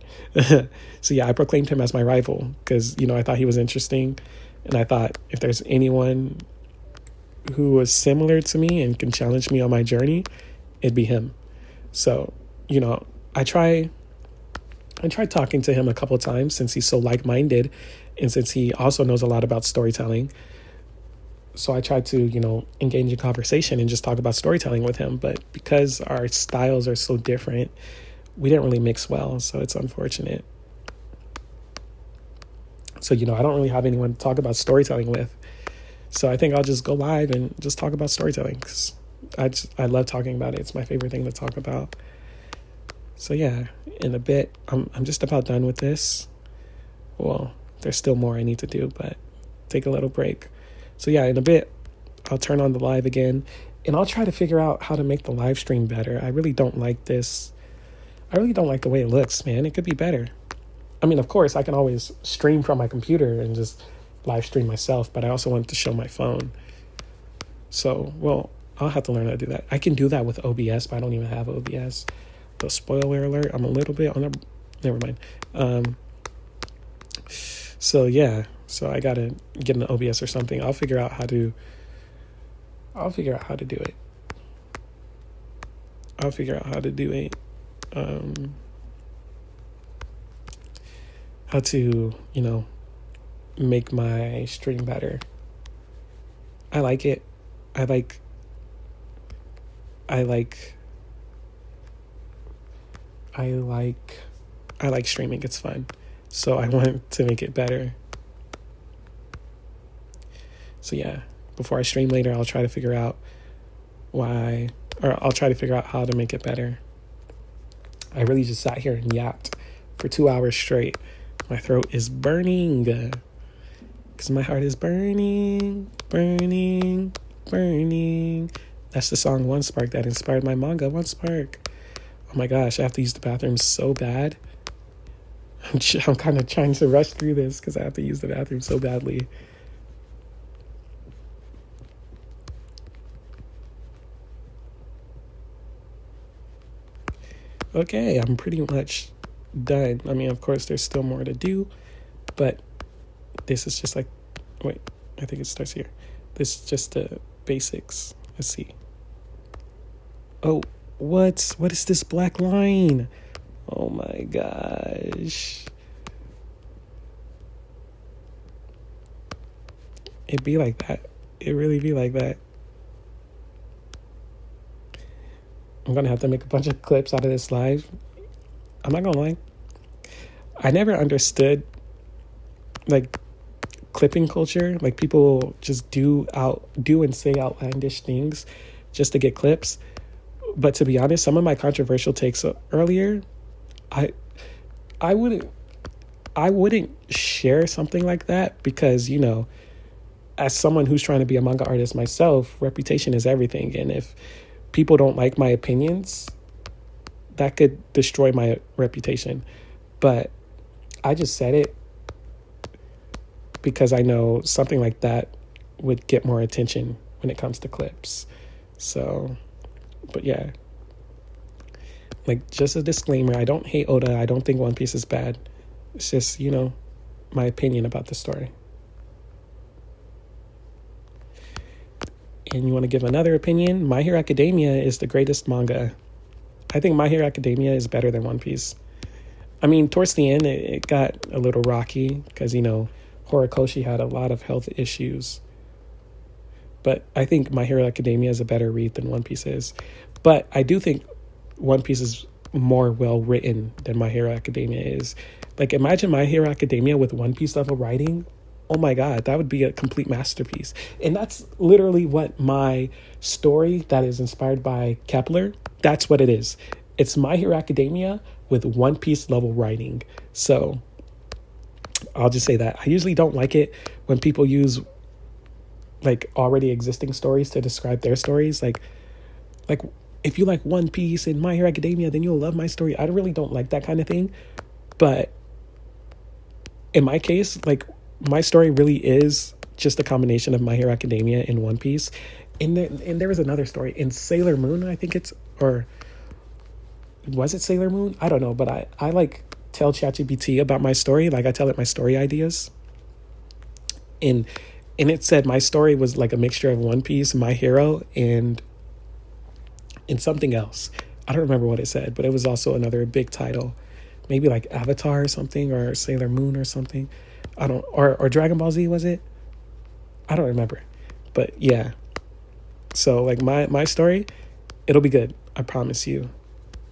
A: So yeah, I proclaimed him as my rival because, I thought he was interesting. And I thought if there's anyone who was similar to me and can challenge me on my journey, it'd be him. So, I tried talking to him a couple of times, since he's so like-minded and since he also knows a lot about storytelling. So I tried to, engage in conversation and just talk about storytelling with him. But because our styles are so different, we didn't really mix well. So it's unfortunate. So, I don't really have anyone to talk about storytelling with. So I think I'll just go live and just talk about storytelling, because I love talking about it. It's my favorite thing to talk about. So yeah, in a bit, I'm just about done with this. Well, there's still more I need to do, but take a little break. So yeah, in a bit, I'll turn on the live again, and I'll try to figure out how to make the live stream better. I really don't like this. I really don't like the way it looks, man. It could be better. I mean, of course, I can always stream from my computer and just live stream myself, but I also want to show my phone. So, well, I'll have to learn how to do that. I can do that with OBS, but I don't even have OBS. The spoiler alert, I'm a little bit on never mind. So yeah, so I gotta get an OBS or something. I'll figure out how to do it. How to, make my stream better. I like it. I like streaming. It's fun. So I want to make it better. So yeah, before I stream later, I'll try to figure out why, or I'll try to figure out how to make it better. I really just sat here and yapped for 2 hours straight. My throat is burning because my heart is burning, burning, burning. That's the song One Spark that inspired my manga, One Spark. Oh my gosh, I have to use the bathroom so bad. I'm kind of trying to rush through this because I have to use the bathroom so badly. Okay, I'm pretty much done. I mean, of course, there's still more to do, but this is just like, wait, I think it starts here. This is just the basics. Let's see. Oh, what is this black line? Oh my gosh. It be like that. It really be like that. I'm gonna have to make a bunch of clips out of this live. I'm not gonna lie. I never understood like clipping culture. Like people just do and say outlandish things just to get clips. But to be honest, some of my controversial takes earlier, I wouldn't share something like that because, you know, as someone who's trying to be a manga artist myself, reputation is everything. And if people don't like my opinions, that could destroy my reputation. But I just said it because I know something like that would get more attention when it comes to clips. So, but yeah. Like, just a disclaimer, I don't hate Oda. I don't think One Piece is bad. It's just, you know, my opinion about the story. And you want to give another opinion? My Hero Academia is the greatest manga. I think My Hero Academia is better than One Piece. I mean, towards the end, it got a little rocky because, you know, Horikoshi had a lot of health issues. But I think My Hero Academia is a better read than One Piece is. But I do think One Piece is more well written than My Hero Academia is. Like, imagine My Hero Academia with One Piece level writing. Oh my God, that would be a complete masterpiece. And that's literally what my story that is inspired by Kepler, that's what it is. It's My Hero Academia with One Piece level writing. So I'll just say that. I usually don't like it when people use like already existing stories to describe their stories. Like if you like One Piece and My Hero Academia, then you'll love my story. I really don't like that kind of thing. But in my case, like, my story really is just a combination of My Hero Academia and One Piece. And there was another story in Sailor Moon, I think it's, or was it Sailor Moon? I don't know, but I like tell ChatGPT about my story. Like, I tell it my story ideas. And it said my story was like a mixture of One Piece, My Hero, and something else. I don't remember what it said, but it was also another big title. Maybe like Avatar or something, or Sailor Moon or something. I don't, or Dragon Ball Z, was it? I don't remember. But yeah. So like my story, it'll be good. I promise you.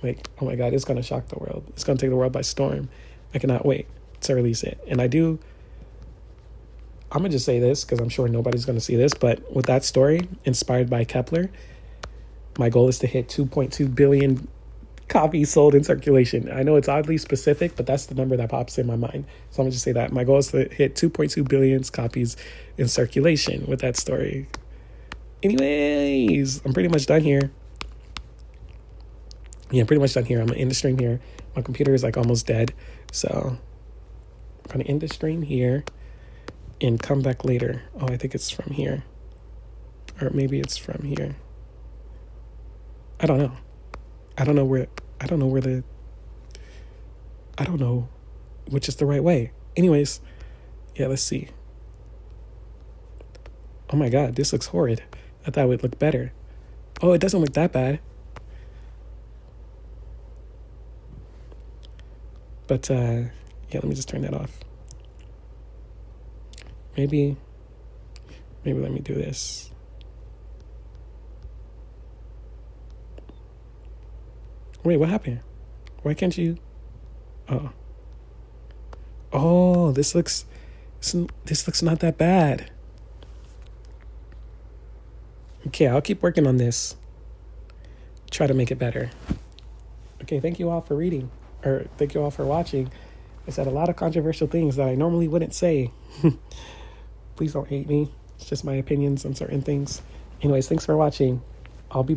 A: Like, oh my God, it's going to shock the world. It's going to take the world by storm. I cannot wait to release it. And I'm going to just say this because I'm sure nobody's going to see this, but with that story inspired by Kepler, my goal is to hit 2.2 billion copies sold in circulation. I know it's oddly specific, but that's the number that pops in my mind. So I'm gonna just say that my goal is to hit 2.2 billion copies in circulation with that story. Anyways, I'm pretty much done here. Yeah, I'm pretty much done here. I'm gonna end the stream here. My computer is like almost dead, so I'm gonna end the stream here and come back later. Oh, I think it's from here, or maybe it's from here. I don't know. I don't know which is the right way. Anyways, yeah, let's see. Oh my God, this looks horrid. I thought it would look better. Oh, it doesn't look that bad. But, yeah, let me just turn that off. Maybe let me do this. Wait, what happened? Why can't you? Oh, this looks not that bad. Okay, I'll keep working on this. Try to make it better. Okay, thank you all for reading. Or thank you all for watching. I said a lot of controversial things that I normally wouldn't say. Please don't hate me. It's just my opinions on certain things. Anyways, thanks for watching. I'll be back.